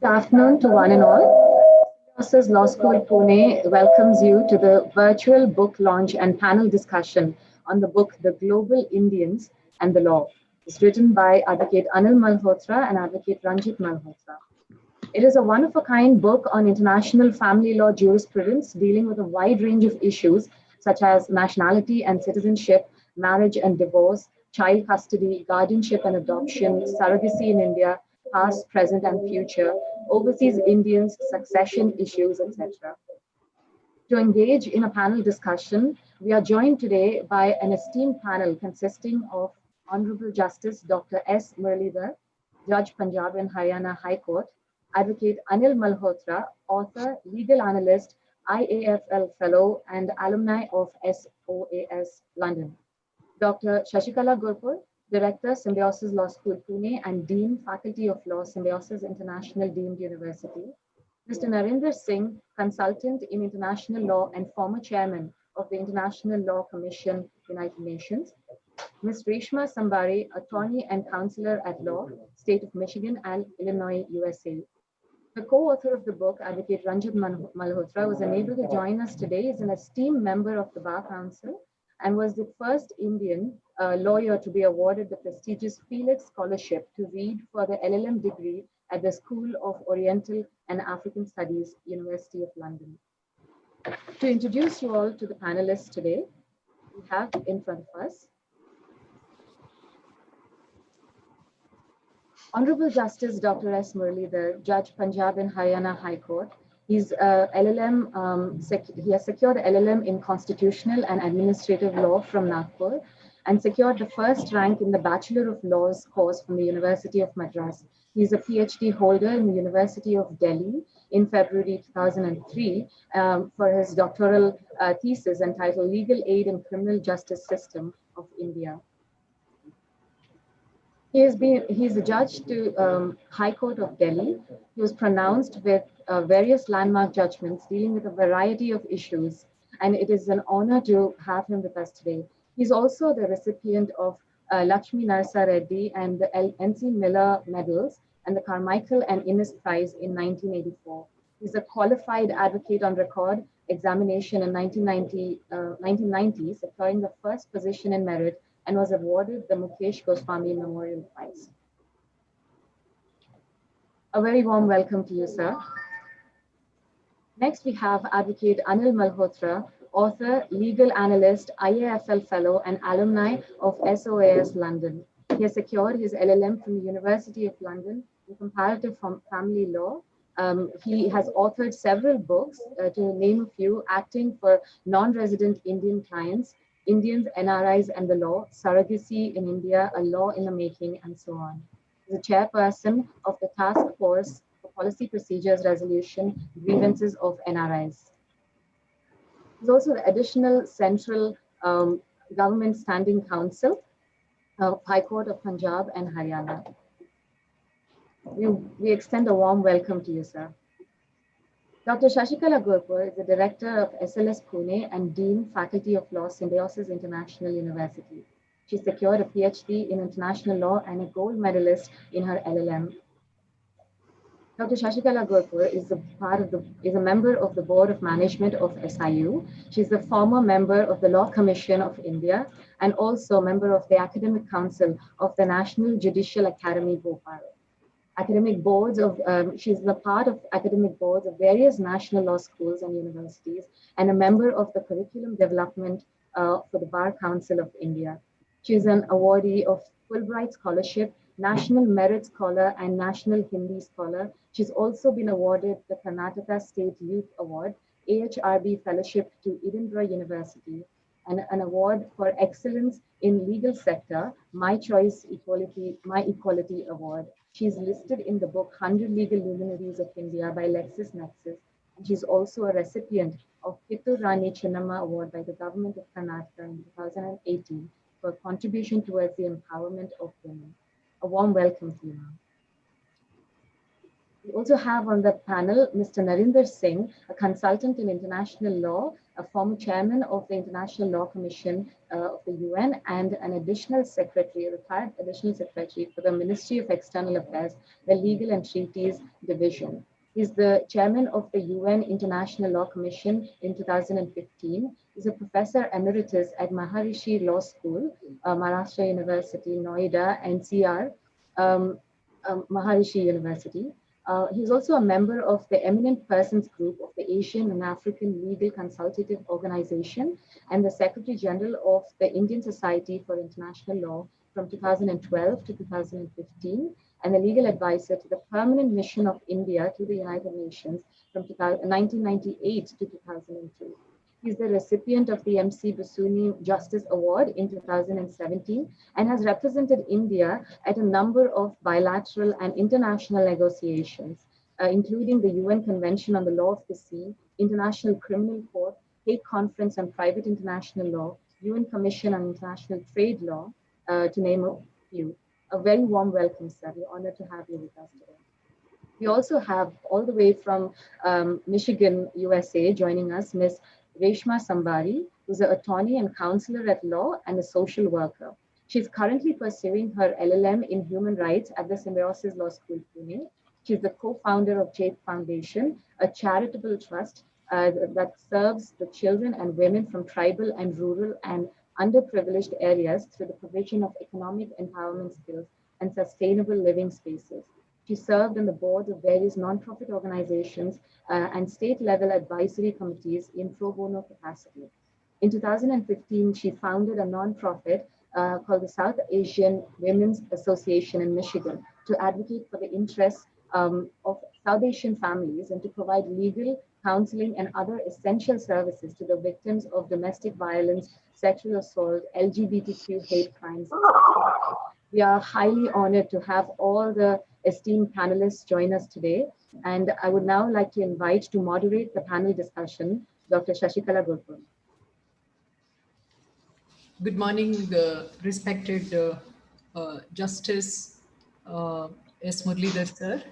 Good afternoon to one and all. Symbiosis Law School Pune welcomes you to the virtual book launch and panel discussion on the book The Global Indians and the Law. It's written by Advocate Anil Malhotra and Advocate Ranjit Malhotra. It is a one of a kind book on international family law jurisprudence dealing with a wide range of issues such as nationality and citizenship, marriage and divorce, child custody, guardianship and adoption, surrogacy in India, past, present, and future, overseas Indians, succession issues, etc. To engage in a panel discussion, we are joined today by an esteemed panel consisting of Honorable Justice Dr. S. Murli, Judge Punjab and Haryana High Court, Advocate Anil Malhotra, author, legal analyst, IAFL Fellow, and alumni of SOAS London, Dr. Shashikala Gurpur, Director, Symbiosis Law School, Pune, and Dean, Faculty of Law, Symbiosis International Deemed University, Mr. Narendra Singh, Consultant in International Law and former Chairman of the International Law Commission, United Nations, Ms. Reshma Sambari, Attorney and Counselor at Law, State of Michigan and Illinois, USA. The co-author of the book, Advocate Ranjit Malhotra, was unable to join us today. He is an esteemed member of the Bar Council and was the first Indian lawyer to be awarded the prestigious Felix Scholarship to read for the LLM degree at the School of Oriental and African Studies, University of London. To introduce you all to the panelists today, we have in front of us Honorable Justice Dr. S. Murli, the Judge Punjab and Haryana High Court. He's he has secured the LLM in Constitutional and Administrative Law from Nagpur and secured the first rank in the Bachelor of Laws course from the University of Madras. He's a PhD holder in the University of Delhi in February 2003 for his doctoral thesis entitled Legal Aid in Criminal Justice System of India. He's a judge to High Court of Delhi. He was pronounced with various landmark judgments dealing with a variety of issues, and it is an honor to have him with us today. He's also the recipient of Lakshmi Narsa Reddy and the N.C. Miller Medals and the Carmichael and Innes Prize in 1984. He's a qualified advocate on record examination in 1990, securing the first position in merit and was awarded the Mukesh Goswami Memorial Prize. A very warm welcome to you, sir. Next, we have Advocate Anil Malhotra, author, legal analyst, IAFL Fellow, and alumni of SOAS London. He has secured his LLM from the University of London in comparative family law. He has authored several books, to name a few, Acting for Non-Resident Indian Clients, Indians, NRIs and the Law, Surrogacy in India, A Law in the Making, and so on. He's the chairperson of the Task Force for Policy Procedures Resolution Grievances of NRIs. He's also the additional Central Government Standing Counsel of High Court of Punjab and Haryana. We extend a warm welcome to you, sir. Dr. Shashikala Gurpur is the director of SLS Pune and Dean, Faculty of Law, Symbiosis International University. She secured a PhD in international law and a gold medalist in her LLM. Dr. Shashikala Gurpur is a member of the Board of Management of SIU. She's the former member of the Law Commission of India and also member of the Academic Council of the National Judicial Academy, Bhopal. She's the part of academic boards of various national law schools and universities and a member of the curriculum development for the Bar Council of India. She's an awardee of Fulbright Scholarship, National Merit Scholar, and National Hindi Scholar. She's also been awarded the Karnataka State Youth Award, AHRB Fellowship to Edinburgh University, and an award for excellence in legal sector, My Equality Award. She's listed in the book 100 Legal Luminaries of India by LexisNexis, and she's also a recipient of Kittur Rani Chinnamma Award by the Government of Karnataka in 2018 for contribution towards the empowerment of women. A warm welcome to you, ma'am. We also have on the panel Mr. Narendra Singh, a consultant in international law, a former chairman of the International Law Commission of the UN, and an additional secretary, a retired additional secretary for the Ministry of External Affairs, the Legal and Treaties Division. He's the chairman of the UN International Law Commission in 2015. He's a professor emeritus at Maharishi Law School, Maharashtra University, Noida, NCR, Maharishi University. He's also a member of the Eminent Persons Group of the Asian and African Legal Consultative Organization and the Secretary General of the Indian Society for International Law from 2012 to 2015, and a legal advisor to the Permanent Mission of India to the United Nations from 1998 to 2002. He's the recipient of the MC Basuni Justice Award in 2017 and has represented India at a number of bilateral and international negotiations, including the UN Convention on the Law of the Sea, International Criminal Court, Hague Conference on Private International Law, UN Commission on International Trade Law, to name a few. A very warm welcome, sir. We're honored to have you with us today. We also have, all the way from Michigan, USA, joining us, Ms. Reshma Sambari, who's an attorney and counselor at law and a social worker. She's currently pursuing her LLM in human rights at the Symbiosis Law School, Pune. She's the co-founder of Jade Foundation, a charitable trust that serves the children and women from tribal and rural and underprivileged areas through the provision of economic empowerment skills and sustainable living spaces. She served on the boards of various nonprofit organizations and state-level advisory committees in pro bono capacity. In 2015, she founded a nonprofit called the South Asian Women's Association in Michigan to advocate for the interests of South Asian families and to provide legal, counseling, and other essential services to the victims of domestic violence, sexual assault, LGBTQ hate crimes. We are highly honored to have all the esteemed panelists join us today. And I would now like to invite to moderate the panel discussion, Dr. Shashikala Gurpur. Good morning, respected Justice S. Murli sir.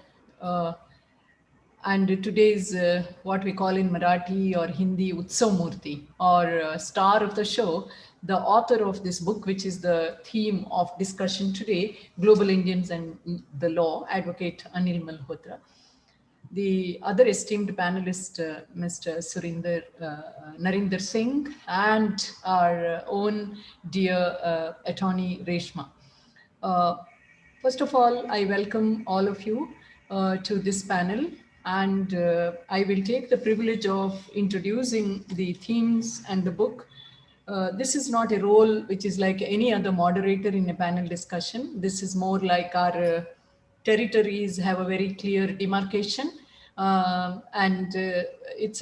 And today is what we call in Marathi or Hindi Utsav Murti, or star of the show, the author of this book, which is the theme of discussion today, Global Indians and the Law, Advocate Anil Malhotra. The other esteemed panelist, Mr. Narendra Singh, and our own dear attorney Reshma. First of all, I welcome all of you to this panel, and I will take the privilege of introducing the themes and the book. This is not a role which is like any other moderator in a panel discussion. This is more like our territories have a very clear demarcation, and it's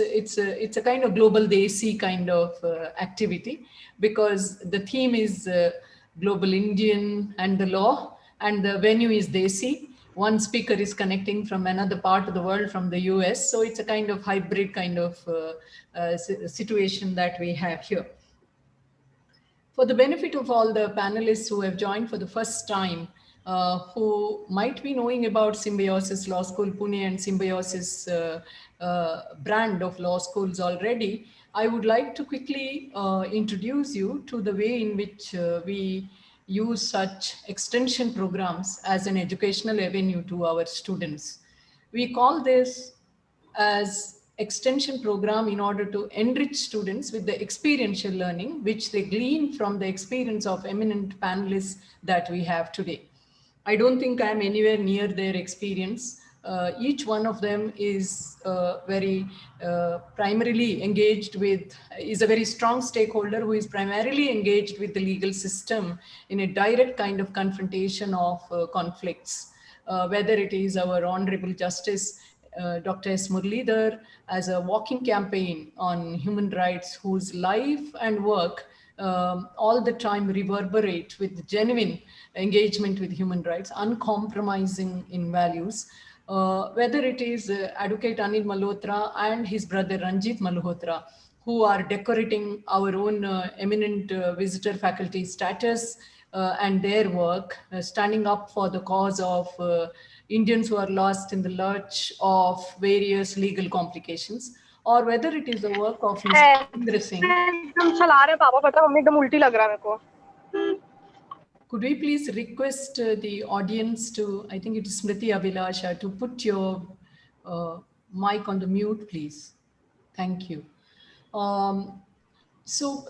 a kind of global desi kind of activity, because the theme is global Indian and the law, and the venue is desi. One speaker is connecting from another part of the world, from the US, so it's a kind of hybrid kind of situation that we have here. For the benefit of all the panelists who have joined for the first time, who might be knowing about Symbiosis Law School Pune and Symbiosis brand of law schools already, I would like to quickly introduce you to the way in which we use such extension programs as an educational avenue to our students. We call this as extension program in order to enrich students with the experiential learning, which they glean from the experience of eminent panelists that we have today. I don't think I'm anywhere near their experience. Each one of them is very primarily engaged with, is a very strong stakeholder who is primarily engaged with the legal system in a direct kind of confrontation of conflicts. Whether it is our Honorable Justice Dr. S. Murli as a walking campaign on human rights, whose life and work all the time reverberate with genuine engagement with human rights, uncompromising in values. Whether it is Advocate Anil Malhotra and his brother Ranjit Malhotra, who are decorating our own eminent visitor faculty status and their work, standing up for the cause of Indians who are lost in the lurch of various legal complications, or whether it is the work of Mr. Narendra Singh. एकदम चला रहे पापा, पता है mummy एकदम उल्टी लग रहा है मेरे को. Could we please request the audience to, I think it is Smriti Abhilasha, to put your mic on the mute, please. Thank you. Um, so,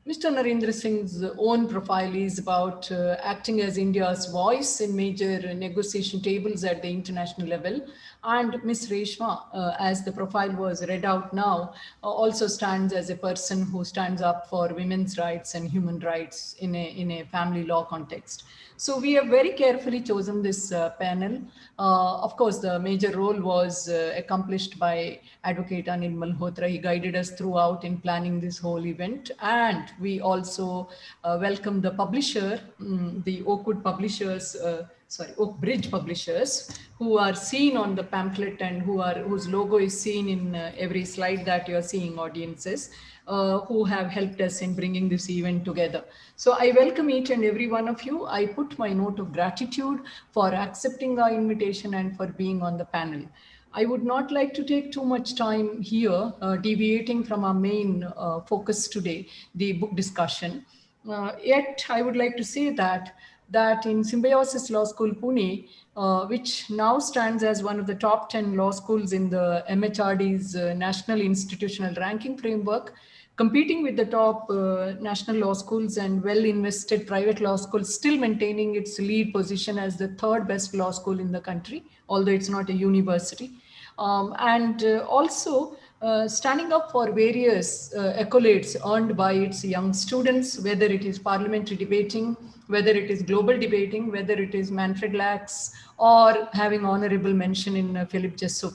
Mr. Narendra Singh's own profile is about acting as India's voice in major negotiation tables at the international level. And Ms. Reshma, as the profile was read out now, also stands as a person who stands up for women's rights and human rights in a family law context. So we have very carefully chosen this panel. Of course, the major role was accomplished by Advocate Anil Malhotra. He guided us throughout in planning this whole event. And we also welcome the publisher, the Oakwood publishers, Oak Bridge publishers, who are seen on the pamphlet and whose logo is seen in every slide that you are seeing, audiences, who have helped us in bringing this event together. So I welcome each and every one of you. I put my note of gratitude for accepting our invitation and for being on the panel. I would not like to take too much time here, deviating from our main focus today, the book discussion. Yet I would like to say that in Symbiosis Law School, Pune, which now stands as one of the top 10 law schools in the MHRD's National Institutional Ranking Framework, competing with the top national law schools and well-invested private law schools, still maintaining its lead position as the third best law school in the country, although it's not a university. And also standing up for various accolades earned by its young students, whether it is parliamentary debating, whether it is global debating, whether it is Manfred Lachs, or having honorable mention in Philip Jessup.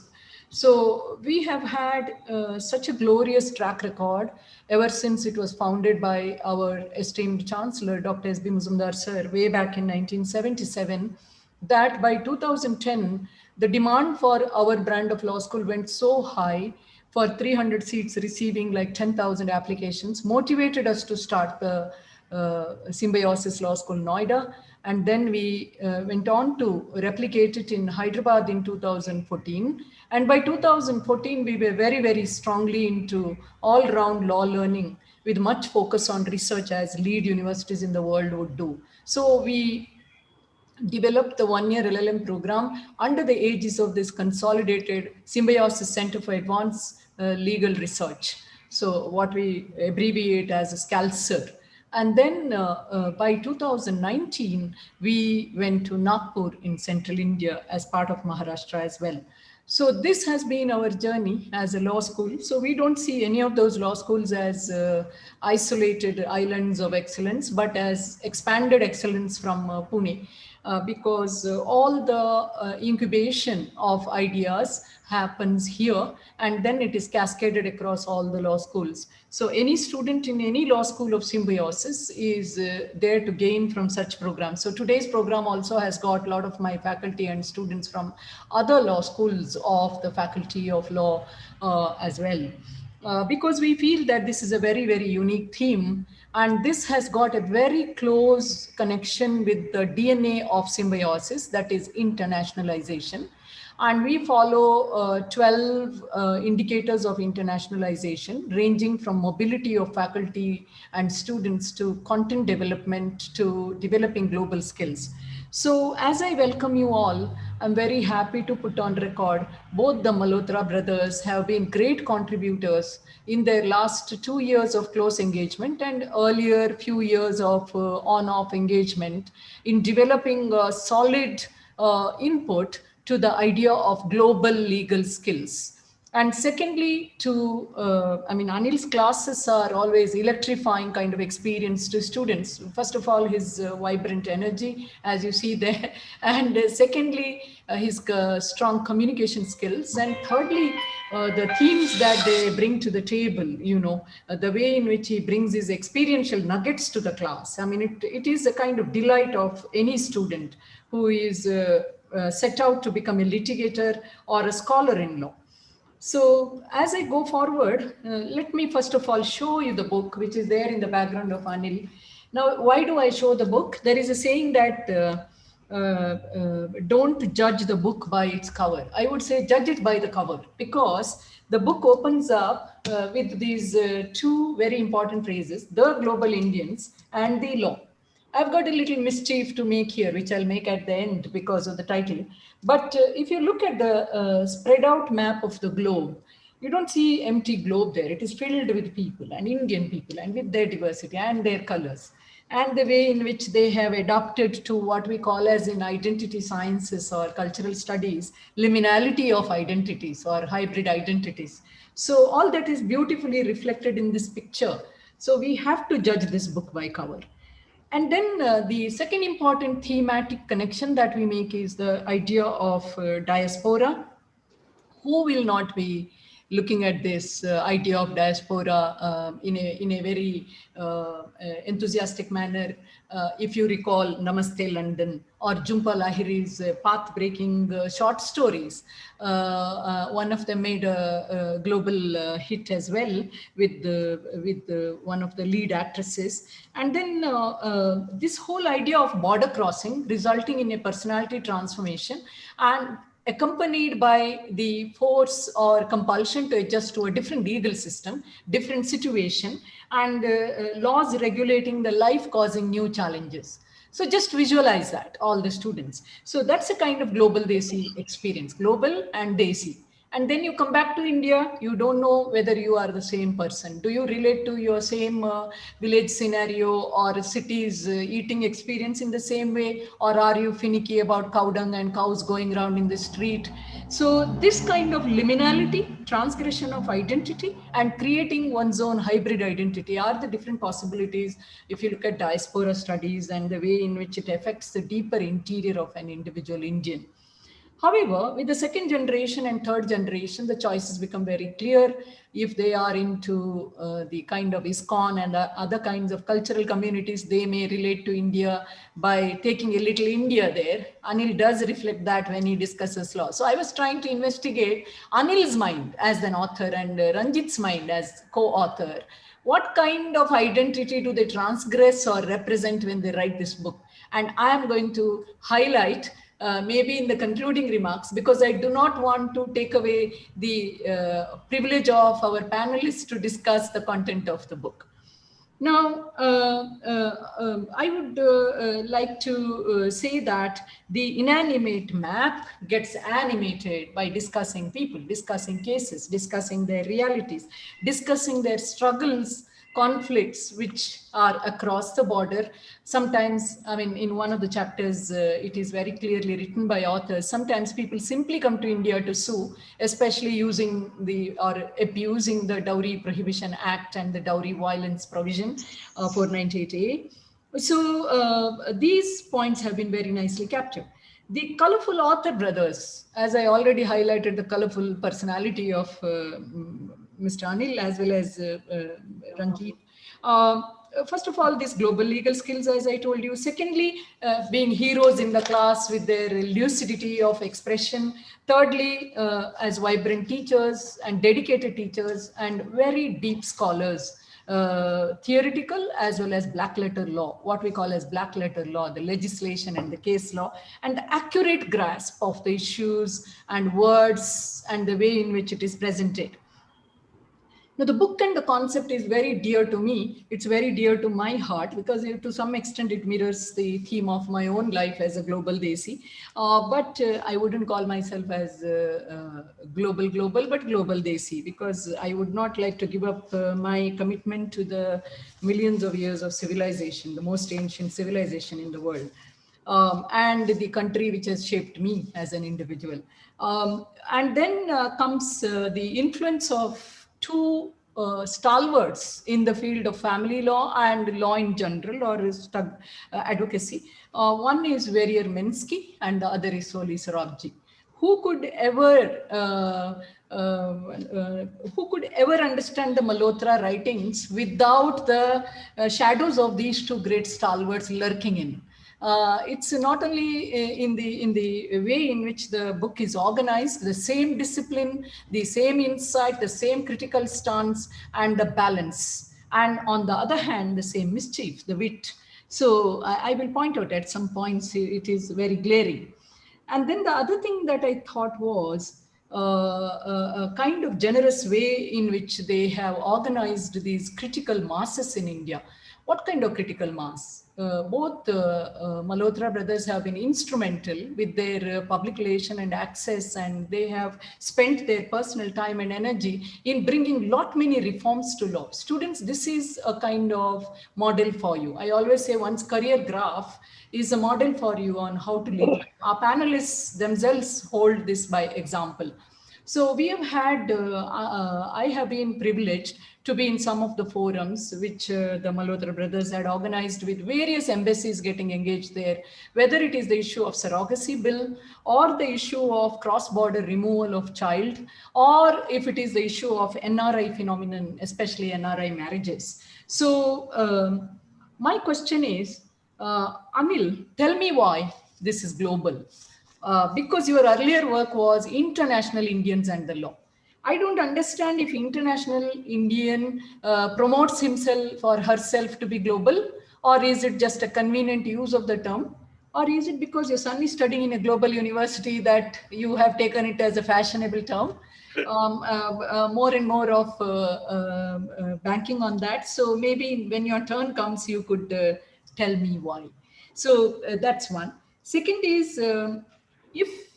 So we have had such a glorious track record ever since it was founded by our esteemed Chancellor, Dr. S.B. Muzumdar Sir, way back in 1977, that by 2010, the demand for our brand of law school went so high, for 300 seats receiving like 10,000 applications, motivated us to start the Symbiosis Law School Noida. And then we went on to replicate it in Hyderabad in 2014. And by 2014, we were very, very strongly into all-round law learning with much focus on research, as lead universities in the world would do. So we developed the one-year LLM program under the aegis of this consolidated Symbiosis Center for Advanced Legal Research. So what we abbreviate as SCALSER. And then by 2019, we went to Nagpur in central India as part of Maharashtra as well. So this has been our journey as a law school. So we don't see any of those law schools as isolated islands of excellence, but as expanded excellence from Pune. Because all the incubation of ideas happens here, and then it is cascaded across all the law schools. So any student in any law school of Symbiosis is there to gain from such programs. So today's program also has got a lot of my faculty and students from other law schools of the Faculty of Law as well. Because we feel that this is a very, very unique theme, and this has got a very close connection with the DNA of Symbiosis, that is internationalization. And we follow 12 indicators of internationalization, ranging from mobility of faculty and students to content development to developing global skills. So as I welcome you all, I'm very happy to put on record, both the Malhotra brothers have been great contributors in their last 2 years of close engagement and earlier few years of on-off engagement in developing a solid input to the idea of global legal skills. And secondly, Anil's classes are always electrifying kind of experience to students. First of all, his vibrant energy, as you see there. And secondly, his strong communication skills. And thirdly, the themes that they bring to the table, the way in which he brings his experiential nuggets to the class. I mean, it is a kind of delight of any student who is set out to become a litigator or a scholar in law. So as I go forward, let me first of all show you the book, which is there in the background of Anil. Now, why do I show the book? There is a saying that don't judge the book by its cover. I would say judge it by the cover, because the book opens up with these two very important phrases: the global Indians and the law. I've got a little mischief to make here, which I'll make at the end because of the title. But if you look at the spread out map of the globe, you don't see empty globe there. It is filled with people, and Indian people, and with their diversity and their colors, and the way in which they have adapted to what we call as in identity sciences or cultural studies, liminality of identities or hybrid identities. So all that is beautifully reflected in this picture. So we have to judge this book by cover. And then the second important thematic connection that we make is the idea of diaspora. Who will not be looking at this idea of diaspora in a very enthusiastic manner? If you recall Namaste London or Jhumpa Lahiri's path-breaking short stories, one of them made a global hit as well with one of the lead actresses. And then this whole idea of border crossing resulting in a personality transformation, and accompanied by the force or compulsion to adjust to a different legal system, different situation, and laws regulating the life causing new challenges. So just visualize that, all the students. So that's a kind of global Desi experience, global and Desi. And then you come back to India, you don't know whether you are the same person. Do you relate to your same village scenario or city's eating experience in the same way? Or are you finicky about cow dung and cows going around in the street? So this kind of liminality, transgression of identity, and creating one's own hybrid identity are the different possibilities if you look at diaspora studies and the way in which it affects the deeper interior of an individual Indian. However, with the second generation and third generation, the choices become very clear. If they are into the kind of ISKCON and other kinds of cultural communities, they may relate to India by taking a little India there. Anil does reflect that when he discusses law. So I was trying to investigate Anil's mind as an author and Ranjit's mind as co-author. What kind of identity do they transgress or represent when they write this book? And I am going to highlight maybe in the concluding remarks, because I do not want to take away the privilege of our panelists to discuss the content of the book. Now, I would like to say that the inanimate map gets animated by discussing people, discussing cases, discussing their realities, discussing their struggles, conflicts which are across the border. Sometimes, I mean, in one of the chapters, it is very clearly written by authors. Sometimes people simply come to India to sue, especially using or abusing the Dowry Prohibition Act and the dowry violence provision 498A. So these points have been very nicely captured. The colorful author brothers, as I already highlighted, the colorful personality of Mr. Anil as well as Ranjit. First of all, these global legal skills, as I told you. Secondly, being heroes in the class with their lucidity of expression. Thirdly, as vibrant teachers and dedicated teachers and very deep scholars. Theoretical as well as black letter law, what we call as black letter law, the legislation and the case law, and the accurate grasp of the issues and words and the way in which it is presented. Now, the book and the concept is very dear to me. It's very dear to my heart because to some extent it mirrors the theme of my own life as a global Desi. But I wouldn't call myself as global, but global Desi, because I would not like to give up my commitment to the millions of years of civilization, the most ancient civilization in the world. And the country which has shaped me as an individual. And then comes the influence of two stalwarts in the field of family law and law in general, or advocacy. One is Verrier Mensky and the other is Soli Sorabji. Who could ever understand the Malhotra writings without the shadows of these two great stalwarts lurking in? It's not only in the way in which the book is organized, the same discipline, the same insight, the same critical stance, and the balance. And on the other hand, the same mischief, the wit. So I will point out at some points it is very glaring. And then the other thing that I thought was a kind of generous way in which they have organized these critical masses in India. What kind of critical mass? Both Malhotra brothers have been instrumental with their public relation and access, and they have spent their personal time and energy in bringing lot many reforms to law. Students, this is a kind of model for you. I always say one's career graph is a model for you on how to lead. Our panelists themselves hold this by example. So we have had, I have been privileged to be in some of the forums which the Malhotra brothers had organized with various embassies getting engaged there, whether it is the issue of surrogacy bill or the issue of cross-border removal of child, or if it is the issue of NRI phenomenon, especially NRI marriages. So my question is, Anil, tell me why this is global. Because your earlier work was international Indians and the law. I don't understand if international Indian promotes himself or herself to be global, or is it just a convenient use of the term, or is it because your son is studying in a global university that you have taken it as a fashionable term? More and more of banking on that. So maybe when your turn comes, you could tell me why. So that's one. Second is, if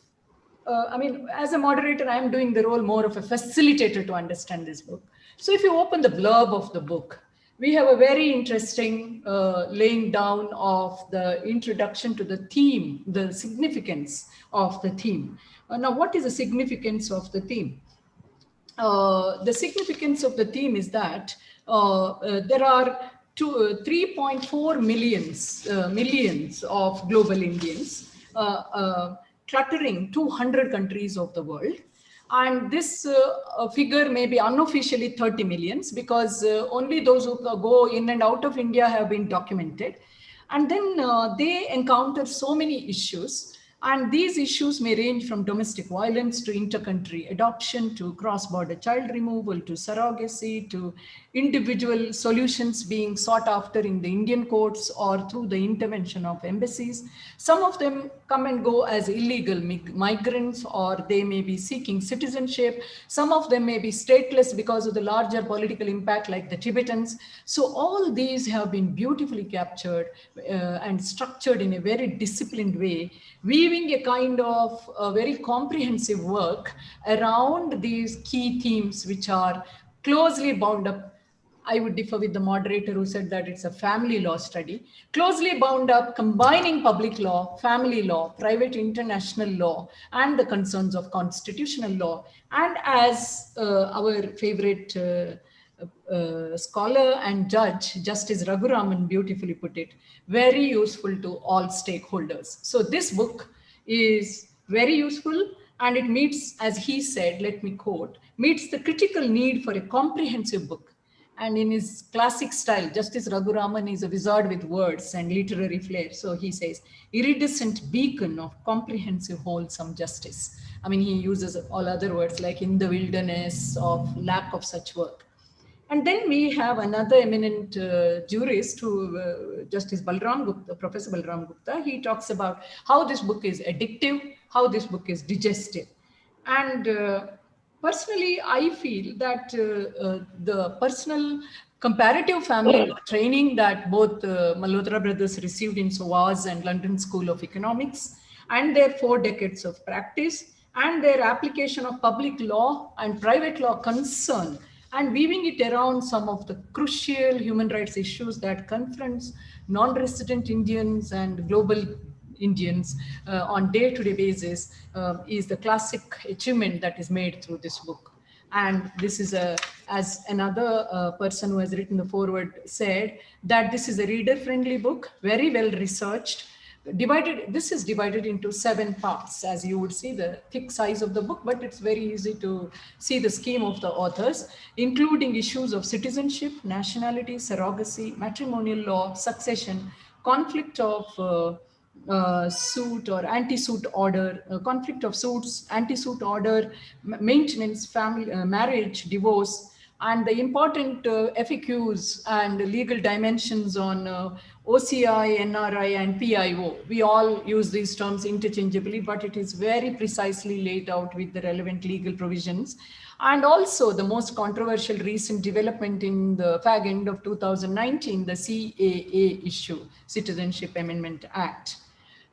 I mean, as a moderator, I am doing the role more of a facilitator to understand this book. So if you open the blurb of the book, we have a very interesting laying down of the introduction to the theme, the significance of the theme. Now, what is the significance of the theme? The significance of the theme is that there are 3.4 millions of global Indians cluttering 200 countries of the world. And this figure may be unofficially 30 millions because only those who go in and out of India have been documented. And then they encounter so many issues. And these issues may range from domestic violence to intercountry adoption, to cross-border child removal, to surrogacy, to individual solutions being sought after in the Indian courts or through the intervention of embassies. Some of them come and go as illegal migrants, or they may be seeking citizenship. Some of them may be stateless because of the larger political impact, like the Tibetans. So all these have been beautifully captured and structured in a very disciplined way, weaving a kind of very comprehensive work around these key themes, which are closely bound up. I would differ with the moderator who said that it's a family law study, closely bound up, combining public law, family law, private international law, and the concerns of constitutional law. And as our favorite scholar and judge, Justice Raghuraman, beautifully put it, very useful to all stakeholders. So this book is very useful, and it meets, as he said, let me quote, meets the critical need for a comprehensive book. And in his classic style, Justice Raghuraman is a wizard with words and literary flair. So he says, iridescent beacon of comprehensive, wholesome justice. I mean, he uses all other words like in the wilderness of lack of such work. And then we have another eminent jurist, who Justice Balram Gupta, Professor Balram Gupta. He talks about how this book is addictive, how this book is digestive. And personally, I feel that the personal comparative family law training that both Malhotra brothers received in SOAS and London School of Economics, and their 4 decades of practice, and their application of public law and private law concern, and weaving it around some of the crucial human rights issues that confronts non-resident Indians and global Indians on day-to-day basis, is the classic achievement that is made through this book. And this is as another person who has written the foreword said, that this is a reader-friendly book, very well researched, this is divided into 7 parts, as you would see the thick size of the book, but it's very easy to see the scheme of the authors, including issues of citizenship, nationality, surrogacy, matrimonial law, succession, conflict of suit or anti-suit order, conflict of suits, anti-suit order, maintenance, family, marriage, divorce, and the important FAQs and legal dimensions on OCI, NRI, and PIO. We all use these terms interchangeably, but it is very precisely laid out with the relevant legal provisions. And also the most controversial recent development in the fag end of 2019, the CAA issue, Citizenship Amendment Act.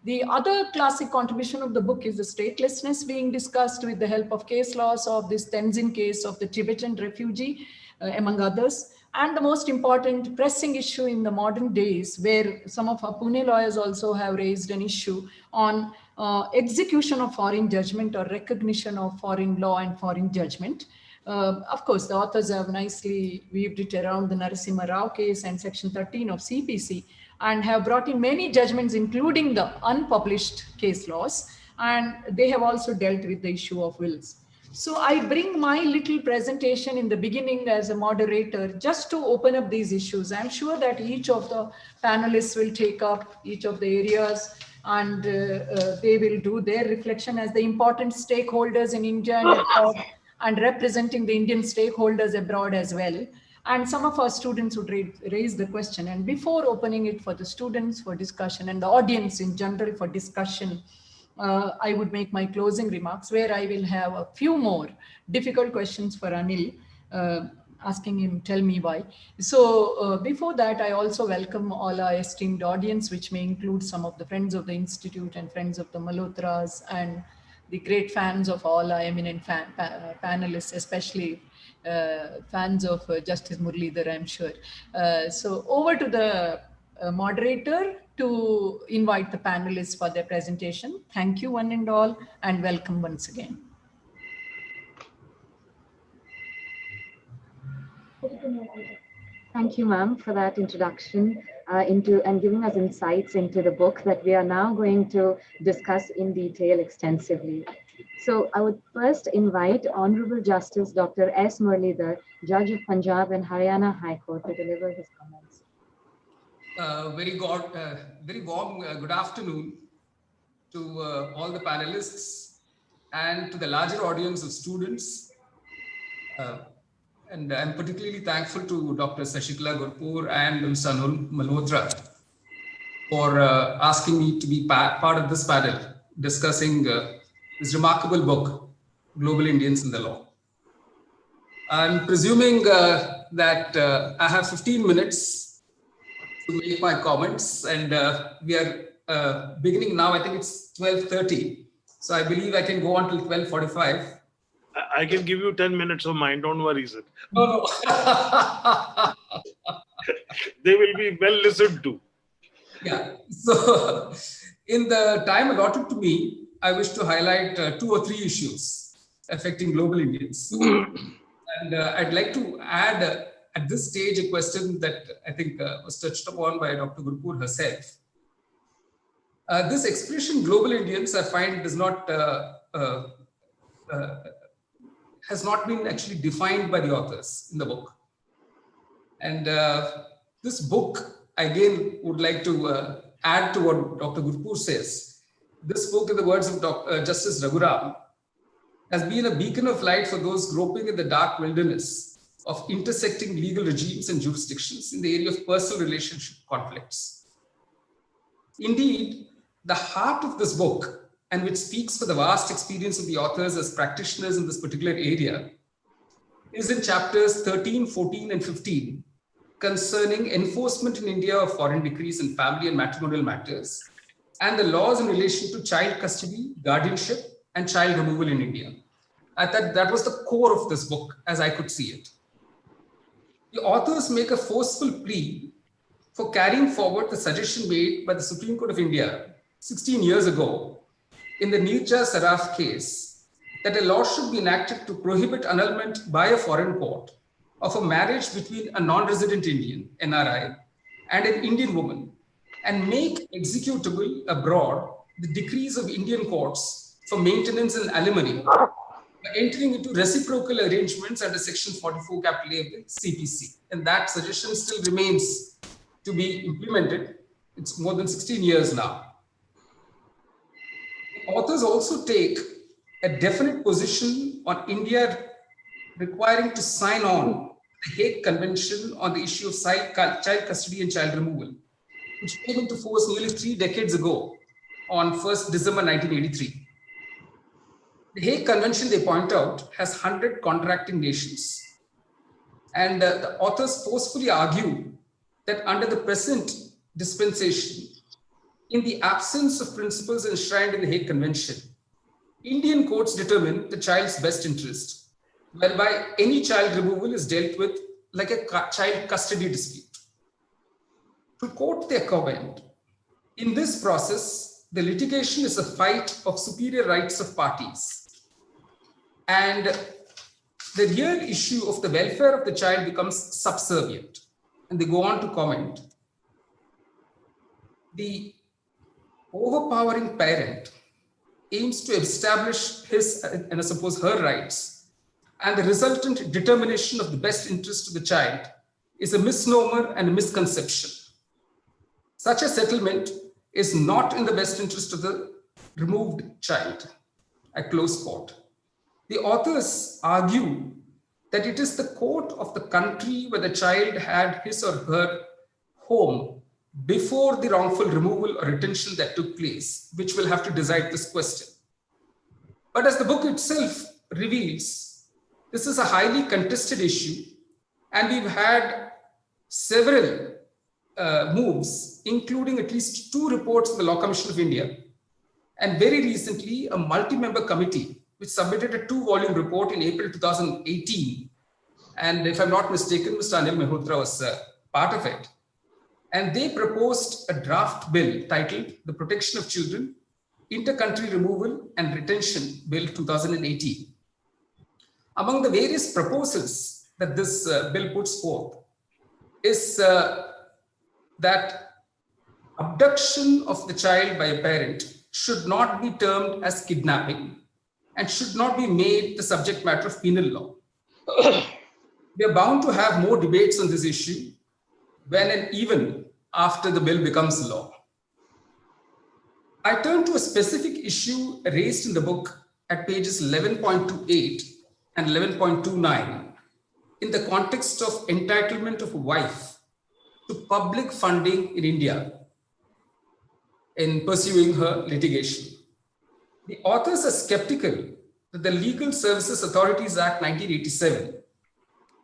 The other classic contribution of the book is the statelessness being discussed with the help of case laws of this Tenzin case of the Tibetan refugee, among others. And the most important pressing issue in the modern days, where some of our Pune lawyers also have raised an issue on execution of foreign judgment or recognition of foreign law and foreign judgment. Of course, the authors have nicely weaved it around the Narasimha Rao case and Section 13 of CPC, and have brought in many judgments, including the unpublished case laws, and they have also dealt with the issue of wills. So I bring my little presentation in the beginning as a moderator just to open up these issues. I'm sure that each of the panelists will take up each of the areas, and they will do their reflection as the important stakeholders in India and abroad, and representing the Indian stakeholders abroad as well. And some of our students would raise the question. And before opening it for the students for discussion and the audience in general for discussion, I would make my closing remarks, where I will have a few more difficult questions for Anil, asking him, tell me why. So before that, I also welcome all our esteemed audience, which may include some of the friends of the Institute and friends of the Malhotras and the great fans of all our eminent panelists, especially fans of Justice Murli, I'm sure. So over to the moderator to invite the panelists for their presentation. Thank you one and all, and welcome once again. Thank you, ma'am, for that introduction into and giving us insights into the book that we are now going to discuss in detail extensively. So I would first invite Honorable Justice Dr. S. Murli, Judge of Punjab and Haryana High Court, to deliver his comments. Very warm good afternoon to all the panelists and to the larger audience of students. And I'm particularly thankful to Dr. Shashikala Gurpur and Mr. Anil Malhotra for asking me to be part of this panel discussing this remarkable book, Global Indians in the Law. I'm presuming that I have 15 minutes to make my comments, and we are beginning now. I think it's 12:30, so I believe I can go on till 12:45. I can give you 10 minutes of mine, don't worry, sir. No. They will be well listened to. Yeah, so in the time allotted to me, I wish to highlight 2 or 3 issues affecting global Indians. And I'd like to add at this stage a question that I think was touched upon by Dr. Gurpur herself. This expression global Indians, I find, does not has not been actually defined by the authors in the book. And this book, again, would like to add to what Dr. Gurpur says. This book, in the words of Justice Raghuram, has been a beacon of light for those groping in the dark wilderness of intersecting legal regimes and jurisdictions in the area of personal relationship conflicts. Indeed, the heart of this book, and which speaks for the vast experience of the authors as practitioners in this particular area, is in chapters 13, 14, and 15, concerning enforcement in India of foreign decrees in family and matrimonial matters, and the laws in relation to child custody, guardianship, and child removal in India. I thought that was the core of this book, as I could see it. The authors make a forceful plea for carrying forward the suggestion made by the Supreme Court of India 16 years ago in the Nirja Saraf case, that a law should be enacted to prohibit annulment by a foreign court of a marriage between a non-resident Indian, NRI, and an Indian woman, and make executable abroad the decrees of Indian courts for maintenance and alimony by entering into reciprocal arrangements under Section 44 capital A of the CPC. And that suggestion still remains to be implemented. It's more than 16 years now. Authors also take a definite position on India requiring to sign on the Hague Convention on the issue of child custody and child removal, which came into force nearly 3 decades ago on 1st December 1983. The Hague Convention, they point out, has 100 contracting nations. And the authors forcefully argue that under the present dispensation, in the absence of principles enshrined in the Hague Convention, Indian courts determine the child's best interest, whereby any child removal is dealt with like a child custody dispute. To quote their comment, in this process, the litigation is a fight of superior rights of parties. And the real issue of the welfare of the child becomes subservient. And they go on to comment, the overpowering parent aims to establish his and I suppose her rights, and the resultant determination of the best interest of the child is a misnomer and a misconception. Such a settlement is not in the best interest of the removed child, a close quote. The authors argue that it is the court of the country where the child had his or her home before the wrongful removal or retention that took place, which will have to decide this question. But as the book itself reveals, this is a highly contested issue, and we've had several moves, including at least 2 reports of the Law Commission of India, and very recently a multi-member committee which submitted a 2-volume report in April 2018. And if I'm not mistaken, Mr. Anil Malhotra was part of it. And they proposed a draft bill titled The Protection of Children, Inter-Country Removal and Retention Bill 2018. Among the various proposals that this bill puts forth is that abduction of the child by a parent should not be termed as kidnapping and should not be made the subject matter of penal law. We are bound to have more debates on this issue when and even after the bill becomes law. I turn to a specific issue raised in the book at pages 11.28 and 11.29 in the context of entitlement of a wife to public funding in India in pursuing her litigation. The authors are skeptical that the Legal Services Authorities Act 1987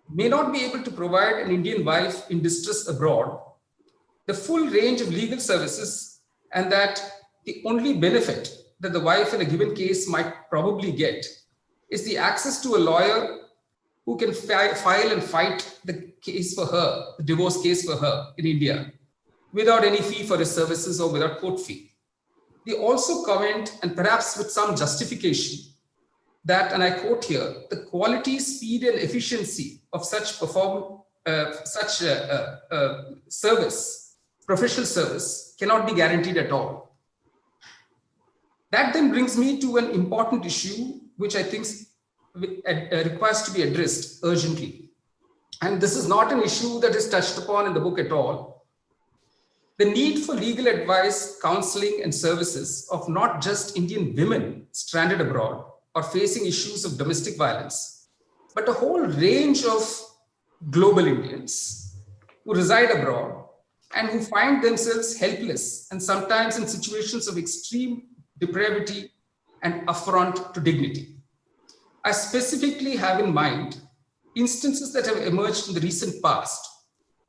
may not be able to provide an Indian wife in distress abroad the full range of legal services, and that the only benefit that the wife in a given case might probably get is the access to a lawyer who can file and fight the case for her, the divorce case for her in India, without any fee for his services or without court fee. They also comment, and perhaps with some justification, that, and I quote here, the quality, speed, and efficiency of such service, professional service, cannot be guaranteed at all. That then brings me to an important issue, which I think requires to be addressed urgently. And this is not an issue that is touched upon in the book at all. The need for legal advice, counseling, and services of not just Indian women stranded abroad or facing issues of domestic violence, but a whole range of global Indians who reside abroad and who find themselves helpless and sometimes in situations of extreme depravity and affront to dignity. I specifically have in mind instances that have emerged in the recent past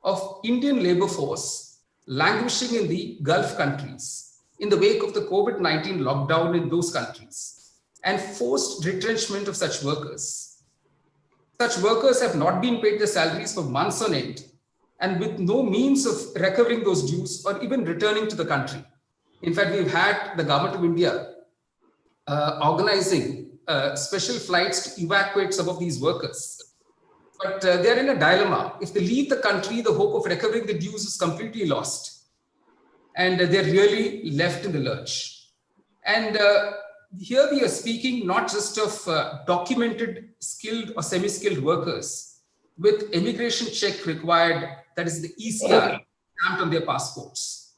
of Indian labor force languishing in the Gulf countries in the wake of the COVID-19 lockdown in those countries and forced retrenchment of such workers. Such workers have not been paid their salaries for months on end and with no means of recovering those dues or even returning to the country. In fact, we've had the government of India organizing special flights to evacuate some of these workers. But they're in a dilemma. If they leave the country, the hope of recovering the dues is completely lost. And they're really left in the lurch. And here we are speaking not just of documented, skilled or semi-skilled workers with immigration check required, that is the ECR, stamped on their passports.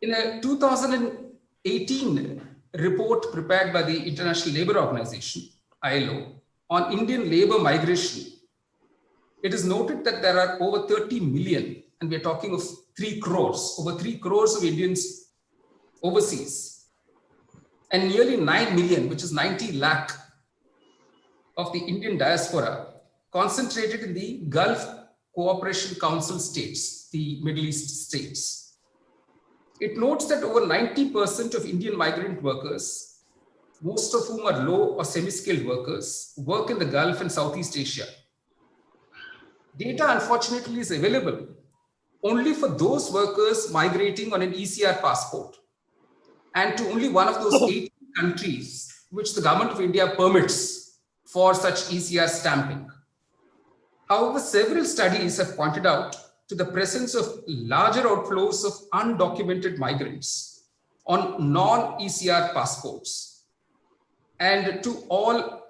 In a 2018 report prepared by the International Labour Organization, ILO, on Indian labor migration, it is noted that there are over 30 million, and we're talking of 3 crores, over 3 crores of Indians overseas, and nearly 9 million, which is 90 lakh of the Indian diaspora, concentrated in the Gulf Cooperation Council states, the Middle East states. It notes that over 90% of Indian migrant workers, most of whom are low or semi-skilled workers, work in the Gulf and Southeast Asia. Data, unfortunately, is available only for those workers migrating on an ECR passport and to only one of those 18 countries which the government of India permits for such ECR stamping. However, several studies have pointed out to the presence of larger outflows of undocumented migrants on non-ECR passports and to all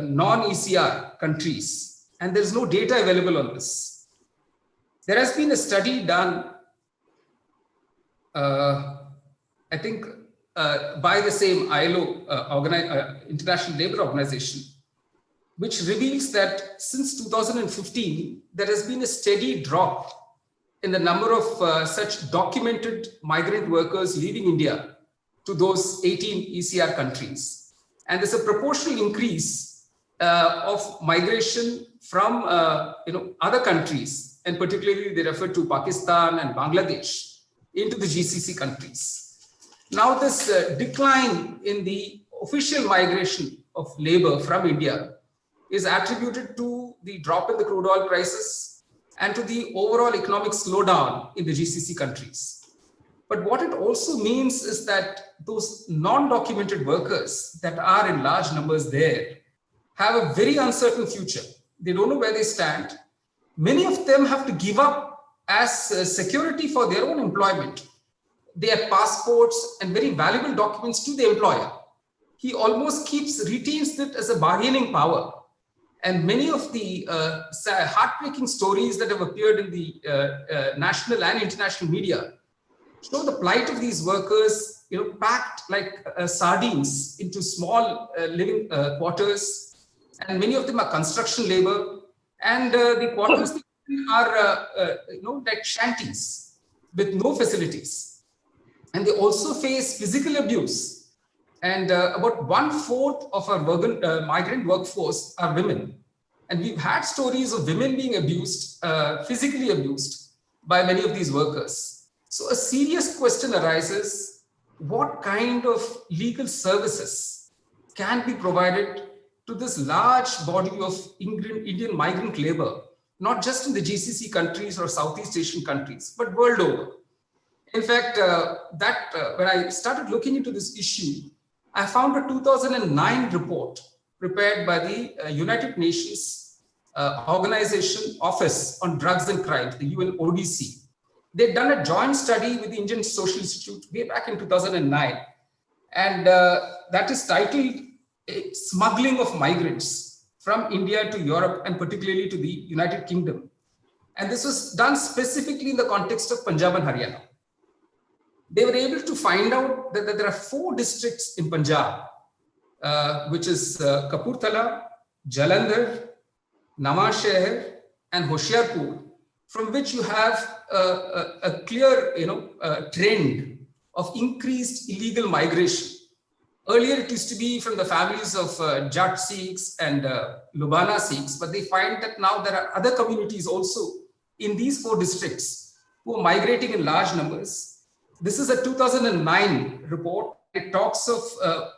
non-ECR countries. And there's no data available on this. There has been a study done, I think, by the same ILO, International Labour Organization, which reveals that since 2015, there has been a steady drop in the number of such documented migrant workers leaving India to those 18 ECR countries. And there's a proportional increase of migration from other countries, and particularly they refer to Pakistan and Bangladesh, into the GCC countries. Now this decline in the official migration of labor from India is attributed to the drop in the crude oil prices and to the overall economic slowdown in the GCC countries. But what it also means is that those non-documented workers that are in large numbers there have a very uncertain future. They don't know where they stand. Many of them have to give up as security for their own employment their passports and very valuable documents to the employer. He almost retains it as a bargaining power. And many of the heartbreaking stories that have appeared in the national and international media show the plight of these workers, packed like sardines into small living quarters. And many of them are construction labor. And the quarters are, like shanties with no facilities. And they also face physical abuse. And about 1/4 of our migrant workforce are women. And we've had stories of women being abused, physically abused by many of these workers. So a serious question arises, what kind of legal services can be provided to this large body of Indian migrant labor, not just in the GCC countries or Southeast Asian countries, but world over? In fact, when I started looking into this issue, I found a 2009 report prepared by the United Nations Organization Office on Drugs and Crime, the UNODC. They'd done a joint study with the Indian Social Institute way back in 2009. And that is titled Smuggling of Migrants from India to Europe and particularly to the United Kingdom. And this was done specifically in the context of Punjab and Haryana. They were able to find out that there are 4 districts in Punjab, which is Kapurthala, Jalandhar, Nawashahar, and Hoshiarpur, from which you have a clear trend of increased illegal migration. Earlier, it used to be from the families of Jat Sikhs and Lubana Sikhs, but they find that now there are other communities also in these 4 districts who are migrating in large numbers. This is a 2009 report. It talks of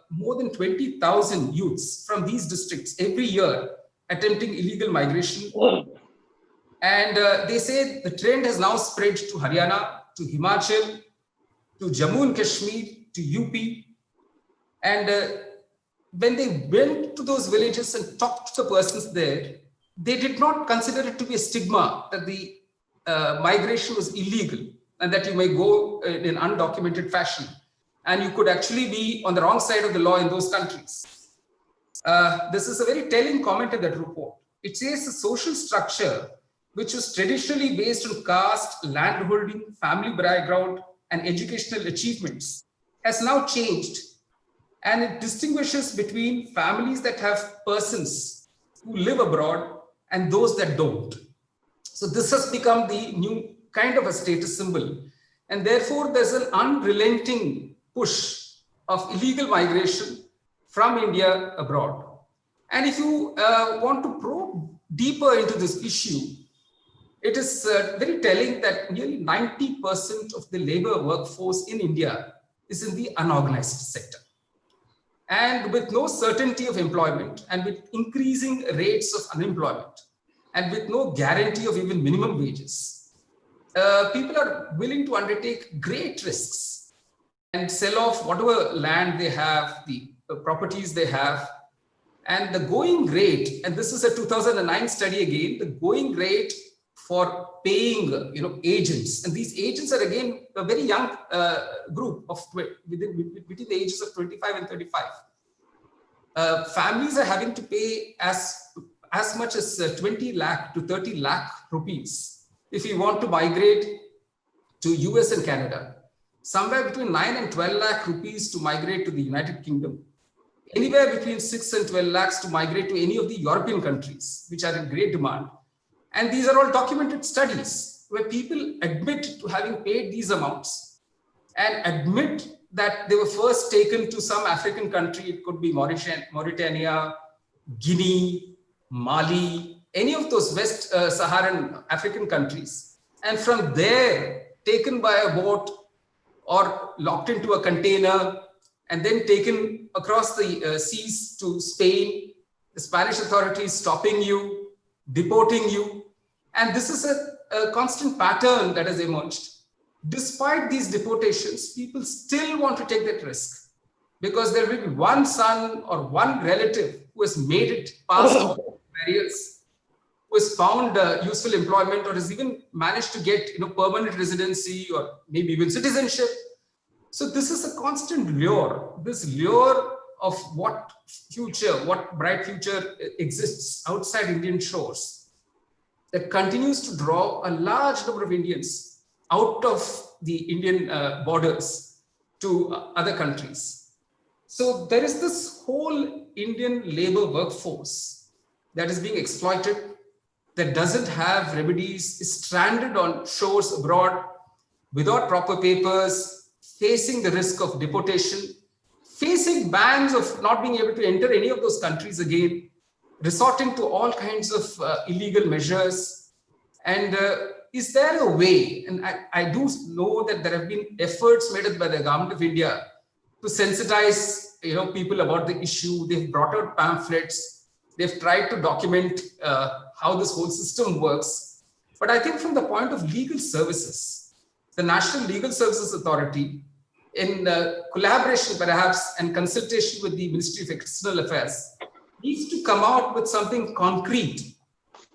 more than 20,000 youths from these districts every year attempting illegal migration. And they say the trend has now spread to Haryana, to Himachal, to Jammu and Kashmir, to UP. And when they went to those villages and talked to the persons there, they did not consider it to be a stigma that the migration was illegal and that you may go in undocumented fashion. And you could actually be on the wrong side of the law in those countries. This is a very telling comment in that report. It says the social structure, which was traditionally based on caste, landholding, family background, and educational achievements, has now changed. And it distinguishes between families that have persons who live abroad and those that don't. So this has become the new kind of a status symbol. And therefore, there's an unrelenting push of illegal migration from India abroad. And if you want to probe deeper into this issue, it is very telling that nearly 90% of the labor workforce in India is in the unorganized sector. And with no certainty of employment, and with increasing rates of unemployment, and with no guarantee of even minimum wages, people are willing to undertake great risks and sell off whatever land they have, the properties they have. And the going rate, and this is a 2009 study again, the going rate for paying agents, and these agents are again a very young group of between the ages of 25 and 35. Families are having to pay as much as 20 lakh to 30 lakh rupees if you want to migrate to US and Canada. Somewhere between 9 and 12 lakh rupees to migrate to the United Kingdom. Anywhere between 6 and 12 lakhs to migrate to any of the European countries, which are in great demand. And these are all documented studies where people admit to having paid these amounts and admit that they were first taken to some African country. It could be Mauritania, Guinea, Mali, any of those West Saharan African countries. And from there, taken by a boat or locked into a container and then taken across the seas to Spain, the Spanish authorities stopping you, deporting you. And this is a constant pattern that has emerged. Despite these deportations, people still want to take that risk because there will be one son or one relative who has made it past all barriers, who has found useful employment or has even managed to get permanent residency or maybe even citizenship. So this is a constant lure, this lure of what bright future exists outside Indian shores that continues to draw a large number of Indians out of the Indian borders to other countries. So there is this whole Indian labor workforce that is being exploited, that doesn't have remedies, is stranded on shores abroad without proper papers, facing the risk of deportation, facing bans of not being able to enter any of those countries again, resorting to all kinds of illegal measures. And is there a way, and I do know that there have been efforts made by the government of India to sensitize people about the issue. They've brought out pamphlets, they've tried to document how this whole system works. But I think from the point of legal services, the National Legal Services Authority, in collaboration perhaps and consultation with the Ministry of External Affairs, needs to come out with something concrete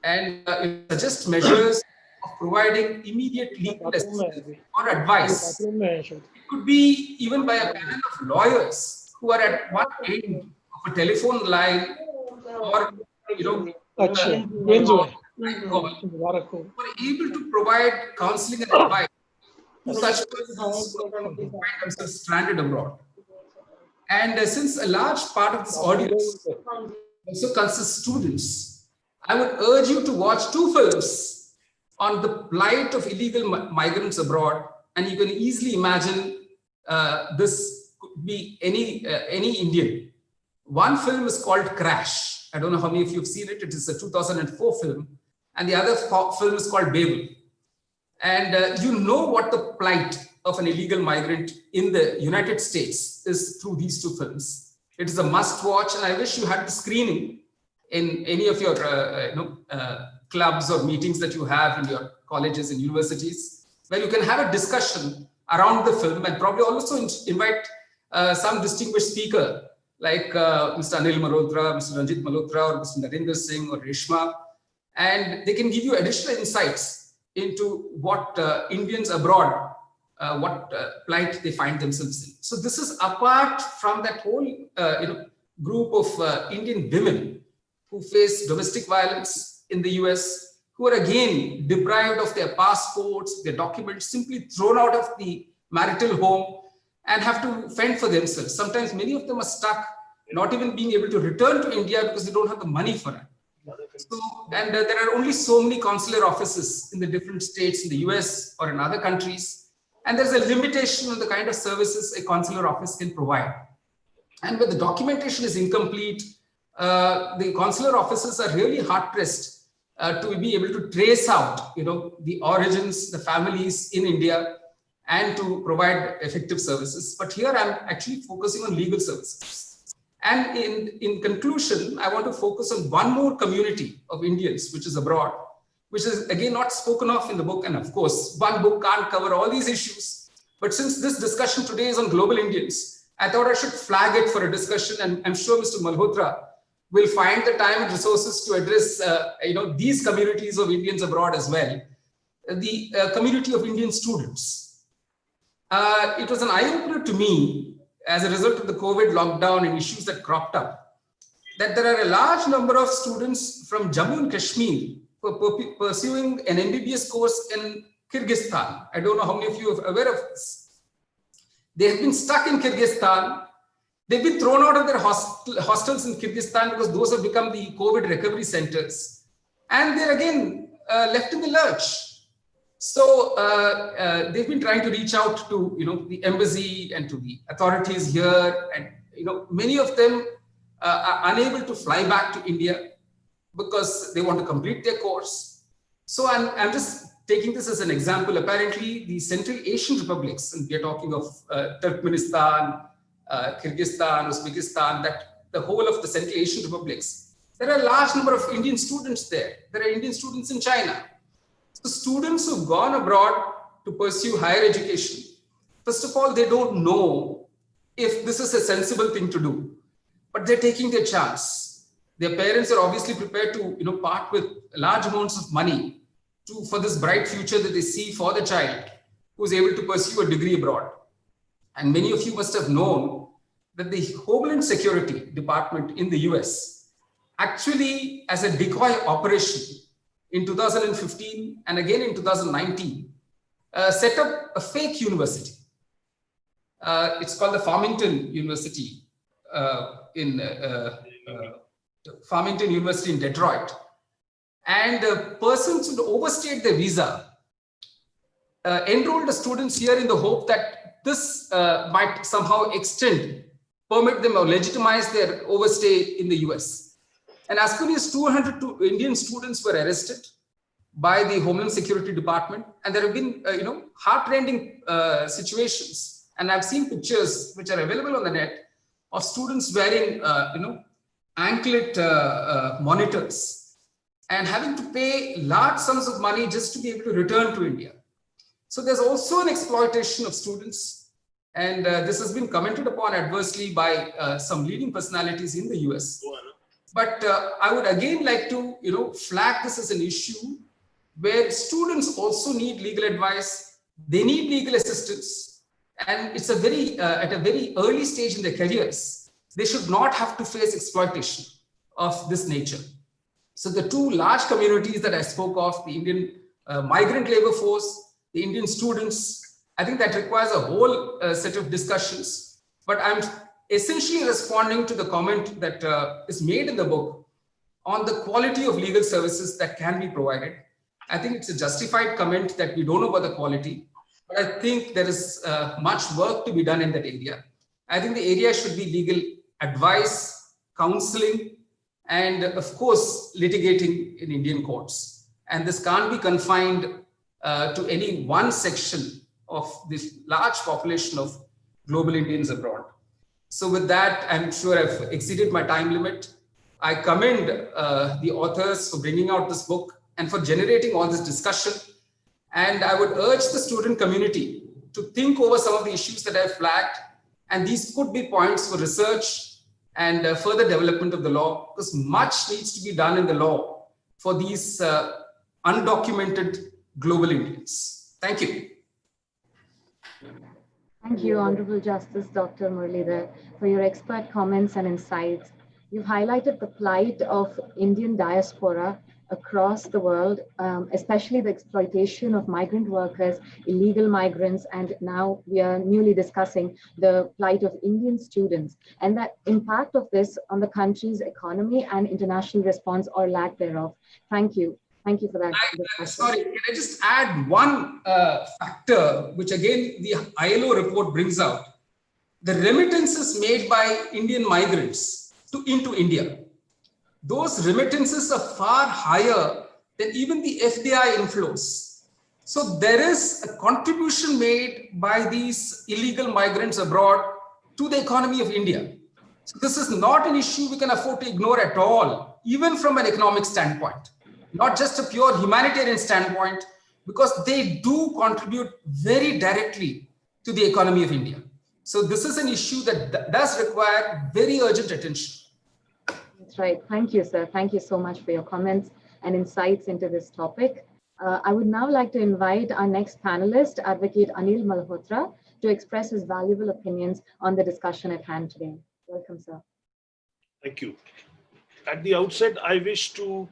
and suggest measures of providing immediate legal assistance or advice. It could be even by a panel of lawyers who are at one end of a telephone line or who are able to provide counseling and advice to such persons who find themselves stranded abroad. And since a large part of this audience also consists students, I would urge you to watch 2 films on the plight of illegal migrants abroad, and you can easily imagine this could be any Indian. One film is called Crash. I don't know how many of you have seen it. It is a 2004 film, and the other film is called Babel. And you know what the plight of an illegal migrant in the United States is through these 2 films. It is a must watch, and I wish you had the screening in any of your clubs or meetings that you have in your colleges and universities, where you can have a discussion around the film and probably also invite some distinguished speaker like Mr. Anil Malhotra, Mr. Ranjit Malhotra, or Mr. Narendra Singh or Reshma, and they can give you additional insights into what Indians abroad, what plight they find themselves in. So this is apart from that whole group of Indian women who face domestic violence in the US, who are again deprived of their passports, their documents, simply thrown out of the marital home and have to fend for themselves. Sometimes many of them are stuck, not even being able to return to India because they don't have the money for it. So, and there are only so many consular offices in the different states in the US or in other countries. And there's a limitation on the kind of services a consular office can provide. And when the documentation is incomplete, the consular offices are really hard pressed to be able to trace out, the origins, the families in India, and to provide effective services. But here I'm actually focusing on legal services. And in conclusion, I want to focus on one more community of Indians, which is abroad, which is again not spoken of in the book. And of course, one book can't cover all these issues. But since this discussion today is on global Indians, I thought I should flag it for a discussion. And I'm sure Mr. Malhotra will find the time and resources to address these communities of Indians abroad as well. The community of Indian students. It was an eye-opener to me as a result of the COVID lockdown and issues that cropped up, that there are a large number of students from Jammu and Kashmir who are pursuing an MBBS course in Kyrgyzstan. I don't know how many of you are aware of this. They have been stuck in Kyrgyzstan. They've been thrown out of their hostels in Kyrgyzstan because those have become the COVID recovery centers. And they're again left in the lurch. So they've been trying to reach out to the embassy and to the authorities here, and many of them are unable to fly back to India because they want to complete their course. So I'm just taking this as an example. Apparently, the Central Asian republics, and we are talking of Turkmenistan, Kyrgyzstan, Uzbekistan, that the whole of the Central Asian republics, there are a large number of Indian students there. There are Indian students in China. So students who've gone abroad to pursue higher education, first of all, they don't know if this is a sensible thing to do, but they're taking their chance. Their parents are obviously prepared to part with large amounts of money for this bright future that they see for the child who's able to pursue a degree abroad. And many of you must have known that the Homeland Security Department in the US actually, as a decoy operation, in 2015 and again in 2019, set up a fake university. It's called the Farmington University Farmington University in Detroit. And persons who overstayed their visa enrolled the students here in the hope that this might somehow permit them or legitimize their overstay in the US. And as many as 200 Indian students were arrested by the Homeland Security Department. And there have been, heart-rending situations. And I've seen pictures which are available on the net of students wearing, anklet monitors and having to pay large sums of money just to be able to return to India. So there's also an exploitation of students. And this has been commented upon adversely by some leading personalities in the US. But I would again like to, flag this as an issue where students also need legal advice. They need legal assistance. And it's at a very early stage in their careers. They should not have to face exploitation of this nature. So the two large communities that I spoke of, the Indian migrant labor force, the Indian students, I think that requires a whole set of discussions. But I'm essentially responding to the comment that is made in the book on the quality of legal services that can be provided. I think it's a justified comment that we don't know about the quality, but I think there is much work to be done in that area. I think the area should be legal advice, counseling, and of course, litigating in Indian courts. And this can't be confined to any one section of this large population of global Indians abroad. So with that, I'm sure I've exceeded my time limit. I commend the authors for bringing out this book and for generating all this discussion. And I would urge the student community to think over some of the issues that I've flagged. And these could be points for research and further development of the law, because much needs to be done in the law for these undocumented global Indians. Thank you. Thank you, Honorable Justice Dr. Murli, for your expert comments and insights. You've highlighted the plight of Indian diaspora across the world, especially the exploitation of migrant workers, illegal migrants, and now we are newly discussing the plight of Indian students and the impact of this on the country's economy and international response or lack thereof. Thank you. Thank you for that discussion. Sorry, can I just add one factor, which again the ILO report brings out? The remittances made by Indian migrants into India. Those remittances are far higher than even the FDI inflows. So there is a contribution made by these illegal migrants abroad to the economy of India. So this is not an issue we can afford to ignore at all, even from an economic standpoint, not just a pure humanitarian standpoint, because they do contribute very directly to the economy of India. So this is an issue that does require very urgent attention. That's right. Thank you, sir. Thank you so much for your comments and insights into this topic. I would now like to invite our next panelist, Advocate Anil Malhotra, to express his valuable opinions on the discussion at hand today. Welcome, sir. Thank you. At the outset, I wish to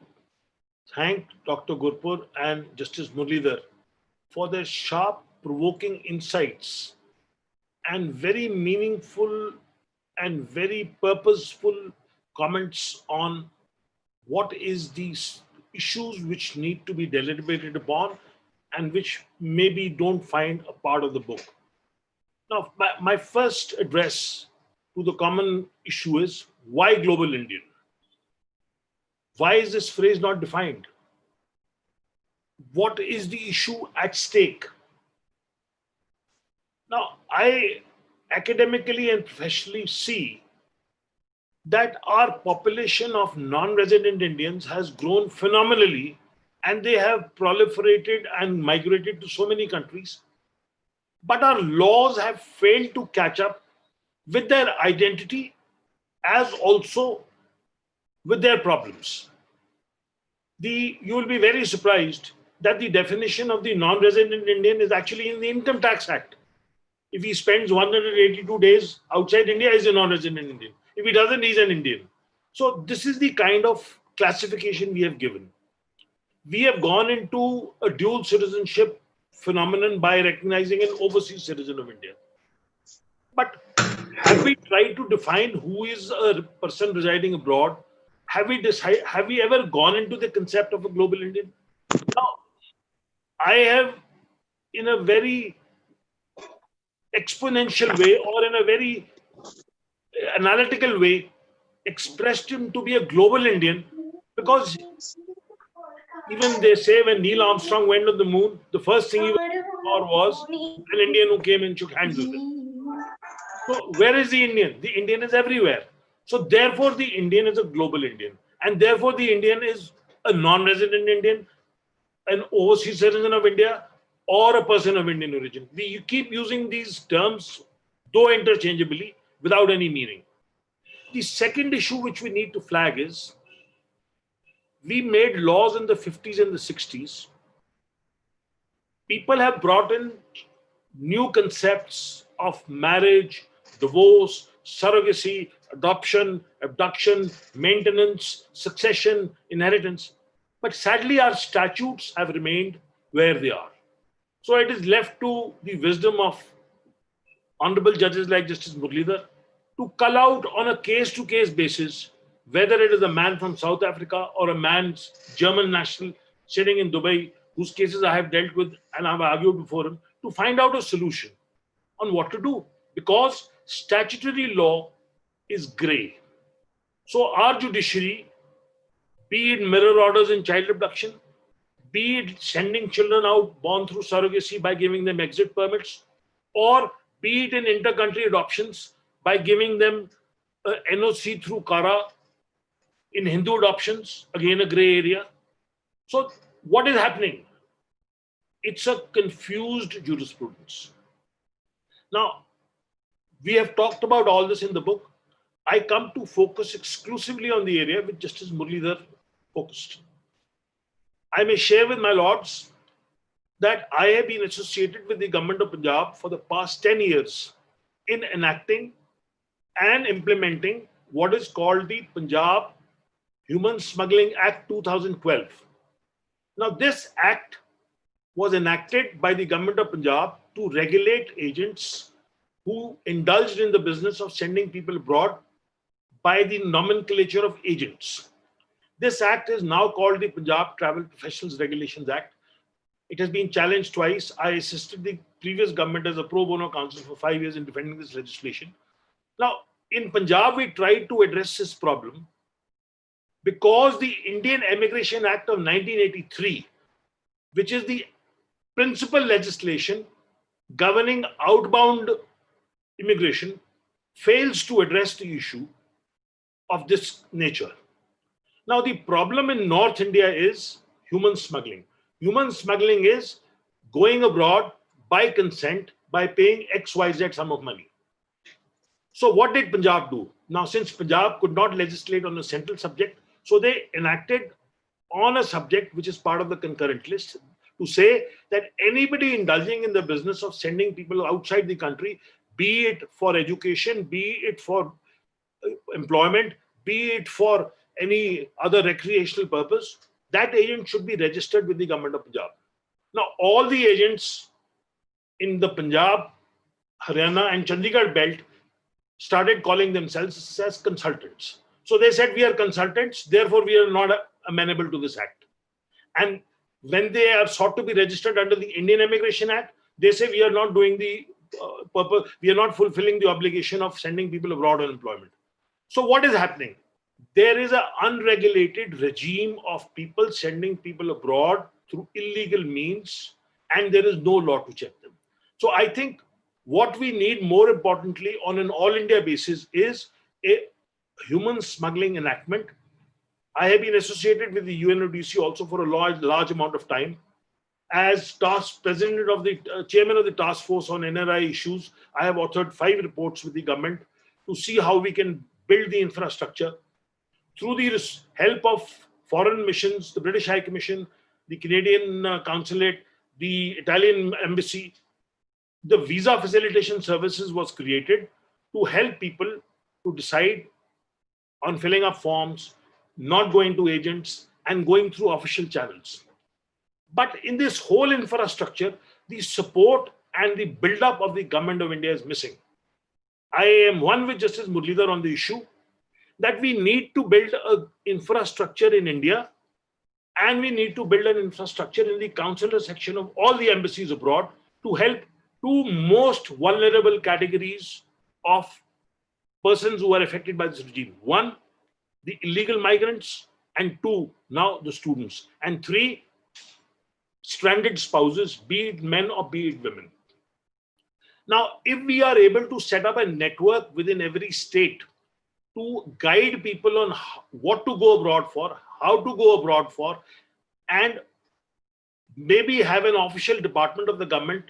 thank Dr. Gurpur and Justice Murli for their sharp, provoking insights and very meaningful and very purposeful comments on what is these issues which need to be deliberated upon and which maybe don't find a part of the book. Now, my first address to the common issue is, why global Indian? Why is this phrase not defined? What is the issue at stake? Now, I academically and professionally see that our population of non-resident Indians has grown phenomenally, and they have proliferated and migrated to so many countries. But our laws have failed to catch up with their identity as also with their problems. You will be very surprised that the definition of the non-resident Indian is actually in the Income Tax Act. If he spends 182 days outside India, he's a non-resident Indian. If he doesn't, he's an Indian. So this is the kind of classification we have given. We have gone into a dual citizenship phenomenon by recognizing an overseas citizen of India. But have we tried to define who is a person residing abroad? Have we ever gone into the concept of a global Indian? Now, I have, in a very exponential way or in a very analytical way, expressed him to be a global Indian, because even they say when Neil Armstrong went on the moon, the first thing he was an Indian who came and shook hands with him. So where is the Indian? The Indian is everywhere. So therefore the Indian is a global Indian, and therefore the Indian is a non-resident Indian, an overseas citizen of India, or a person of Indian origin. We keep using these terms, though interchangeably, without any meaning. The second issue which we need to flag is, we made laws in the 50s and the 60s. People have brought in new concepts of marriage, divorce, surrogacy, adoption, abduction, maintenance, succession, inheritance. But sadly, our statutes have remained where they are. So it is left to the wisdom of honorable judges like Justice Murli to cull out on a case-to-case basis whether it is a man from South Africa or a man's German national sitting in Dubai, whose cases I have dealt with and I've argued before him, to find out a solution on what to do. Because statutory law is grey. So our judiciary, be it mirror orders in child abduction, be it sending children out born through surrogacy by giving them exit permits, or be it in inter-country adoptions by giving them NOC through Kara, in Hindu adoptions, again a grey area. So what is happening? It's a confused jurisprudence. Now, we have talked about all this in the book. I come to focus exclusively on the area which Justice Murli focused. I may share with my lords that I have been associated with the government of Punjab for the past 10 years in enacting and implementing what is called the Punjab Human Smuggling Act 2012. Now, this act was enacted by the government of Punjab to regulate agents who indulged in the business of sending people abroad by the nomenclature of agents. This act is now called the Punjab Travel Professionals Regulations Act. It has been challenged twice. I assisted the previous government as a pro bono counsel for 5 years in defending this legislation. Now, in Punjab, we tried to address this problem because the Indian Immigration Act of 1983, which is the principal legislation governing outbound immigration, fails to address the issue of this nature. Now, the problem in North India is human smuggling. Human smuggling is going abroad by consent by paying XYZ sum of money. So what did Punjab do? Now, since Punjab could not legislate on a central subject, so they enacted on a subject which is part of the concurrent list to say that anybody indulging in the business of sending people outside the country, be it for education, be it for employment, be it for any other recreational purpose, that agent should be registered with the government of Punjab. Now, all the agents in the Punjab, Haryana and Chandigarh belt started calling themselves as consultants. So they said, we are consultants, therefore we are not amenable to this act. And when they are sought to be registered under the Indian Immigration Act, they say we are not doing the purpose, we are not fulfilling the obligation of sending people abroad on employment. So what is happening? There is an unregulated regime of people sending people abroad through illegal means, and there is no law to check them. So I think what we need more importantly on an all India basis is a human smuggling enactment. I have been associated with the UNODC also for a large amount of time. As president of the chairman of the task force on NRI issues, I have authored 5 reports with the government to see how we can build the infrastructure through the help of foreign missions, the British High Commission, the Canadian Consulate, the Italian Embassy. The visa facilitation services was created to help people to decide on filling up forms, not going to agents, and going through official channels. But in this whole infrastructure, the support and the build-up of the government of India is missing. I am one with Justice Murli on the issue that we need to build an infrastructure in India, and we need to build an infrastructure in the consular section of all the embassies abroad to help 2 most vulnerable categories of persons who are affected by this regime. 1, the illegal migrants, and 2, now the students, and 3, stranded spouses, be it men or be it women. Now, if we are able to set up a network within every state to guide people on what to go abroad for, how to go abroad for, and maybe have an official department of the government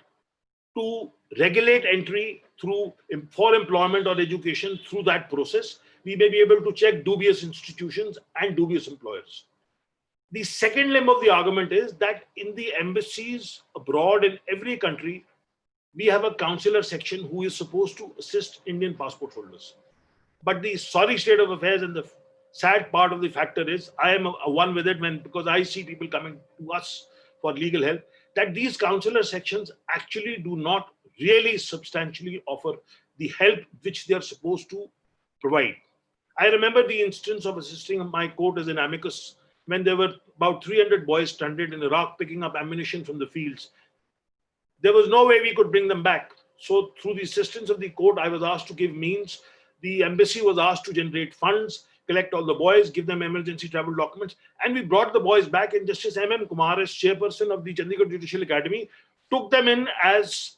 to regulate entry for employment or education through that process, we may be able to check dubious institutions and dubious employers. The second limb of the argument is that in the embassies abroad in every country, we have a consular section who is supposed to assist Indian passport holders. But the sorry state of affairs and the sad part of the factor is, I am one with it because I see people coming to us for legal help, that these consular sections actually do not really substantially offer the help which they are supposed to provide. I remember the instance of assisting my court as an amicus when there were about 300 boys stranded in Iraq picking up ammunition from the fields. There was no way we could bring them back. So through the assistance of the court, I was asked to give means. The embassy was asked to generate funds, collect all the boys, give them emergency travel documents. And we brought the boys back, and Justice M.M. Kumar, as chairperson of the Chandigarh Judicial Academy, took them in as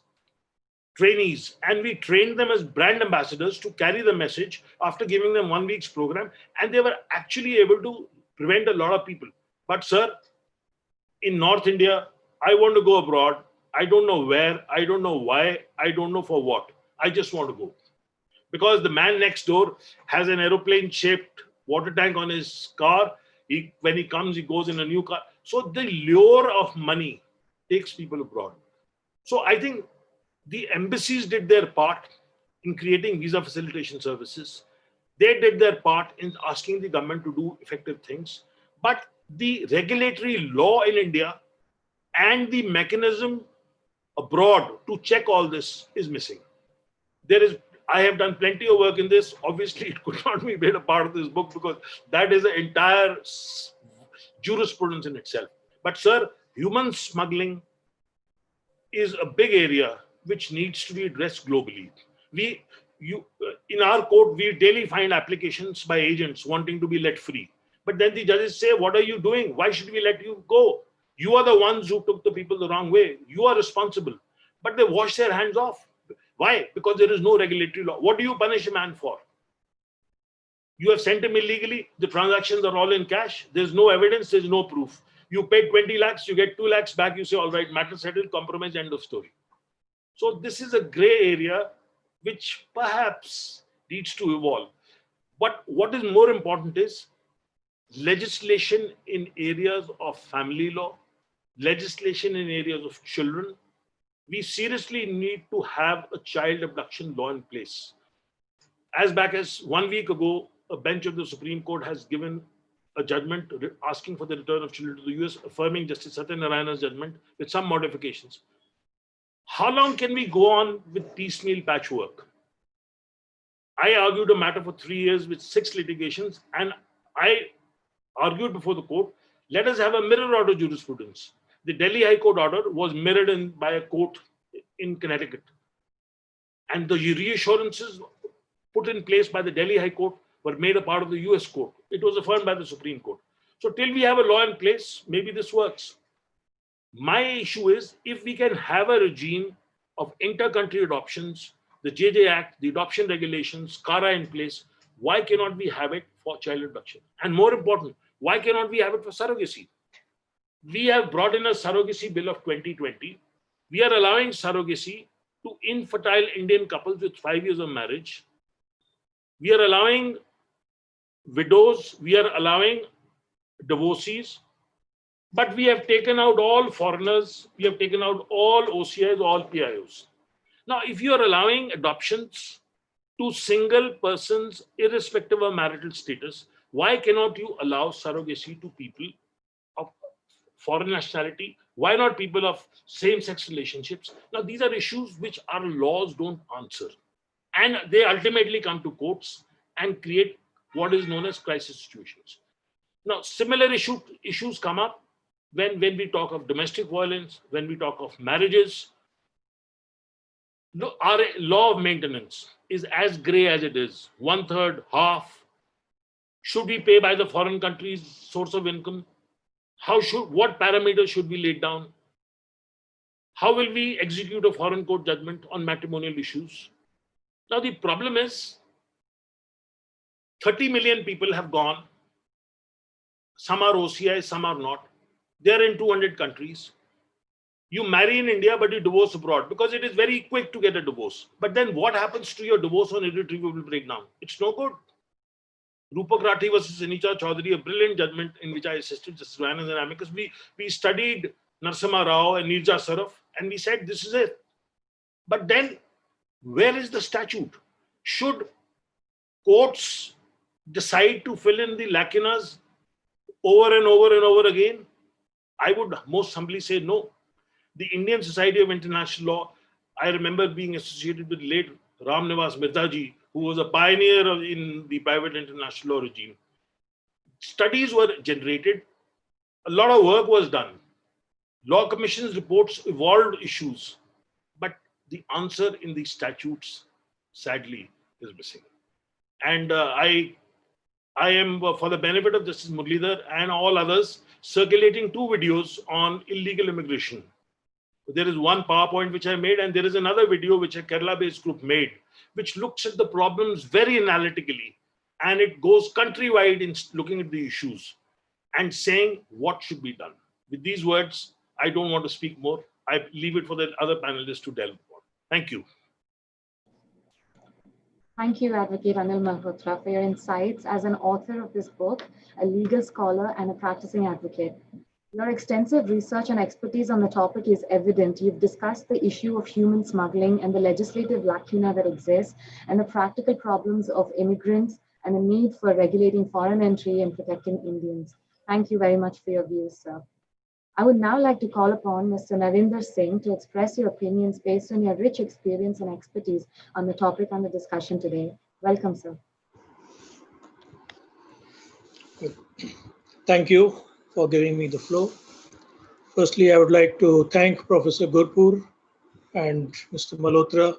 trainees, and we trained them as brand ambassadors to carry the message after giving them 1 week's program. And they were actually able to prevent a lot of people. But sir, in North India, I want to go abroad. I don't know where, I don't know why, I don't know for what. I just want to go. Because the man next door has an aeroplane-shaped water tank on his car. When he comes, he goes in a new car. So the lure of money takes people abroad. So I think the embassies did their part in creating visa facilitation services. They did their part in asking the government to do effective things. But the regulatory law in India and the mechanism abroad to check all this is missing. I have done plenty of work in this. Obviously, it could not be made a part of this book because that is an entire jurisprudence in itself. But sir, human smuggling is a big area which needs to be addressed globally. In our court, we daily find applications by agents wanting to be let free. But then the judges say, what are you doing? Why should we let you go? You are the ones who took the people the wrong way. You are responsible. But they wash their hands off. Why? Because there is no regulatory law. What do you punish a man for? You have sent him illegally. The transactions are all in cash. There's no evidence. There's no proof. You paid 20 lakhs. You get 2 lakhs back. You say, all right, matter settled, compromise, end of story. So this is a gray area which perhaps needs to evolve. But what is more important is legislation in areas of family law, legislation in areas of children. We seriously need to have a child abduction law in place. As back as 1 week ago, a bench of the Supreme Court has given a judgment asking for the return of children to the US, affirming Justice Satyanarayana's judgment with some modifications. How long can we go on with piecemeal patchwork? I argued a matter for 3 years with 6 litigations, and I argued before the court, let us have a mirror order jurisprudence. The Delhi High Court order was mirrored by a court in Connecticut. And the reassurances put in place by the Delhi High Court were made a part of the US court. It was affirmed by the Supreme Court. So till we have a law in place, maybe this works. My issue is, if we can have a regime of inter-country adoptions, the JJ Act, the adoption regulations, CARA in place, why cannot we have it for child abduction? And more important, why cannot we have it for surrogacy? We have brought in a surrogacy bill of 2020. We are allowing surrogacy to infertile Indian couples with 5 years of marriage. We are allowing widows. We are allowing divorcees. But we have taken out all foreigners. We have taken out all OCIs, all PIOs. Now, if you are allowing adoptions to single persons, irrespective of marital status, why cannot you allow surrogacy to people of foreign nationality? Why not people of same-sex relationships? Now, these are issues which our laws don't answer. And they ultimately come to courts and create what is known as crisis situations. Now, similar issues come up when we talk of domestic violence, when we talk of marriages. Our law of maintenance is as gray as it is, 1/3, half. Should we pay by the foreign country's source of income? What parameters should be laid down? How will we execute a foreign court judgment on matrimonial issues? Now, the problem is 30 million people have gone. Some are OCI, some are not. They're in 200 countries. You marry in India, but you divorce abroad because it is very quick to get a divorce. But then what happens to your divorce on irretrievable breakdown? It's no good. Rupak Rathi versus Anicha Chaudhary, a brilliant judgment in which I assisted Justice Ryan as an amicus. We studied Narasimha Rao and Nirja Saraf, and we said this is it. But then, where is the statute? Should courts decide to fill in the lacunas over and over and over again? I would most humbly say no. The Indian Society of International Law, I remember being associated with late Ram Nivas Mirdaji, who was a pioneer in the private international law regime. Studies were generated. A lot of work was done. Law commission's reports evolved issues. But the answer in the statutes, sadly, is missing. And I am, for the benefit of Justice Murli and all others, circulating 2 videos on illegal immigration. There is one PowerPoint which I made, and there is another video which a Kerala-based group made, which looks at the problems very analytically, and it goes countrywide in looking at the issues and saying what should be done. With these words, I don't want to speak more. I leave it for the other panelists to delve upon. Thank you. Thank you, Advocate Anil Malhotra, for your insights as an author of this book, a legal scholar, and a practicing advocate. Your extensive research and expertise on the topic is evident. You've discussed the issue of human smuggling and the legislative lacuna that exists, and the practical problems of immigrants and the need for regulating foreign entry and protecting Indians. Thank you very much for your views, sir. I would now like to call upon Mr. Narendra Singh to express your opinions based on your rich experience and expertise on the topic under discussion today. Welcome, sir. Thank you for giving me the floor. Firstly, I would like to thank Professor Gurpur and Mr. Malhotra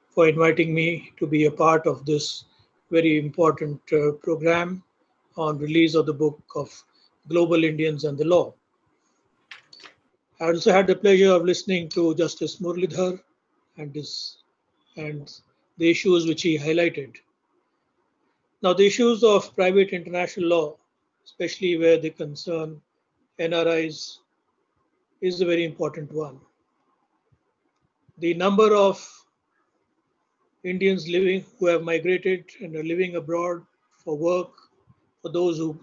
for inviting me to be a part of this very important program on release of the book of Global Indians and the Law. I also had the pleasure of listening to Justice Murli and the issues which he highlighted. Now, the issues of private international law, especially where they concern NRIs, is a very important one. The number of Indians who have migrated and are living abroad for work, for those who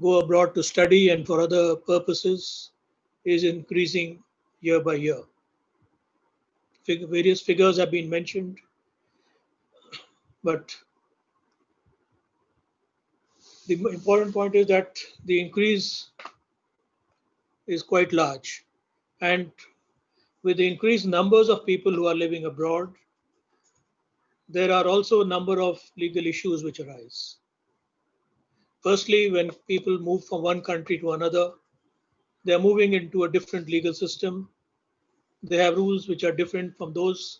go abroad to study and for other purposes, is increasing year by year. Various figures have been mentioned, but the important point is that the increase is quite large. And with the increased numbers of people who are living abroad, there are also a number of legal issues which arise. Firstly, when people move from one country to another, they are moving into a different legal system. They have rules which are different from those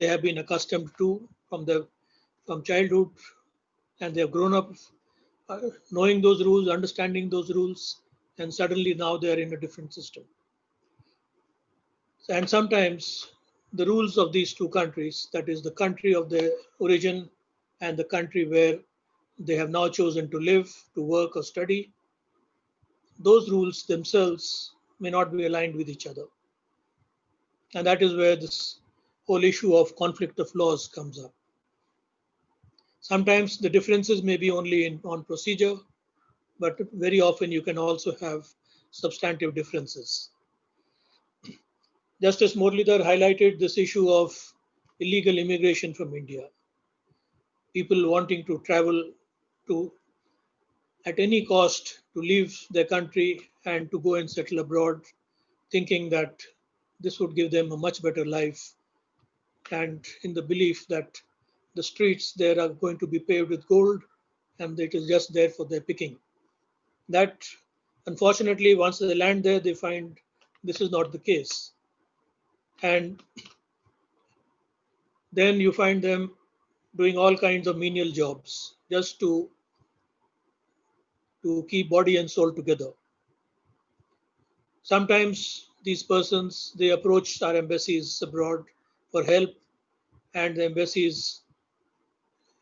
they have been accustomed to from childhood, and they have grown up knowing those rules, understanding those rules, and suddenly now they are in a different system. And sometimes the rules of these two countries, that is the country of their origin and the country where they have now chosen to live, to work or study, those rules themselves may not be aligned with each other. And that is where this whole issue of conflict of laws comes up. Sometimes the differences may be only on procedure, but very often you can also have substantive differences. Justice Murli highlighted this issue of illegal immigration from India. People wanting to travel at any cost to leave their country and to go and settle abroad, thinking that this would give them a much better life, and in the belief that the streets there are going to be paved with gold and it is just there for their picking. That, unfortunately, once they land there, they find this is not the case. And then you find them doing all kinds of menial jobs just to keep body and soul together. Sometimes these persons, they approach our embassies abroad for help, and the embassies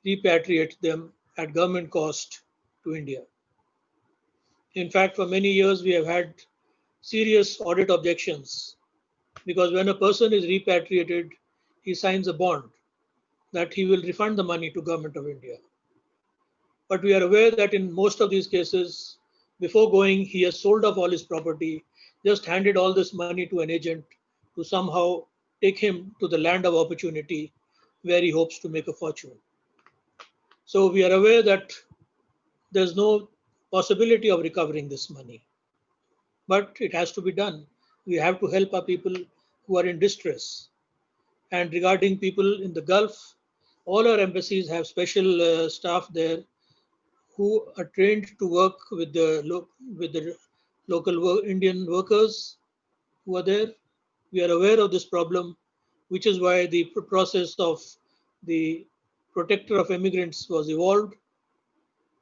repatriate them at government cost to India. In fact, for many years, we have had serious audit objections, because when a person is repatriated, he signs a bond that he will refund the money to Government of India. But we are aware that in most of these cases, before going, he has sold off all his property, just handed all this money to an agent to somehow take him to the land of opportunity where he hopes to make a fortune. So we are aware that there's no possibility of recovering this money, but it has to be done. We have to help our people who are in distress. And regarding people in the Gulf, all our embassies have special staff there who are trained to work with the local Indian workers who are there. We are aware of this problem, which is why the process of the protector of immigrants was evolved,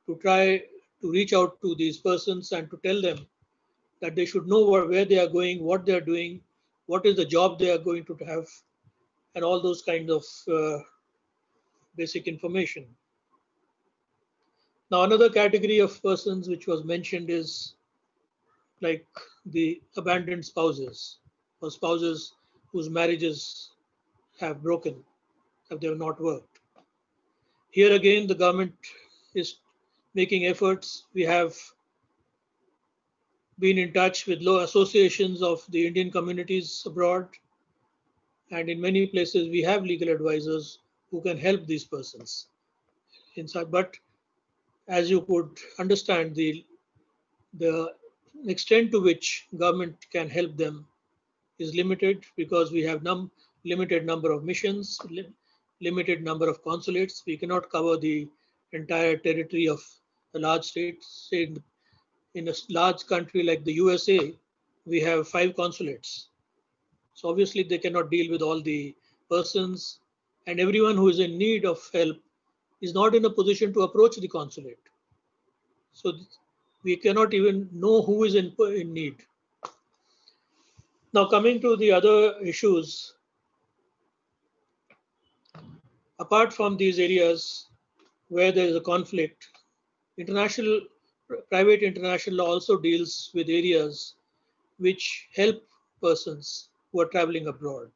to try to reach out to these persons and to tell them that they should know where they are going, what they are doing, what is the job they are going to have, and all those kinds of basic information. Now, another category of persons which was mentioned is like the abandoned spouses, or spouses whose marriages have broken, if they have not worked. Here again, the government is making efforts. We have been in touch with law associations of the Indian communities abroad, and in many places we have legal advisors who can help these persons. inside. But as you could understand, the extent to which government can help them is limited because we have limited number of missions, limited number of consulates. We cannot cover the entire territory of a large state. Say in a large country like the USA, we have 5 consulates. So obviously they cannot deal with all the persons, and everyone who is in need of help is not in a position to approach the consulate. So we cannot even know who is in need. Now coming to the other issues, apart from these areas where there is a conflict, private international law also deals with areas which help persons who are traveling abroad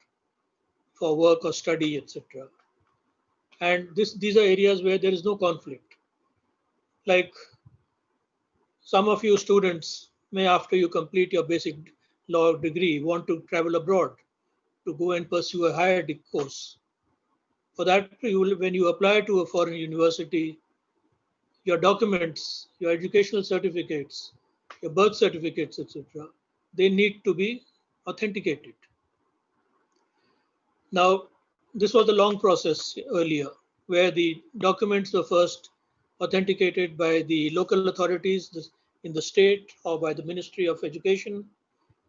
for work or study, etc. And these are areas where there is no conflict. Like some of you students may, after you complete your basic law degree, want to travel abroad to go and pursue a higher course. For that, when you apply to a foreign university, your documents, your educational certificates, your birth certificates, etc., they need to be authenticated. Now, this was a long process earlier, where the documents were first authenticated by the local authorities in the state or by the Ministry of Education,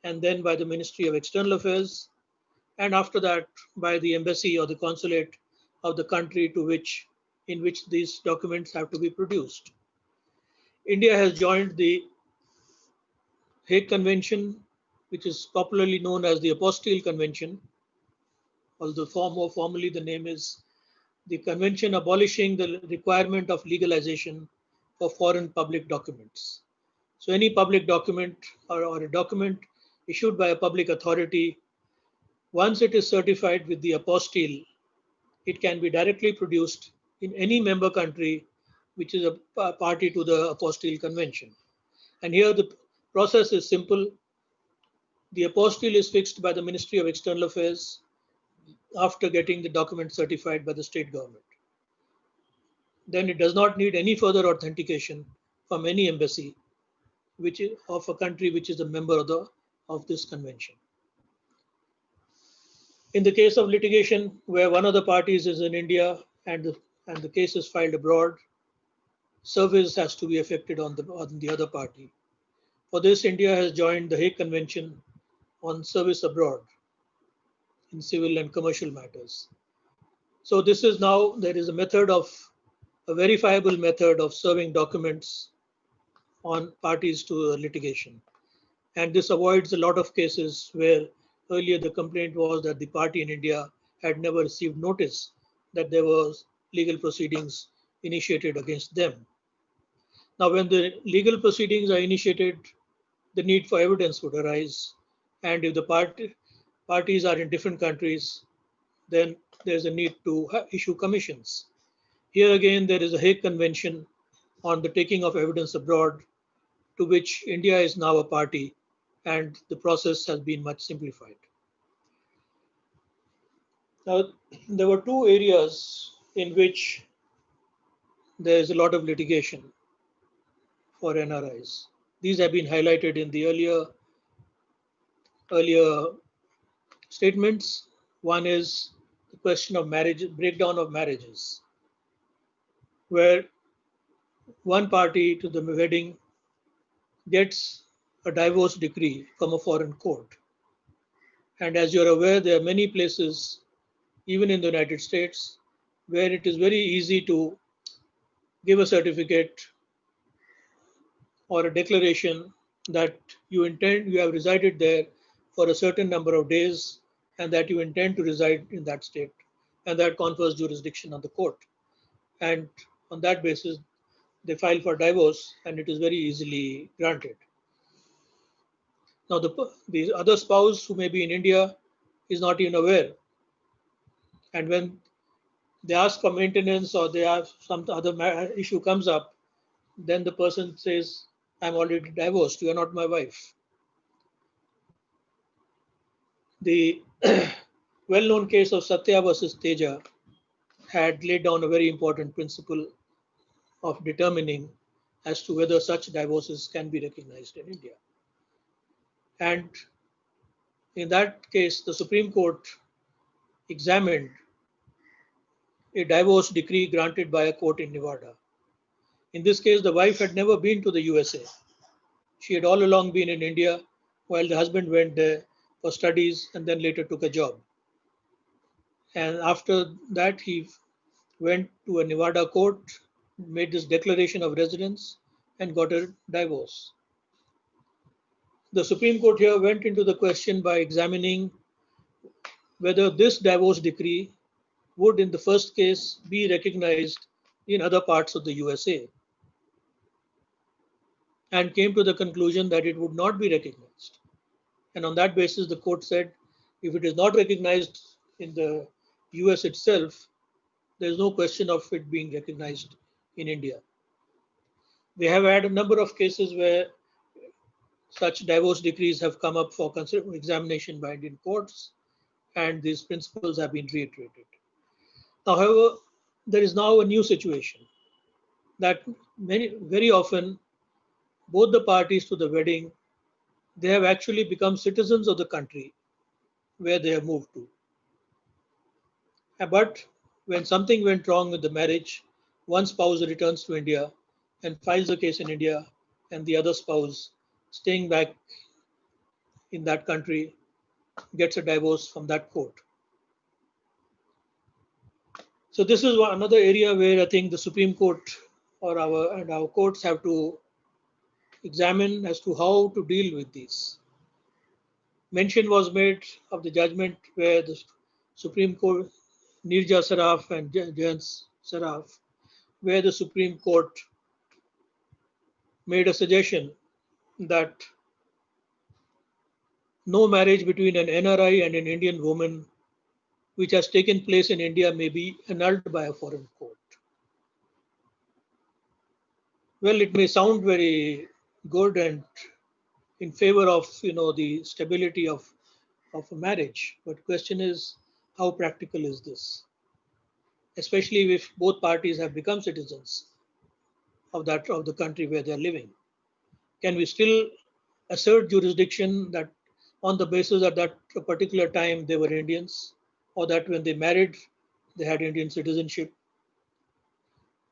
and then by the Ministry of External Affairs, and after that by the embassy or the consulate of the country in which these documents have to be produced. India has joined the Hague Convention, which is popularly known as the Apostille Convention, although more formally the name is the Convention abolishing the requirement of legalization for foreign public documents. So any public document or a document issued by a public authority, once it is certified with the apostille, it can be directly produced in any member country which is a party to the Apostille Convention. And here the process is simple. The apostille is fixed by the Ministry of External Affairs after getting the document certified by the state government. Then it does not need any further authentication from any embassy of a country which is a member of this convention. In the case of litigation where one of the parties is in India and the case is filed abroad, service has to be effected on the other party. For this, India has joined the Hague Convention on service abroad in civil and commercial matters. So this is now, there is a verifiable method of serving documents on parties to litigation. And this avoids a lot of cases where earlier the complaint was that the party in India had never received notice that there was legal proceedings initiated against them. Now, when the legal proceedings are initiated, the need for evidence would arise. And if the parties are in different countries, then there's a need to issue commissions. Here again, there is a Hague Convention on the taking of evidence abroad, to which India is now a party, and the process has been much simplified. Now, there were 2 areas in which there is a lot of litigation for NRIs. These have been highlighted in the earlier statements. One is the question of breakdown of marriages, where one party to the wedding gets a divorce decree from a foreign court. And as you're aware, there are many places, even in the United States, where it is very easy to give a certificate or a declaration that you have resided there for a certain number of days and that you intend to reside in that state, and that confers jurisdiction on the court. And on that basis, they file for divorce and it is very easily granted. Now, the other spouse who may be in India is not even aware. And when they ask for maintenance or they have some other issue comes up, then the person says, I'm already divorced, you are not my wife. The well-known case of Satya versus Teja had laid down a very important principle of determining as to whether such divorces can be recognized in India. And in that case, the Supreme Court examined a divorce decree granted by a court in Nevada. In this case, the wife had never been to the USA. She had all along been in India while the husband went there for studies and then later took a job. And after that, he went to a Nevada court, made this declaration of residence, and got a divorce. The Supreme Court here went into the question by examining whether this divorce decree would, in the first case, be recognized in other parts of the USA, and came to the conclusion that it would not be recognized. And on that basis, the court said if it is not recognized in the US itself, there is no question of it being recognized in India. We have had a number of cases where such divorce decrees have come up for examination by Indian courts, and these principles have been reiterated. However, there is now a new situation that very often both the parties to the wedding, they have actually become citizens of the country where they have moved to. But when something went wrong with the marriage, one spouse returns to India and files a case in India, and the other spouse, staying back in that country, gets a divorce from that court. So this is another area where I think the Supreme Court or our courts have to examine as to how to deal with these. Mention was made of the judgment where the Supreme Court, Nirja Saraf and Jayant Saraf, where the Supreme Court made a suggestion that no marriage between an NRI and an Indian woman which has taken place in India may be annulled by a foreign court. Well, it may sound very good and in favor of the stability of a marriage, but question is how practical is this, especially if both parties have become citizens of the country where they are living. Can we still assert jurisdiction that on the basis at that particular time they were Indians, or that when they married they had Indian citizenship?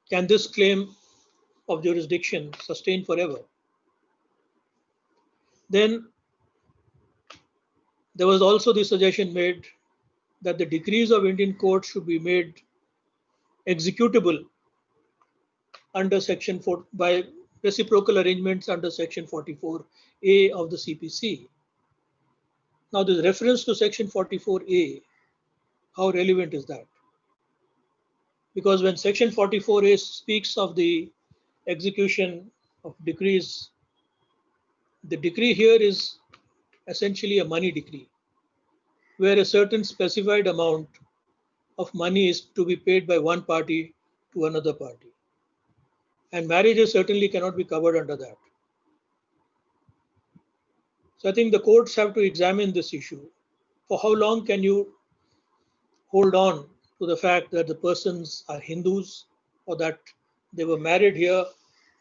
Can this claim of jurisdiction sustain forever? Then there was also the suggestion made that the decrees of Indian courts should be made executable under Section 4 by reciprocal arrangements under Section 44A of the CPC. Now, this reference to Section 44A, how relevant is that? Because when Section 44A speaks of the execution of decrees, the decree here is essentially a money decree, where a certain specified amount of money is to be paid by one party to another party. And marriages certainly cannot be covered under that. So I think the courts have to examine this issue. For how long can you hold on to the fact that the persons are Hindus or that they were married here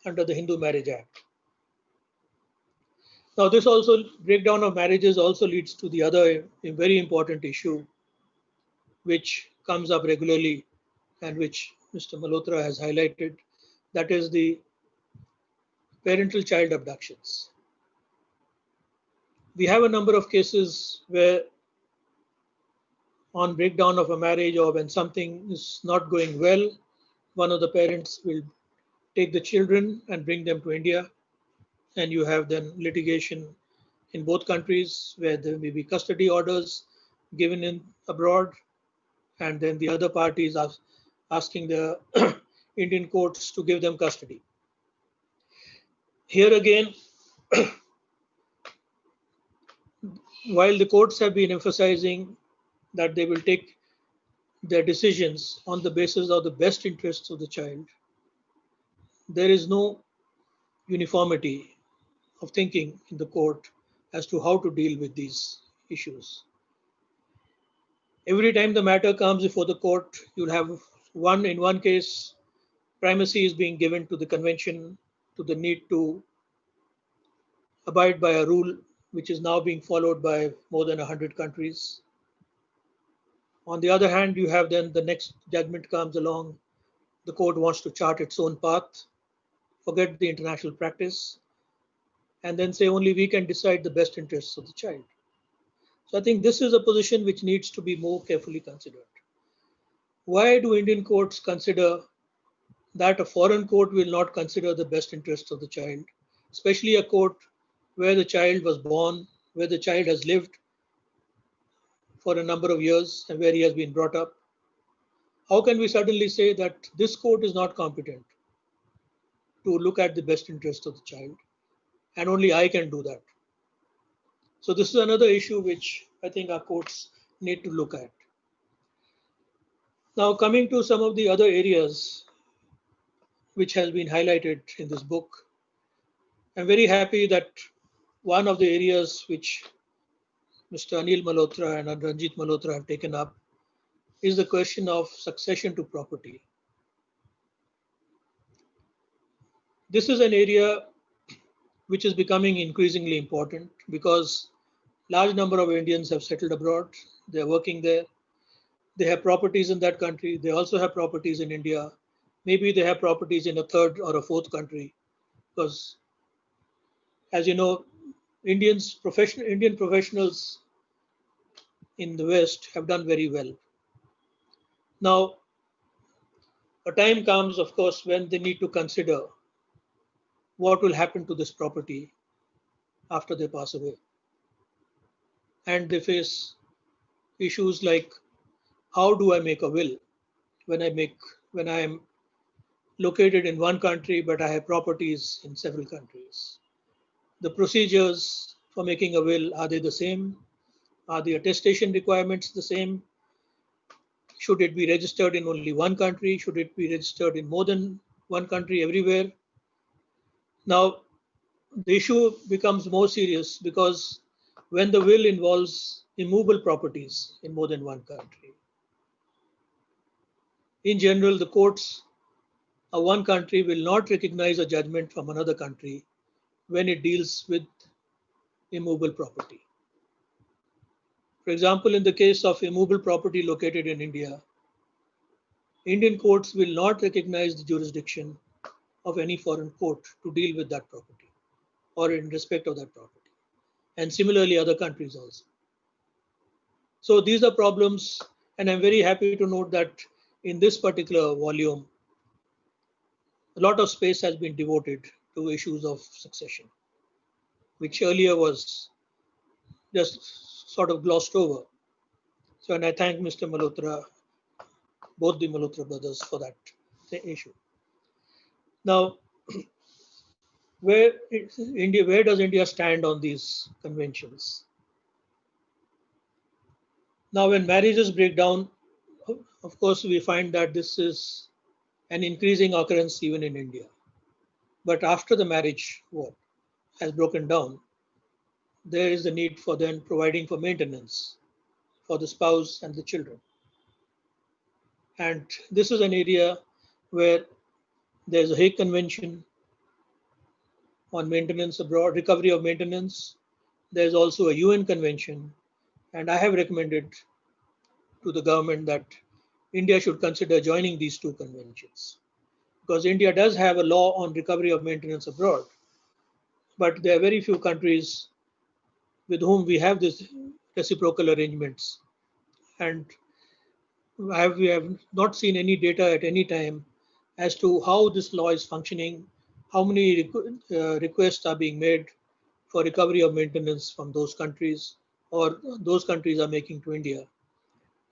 under the Hindu Marriage Act? Now, this also breakdown of marriages also leads to the other very important issue, which comes up regularly and which Mr. Malhotra has highlighted, that is the parental child abductions. We have a number of cases where on breakdown of a marriage or when something is not going well, one of the parents will take the children and bring them to India, and you have then litigation in both countries where there may be custody orders given in abroad, and then the other parties are asking the Indian courts to give them custody. Here again, while the courts have been emphasizing that they will take their decisions on the basis of the best interests of the child, there is no uniformity of thinking in the court as to how to deal with these issues. Every time the matter comes before the court, you'll have in one case, primacy is being given to the convention, to the need to abide by a rule which is now being followed by more than 100 countries. On the other hand, you have then the next judgment comes along. The court wants to chart its own path, forget the international practice, and then say only we can decide the best interests of the child. So I think this is a position which needs to be more carefully considered. Why do Indian courts consider that a foreign court will not consider the best interests of the child, especially a court where the child was born, where the child has lived for a number of years and where he has been brought up? How can we suddenly say that this court is not competent to look at the best interest of the child and only I can do that? So this is another issue which I think our courts need to look at. Now, coming to some of the other areas which has been highlighted in this book, I'm very happy that one of the areas which Mr. Anil Malhotra and Ranjit Malhotra have taken up is the question of succession to property. This is an area which is becoming increasingly important because large number of Indians have settled abroad. They're working there. They have properties in that country. They also have properties in India. Maybe they have properties in a third or a fourth country because, as you know, Indian professionals in the West have done very well. Now, a time comes, of course, when they need to consider what will happen to this property after they pass away. And they face issues like, how do I make a will when I am located in one country but I have properties in several countries? The procedures for making a will, are they the same? Are the attestation requirements the same? Should it be registered in only one country? Should it be registered in more than one country everywhere? Now, the issue becomes more serious because when the will involves immovable properties in more than one country, in general, the courts of one country will not recognize a judgment from another country when it deals with immovable property. For example, in the case of immovable property located in India, Indian courts will not recognize the jurisdiction of any foreign court to deal with that property or in respect of that property. And similarly, other countries also. So these are problems, and I'm very happy to note that in this particular volume, a lot of space has been devoted to issues of succession, which earlier was just sort of glossed over. So, and I thank Mr. Malhotra, both the Malhotra brothers, for that issue. Now, where does India stand on these conventions? Now, when marriages break down, of course, we find that this is an increasing occurrence even in India. But after the marriage has broken down, there is the need for then providing for maintenance for the spouse and the children. And this is an area where there's a Hague Convention on maintenance abroad, recovery of maintenance. There's also a UN convention. And I have recommended to the government that India should consider joining these two conventions. Because India does have a law on recovery of maintenance abroad, but there are very few countries with whom we have this reciprocal arrangements. And we have not seen any data at any time as to how this law is functioning, how many requests are being made for recovery of maintenance from those countries or those countries are making to India.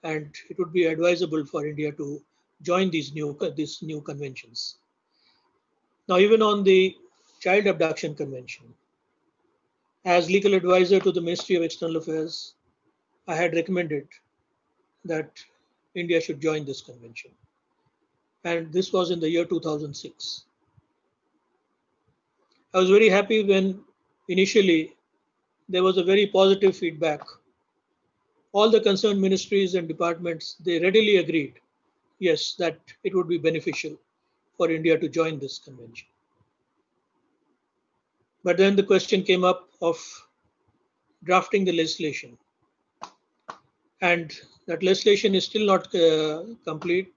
And it would be advisable for India to join these new conventions. Now, even on the Child Abduction Convention, as legal advisor to the Ministry of External Affairs, I had recommended that India should join this convention. And this was in the year 2006. I was very happy when initially there was a very positive feedback. All the concerned ministries and departments, they readily agreed, yes, that it would be beneficial for India to join this convention. But then the question came up of drafting the legislation. And that legislation is still not complete.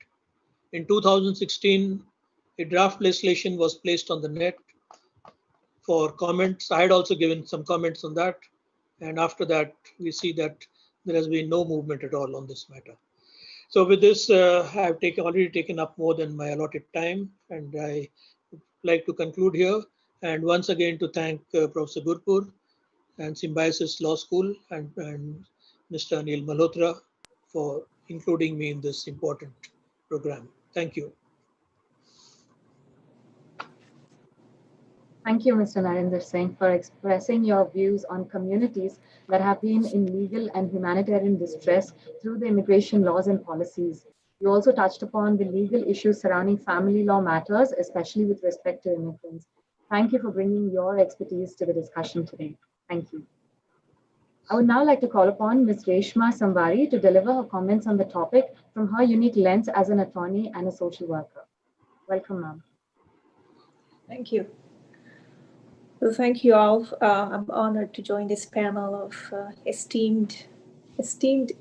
In 2016, a draft legislation was placed on the net for comments. I had also given some comments on that. And after that, we see that there has been no movement at all on this matter. So with this, I've already taken up more than my allotted time, and I would like to conclude here. And once again to thank Professor Gurpur and Symbiosis Law School and Mr. Anil Malhotra for including me in this important program. Thank you. Thank you, Mr. Narendra Singh, for expressing your views on communities that have been in legal and humanitarian distress through the immigration laws and policies. You also touched upon the legal issues surrounding family law matters, especially with respect to immigrants. Thank you for bringing your expertise to the discussion today. Thank you. I would now like to call upon Ms. Reshma Samvari to deliver her comments on the topic from her unique lens as an attorney and a social worker. Welcome, ma'am. Thank you. Well, thank you all. I'm honored to join this panel of esteemed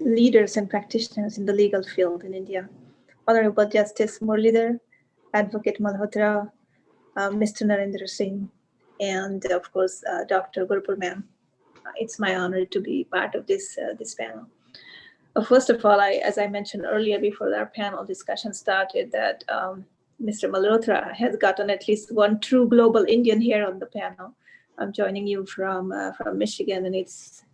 leaders and practitioners in the legal field in India. Honorable Justice Murli, Advocate Malhotra, Mr. Narendra Singh, and of course, Dr. Gurpur ma'am. It's my honor to be part of this panel. First of all, as I mentioned earlier before our panel discussion started, that Mr. Malhotra has gotten at least one true global Indian here on the panel. I'm joining you from Michigan, and it's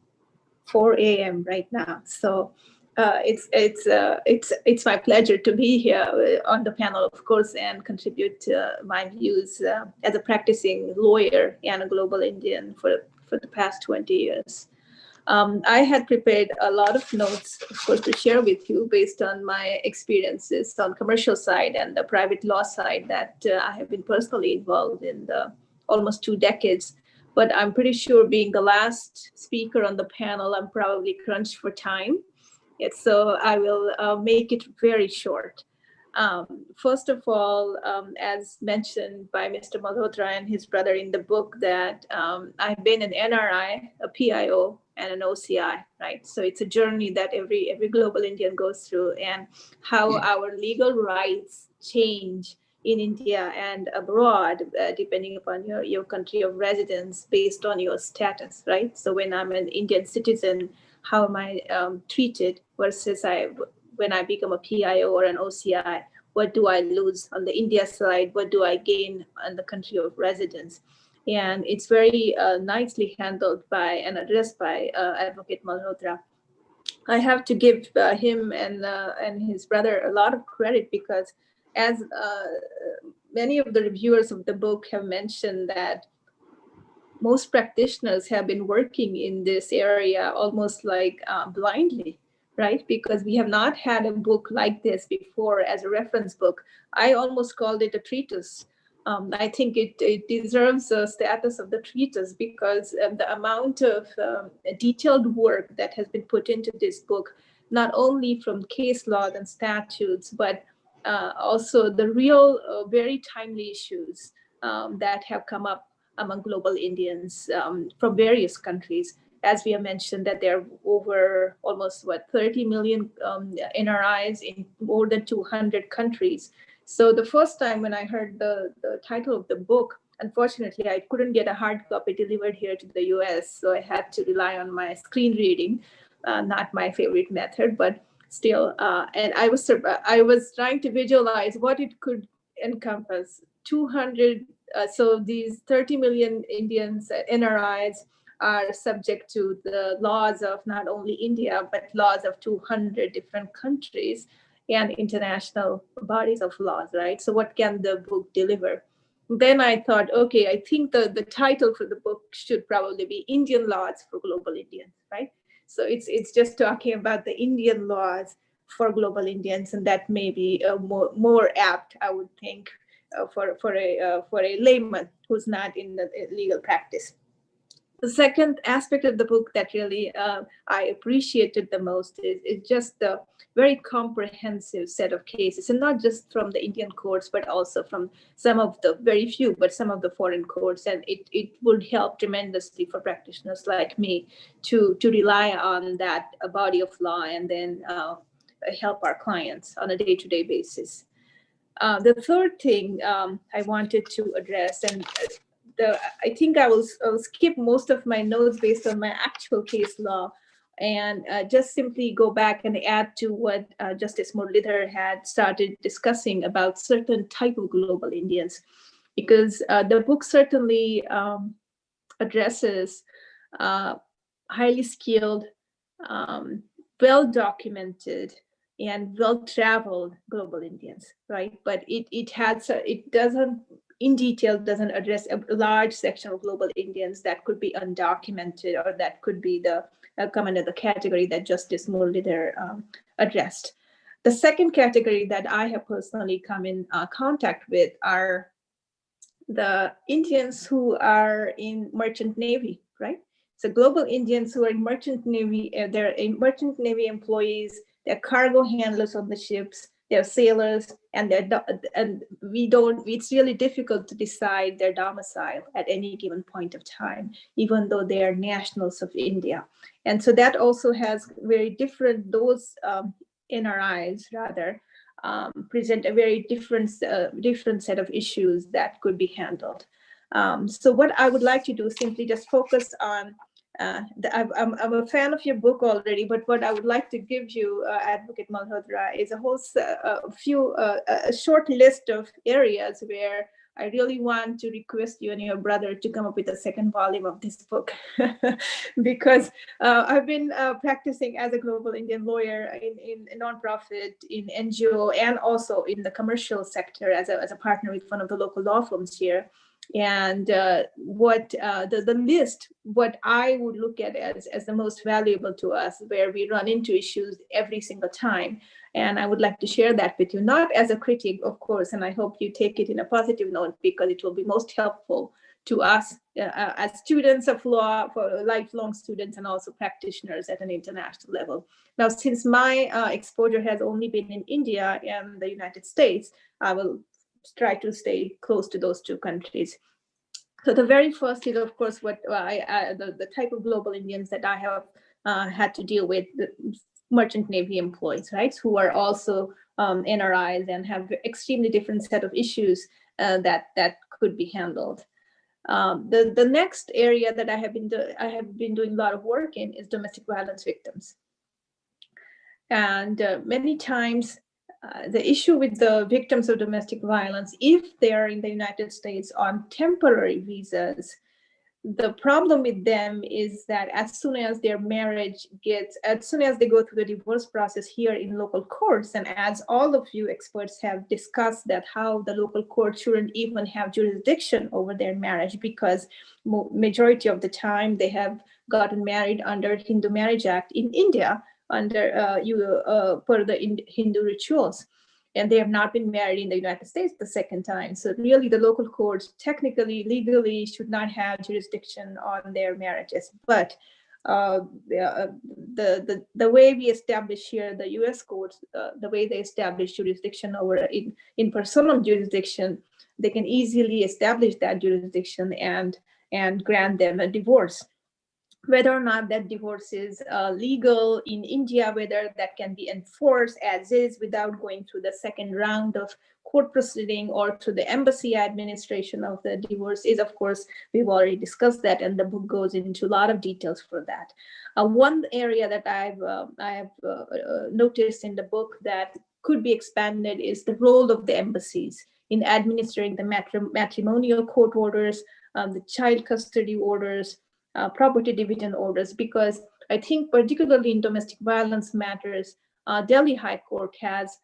4 a.m. right now. So it's my pleasure to be here on the panel, of course, and contribute my views as a practicing lawyer and a global Indian for the past 20 years. I had prepared a lot of notes, of course, to share with you based on my experiences on commercial side and the private law side that I have been personally involved in almost 2 decades. But I'm pretty sure being the last speaker on the panel, I'm probably crunched for time. So I will make it very short. First of all, as mentioned by Mr. Malhotra and his brother in the book, that I've been an NRI, a PIO, and an OCI, right? So it's a journey that every global Indian goes through, and how our legal rights change in India and abroad, depending upon your country of residence based on your status, right? So when I'm an Indian citizen, how am I treated versus when I become a PIO or an OCI, what do I lose on the India side? What do I gain on the country of residence? And it's very nicely handled by and addressed by Advocate Malhotra. I have to give him and his brother a lot of credit, because as many of the reviewers of the book have mentioned, that most practitioners have been working in this area almost like blindly, right? Because we have not had a book like this before as a reference book. I almost called it a treatise. I think it deserves the status of the treatise, because the amount of detailed work that has been put into this book, not only from case laws and statutes, but also the real very timely issues that have come up among global Indians from various countries. As we have mentioned, that there are over almost 30 million NRIs in more than 200 countries. So the first time when I heard the title of the book, unfortunately, I couldn't get a hard copy delivered here to the US, so I had to rely on my screen reading, not my favorite method, but still. And I was trying to visualize what it could encompass. 200. So these 30 million Indians, NRIs, are subject to the laws of not only India, but laws of 200 different countries and international bodies of laws, right? So what can the book deliver? Then I thought, okay, I think the title for the book should probably be Indian Laws for Global Indians, right? So it's just talking about the Indian laws for global Indians, and that may be more apt, I would think, for a layman who's not in the legal practice. The second aspect of the book that really I appreciated the most is just the very comprehensive set of cases, and not just from the Indian courts, but also from some of the very few, but some of the foreign courts. And it would help tremendously for practitioners like me to rely on that body of law and then help our clients on a day-to-day basis. The third thing I wanted to address, and I think I will skip most of my notes based on my actual case law, and just simply go back and add to what Justice Murli had started discussing about certain type of global Indians, because the book certainly addresses highly skilled, well-documented, and well-traveled global Indians, right? But it doesn't in detail doesn't address a large section of global Indians that could be undocumented, or that could be come under the category that Justice Murli addressed. The second category that I have personally come in contact with are the Indians who are in merchant navy, right? So global Indians who are in merchant navy, they're in merchant navy employees, they're cargo handlers on the ships, they're sailors, and it's really difficult to decide their domicile at any given point of time, even though they are nationals of India. And so that also has very different, those NRIs rather, present a very different set of issues that could be handled. So what I would like to do is simply just focus on, I'm a fan of your book already, but what I would like to give you, Advocate Malhotra, is a short list of areas where I really want to request you and your brother to come up with a second volume of this book, because I've been practicing as a global Indian lawyer in nonprofit, in NGO, and also in the commercial sector as a partner with one of the local law firms here. And the list, what I would look at as the most valuable to us, where we run into issues every single time. And I would like to share that with you, not as a critic, of course, and I hope you take it in a positive note, because it will be most helpful to us as students of law, for lifelong students, and also practitioners at an international level. Now, since my exposure has only been in India and the United States, I will try to stay close to those two countries. So the very first is, of course, what the type of global Indians that I have had to deal with, the merchant navy employees, right, who are also NRIs and have extremely different set of issues that could be handled. The next area that I have been doing a lot of work in is domestic violence victims, and many times the issue with the victims of domestic violence, if they are in the United States on temporary visas, the problem with them is that as soon as they go through the divorce process here in local courts, and as all of you experts have discussed, that how the local court shouldn't even have jurisdiction over their marriage, because majority of the time they have gotten married under Hindu Marriage Act in India, under per the Hindu rituals, and they have not been married in the United States the second time. So really the local courts technically, legally should not have jurisdiction on their marriages. But the way we establish here, the US courts, the way they establish jurisdiction over in personal jurisdiction, they can easily establish that jurisdiction and grant them a divorce. Whether or not that divorce is legal in India, whether that can be enforced as is without going through the second round of court proceeding or through the embassy administration of the divorce is, of course, we've already discussed that, and the book goes into a lot of details for that. One area that I have noticed in the book that could be expanded is the role of the embassies in administering the matrimonial court orders, the child custody orders, property division orders, because I think particularly in domestic violence matters, Delhi High Court has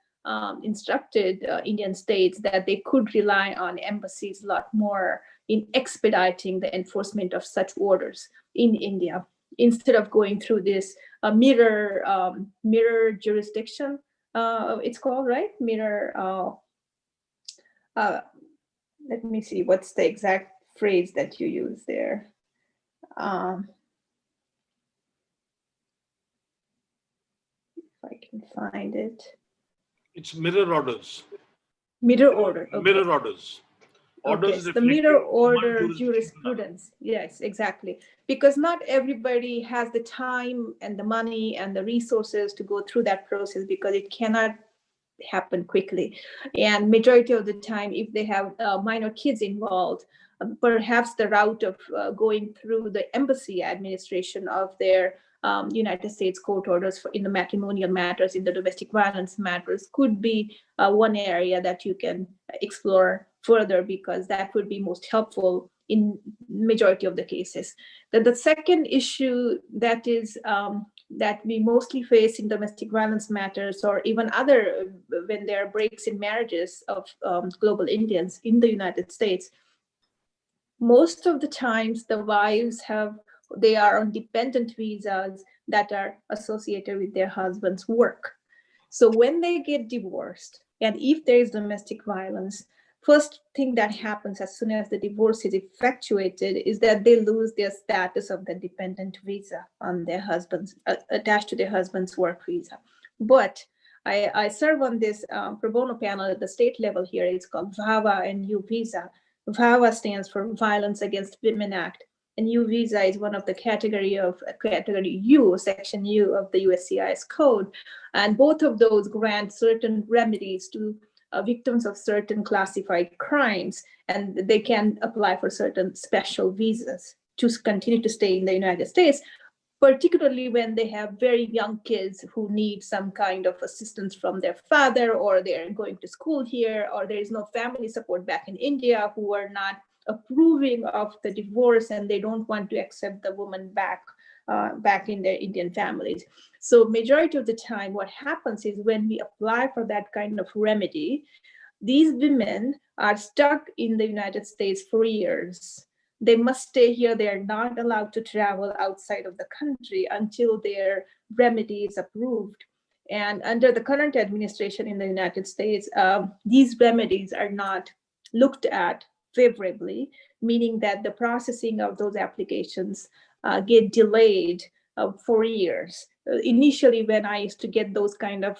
instructed Indian states that they could rely on embassies a lot more in expediting the enforcement of such orders in India, instead of going through this mirror jurisdiction, it's called, right? Mirror, let me see, what's the exact phrase that you use there? If I can find it. It's mirror orders. Mirror order. Okay. Mirror orders. Okay, the mirror order jurisprudence. Yes, exactly. Because not everybody has the time and the money and the resources to go through that process, because it cannot happen quickly. And majority of the time, if they have minor kids involved, perhaps the route of going through the embassy administration of their United States court orders in the matrimonial matters, in the domestic violence matters, could be one area that you can explore further, because that would be most helpful in majority of the cases. The second issue that is that we mostly face in domestic violence matters, or even other, when there are breaks in marriages of global Indians in the United States, most of the times the wives they are on dependent visas that are associated with their husband's work. So when they get divorced, and if there is domestic violence, first thing that happens as soon as the divorce is effectuated is that they lose their status of the dependent visa on their husband's, attached to their husband's work visa. But I serve on this pro bono panel at the state level here. It's called VAWA and U Visa. VAWA stands for Violence Against Women Act, and U Visa is one of the category U, section U of the USCIS code. And both of those grant certain remedies to victims of certain classified crimes, and they can apply for certain special visas to continue to stay in the United States, particularly when they have very young kids who need some kind of assistance from their father, or they're going to school here, or there is no family support back in India, who are not approving of the divorce and they don't want to accept the woman back in their Indian families. So majority of the time, what happens is when we apply for that kind of remedy, these women are stuck in the United States for years. They must stay here. They are not allowed to travel outside of the country until their remedy is approved. And under the current administration in the United States, these remedies are not looked at favorably, meaning that the processing of those applications get delayed for years. Initially, when I used to get those kind of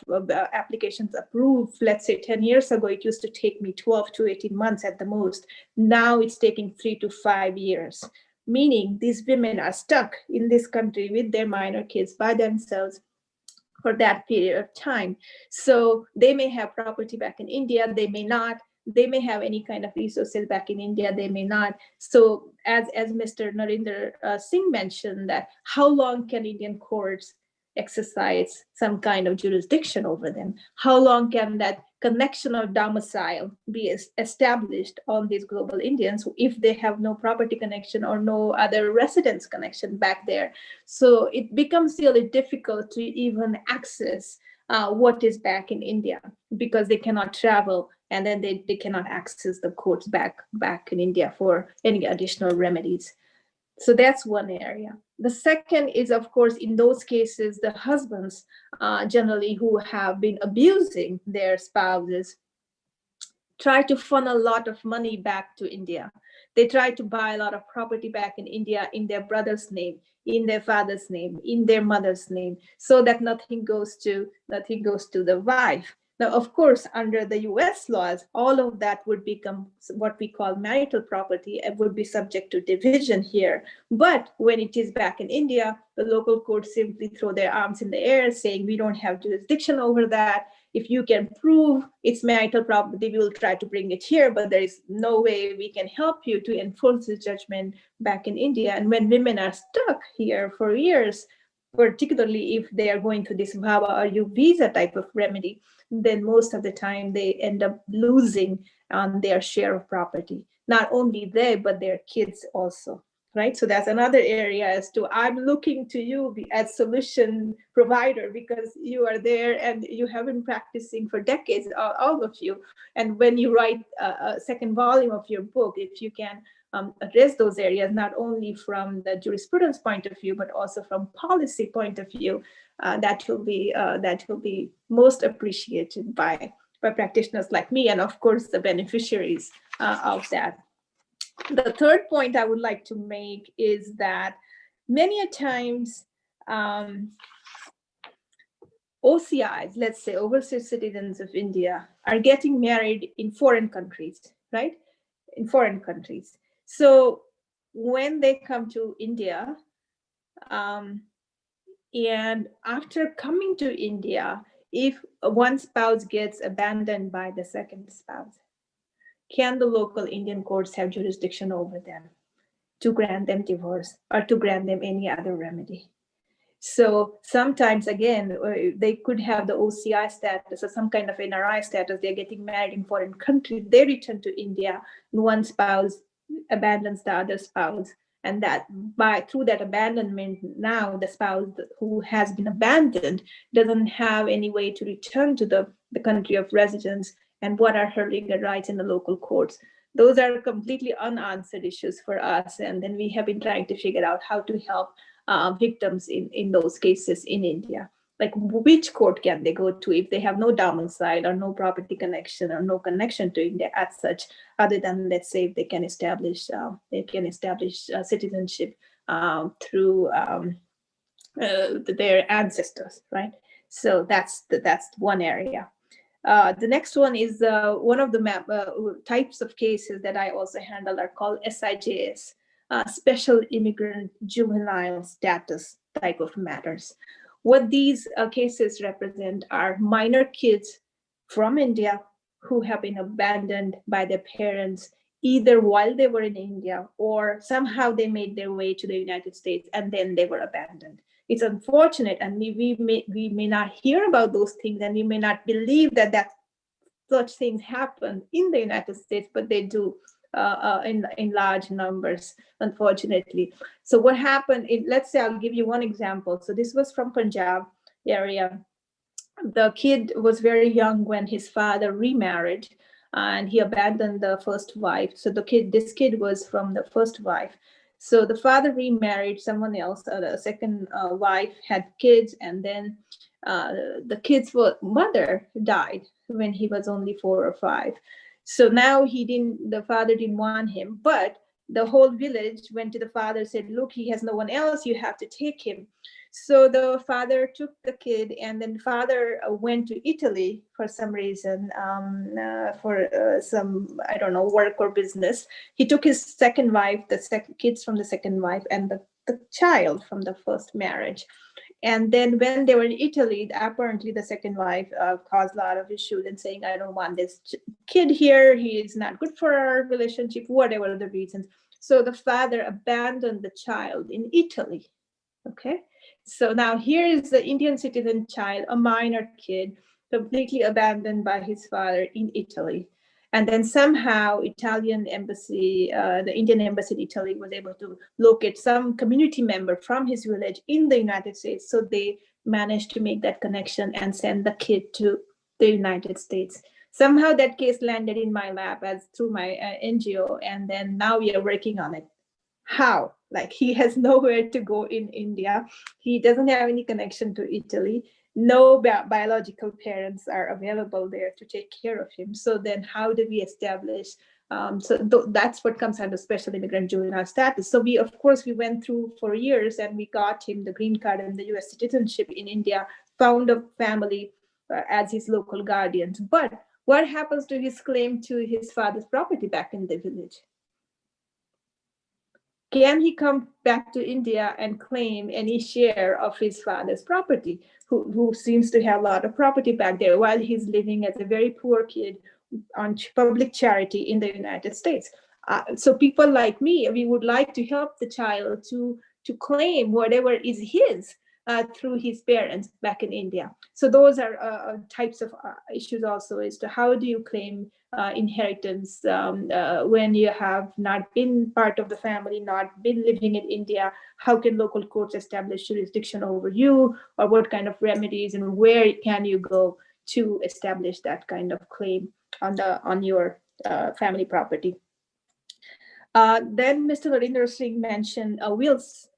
applications approved, let's say 10 years ago, it used to take me 12 to 18 months at the most. Now it's taking 3 to 5 years, meaning these women are stuck in this country with their minor kids by themselves for that period of time. So they may have property back in India, they may not. They may have any kind of resources back in India, they may not. So as Mr. Narendra Singh mentioned, that how long can Indian courts exercise some kind of jurisdiction over them? How long can that connection of domicile be established on these global Indians if they have no property connection or no other residence connection back there? So it becomes really difficult to even access what is back in India, because they cannot travel, and then they cannot access the courts back in India for any additional remedies. So that's one area. The second is, of course, in those cases, the husbands generally who have been abusing their spouses try to funnel a lot of money back to India. They try to buy a lot of property back in India in their brother's name, in their father's name, in their mother's name, so that nothing goes to the wife. Now, of course, under the US laws, all of that would become what we call marital property and would be subject to division here. But when it is back in India, the local courts simply throw their arms in the air saying, we don't have jurisdiction over that. If you can prove it's marital property, we will try to bring it here, but there is no way we can help you to enforce the judgment back in India. And when women are stuck here for years, particularly if they are going through this VAWA or U visa type of remedy, then most of the time they end up losing on their share of property. Not only they, but their kids also, right? So that's another area as to, I'm looking to you as solution provider, because you are there and you have been practicing for decades, all of you. And when you write a second volume of your book, if you can address those areas, not only from the jurisprudence point of view, but also from policy point of view, that will be most appreciated by practitioners like me, and of course the beneficiaries of that. The third point I would like to make is that many a times, OCIs, let's say overseas citizens of India, are getting married in foreign countries, right? In foreign countries. So when they come to India, and after coming to India, if one spouse gets abandoned by the second spouse, can the local Indian courts have jurisdiction over them to grant them divorce or to grant them any other remedy? So sometimes, again, they could have the OCI status or some kind of NRI status. They're getting married in foreign country. They return to India, and one spouse abandons the other spouse. And that through that abandonment, now the spouse who has been abandoned doesn't have any way to return to the country of residence. And what are her legal rights in the local courts? Those are completely unanswered issues for us. And then we have been trying to figure out how to help victims in those cases in India. Like, which court can they go to if they have no domicile or no property connection or no connection to India as such, other than, let's say, if they can establish citizenship through their ancestors, right? So that's one area. The next one is one of the types of cases that I also handle are called SIJS, Special Immigrant Juvenile Status type of matters. What these cases represent are minor kids from India who have been abandoned by their parents, either while they were in India or somehow they made their way to the United States and then they were abandoned. It's unfortunate, and we may not hear about those things, and we may not believe that such things happen in the United States, but they do in large numbers, unfortunately. So what happened, let's say, I'll give you one example. So this was from Punjab area. The kid was very young when his father remarried, and he abandoned the first wife. So this kid was from the first wife. So the father remarried someone else. The second wife had kids, and then the kid's mother died when he was only 4 or 5. So now the father didn't want him, but the whole village went to the father, said, look, he has no one else, you have to take him. So the father took the kid, and then the father went to Italy for some reason, for some, I don't know, work or business. He took his second wife, kids from the second wife, and the child from the first marriage. And then when they were in Italy, apparently the second wife caused a lot of issues and saying, I don't want this kid here. He is not good for our relationship, whatever the reasons. So the father abandoned the child in Italy. Okay. So now here is the Indian citizen child, a minor kid, completely abandoned by his father in Italy. And then somehow Italian embassy, the Indian embassy in Italy was able to locate some community member from his village in the United States. So they managed to make that connection and send the kid to the United States. Somehow that case landed in my lap through my NGO. And then now we are working on it. How? Like, he has nowhere to go in India. He doesn't have any connection to Italy. No biological parents are available there to take care of him. So then how do we establish? That's what comes under special immigrant juvenile status. So we went through for years, and we got him the green card and the US citizenship in India, found a family as his local guardians. But what happens to his claim to his father's property back in the village? Can he come back to India and claim any share of his father's property, who seems to have a lot of property back there while he's living as a very poor kid on public charity in the United States? So people like me, we would like to help the child to claim whatever is his through his parents back in India. So those are types of issues also, as to how do you claim inheritance when you have not been part of the family, not been living in India. How can local courts establish jurisdiction over you, or what kind of remedies, and where can you go to establish that kind of claim on your family property? Then Mr. Narendra Singh mentioned wills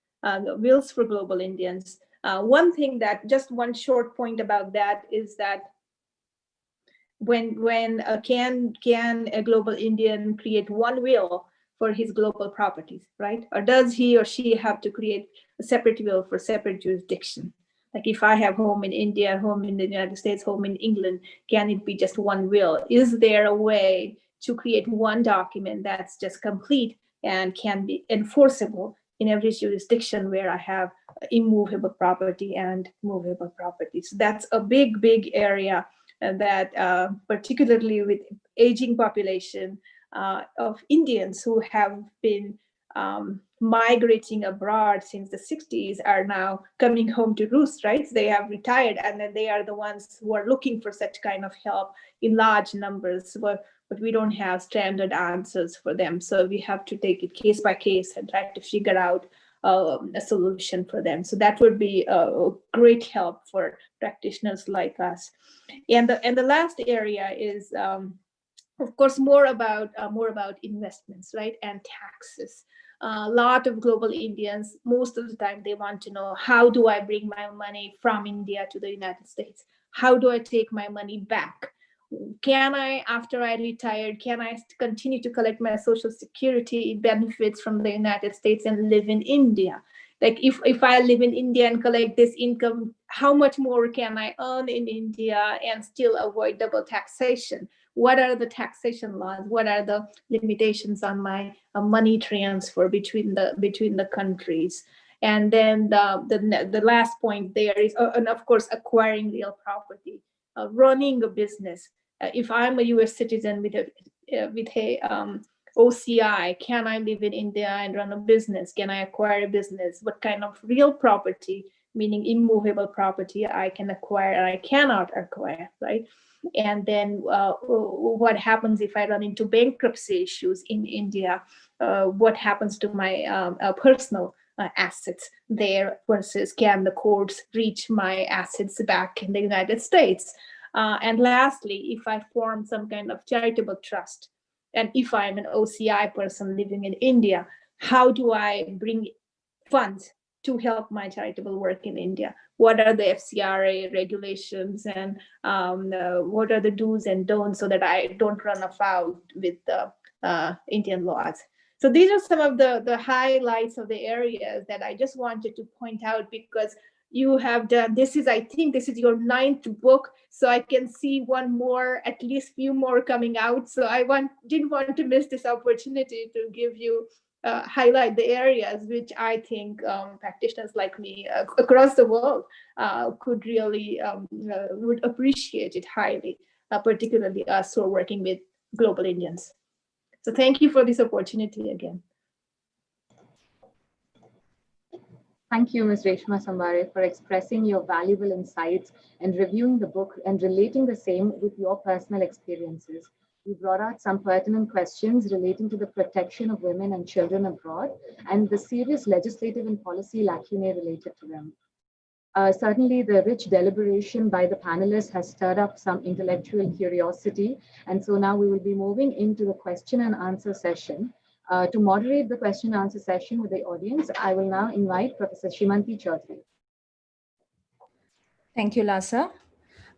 for global Indians. One thing just one short point about that is that when can a global Indian create one will for his global properties, right? Or does he or she have to create a separate will for separate jurisdiction? Like if I have home in India, home in the United States, home in England, can it be just one will? Is there a way to create one document that's just complete and can be enforceable in every jurisdiction where I have immovable property and movable property? So that's a big, big area that particularly with aging population of Indians who have been migrating abroad since the 60s are now coming home to roost, right? They have retired, and then they are the ones who are looking for such kind of help in large numbers, but we don't have standard answers for them. So we have to take it case by case and try to figure out a solution for them. So that would be a great help for practitioners like us. And the last area is, of course, more about investments, right, and taxes. A lot of global Indians, most of the time, they want to know, how do I bring my money from India to the United States? How do I take my money back? Can I, after I retired, can I continue to collect my Social Security benefits from the United States and live in India? Like if I live in India and collect this income, how much more can I earn in India and still avoid double taxation? What are the taxation laws? What are the limitations on my money transfer between the countries? And then the last point there is, and of course, acquiring real property, running a business. If I'm a U.S. citizen with a OCI, can I live in India and run a business? Can I acquire a business? What kind of real property, meaning immovable property, I can acquire and I cannot acquire, right? And then what happens if I run into bankruptcy issues in India? What happens to my personal assets there versus can the courts reach my assets back in the United States? And lastly, if I form some kind of charitable trust, and if I'm an OCI person living in India, how do I bring funds to help my charitable work in India? What are the FCRA regulations, and what are the do's and don'ts so that I don't run afoul with the Indian laws? So these are some of the highlights of the areas that I just wanted to point out, because you have done, I think this is your 9th book, so I can see one more, at least few more coming out. So I didn't want to miss this opportunity to give you, highlight the areas which I think practitioners like me across the world could really, would appreciate it highly, particularly us who are working with global Indians. So thank you for this opportunity again. Thank you, Ms. Reshma Sambare, for expressing your valuable insights and reviewing the book and relating the same with your personal experiences. You brought out some pertinent questions relating to the protection of women and children abroad and the serious legislative and policy lacunae related to them. Certainly, the rich deliberation by the panelists has stirred up some intellectual curiosity. And so now we will be moving into the question and answer session. To moderate the question and answer session with the audience, I will now invite Professor Shimanti Chaudhary. Thank you, Lasa.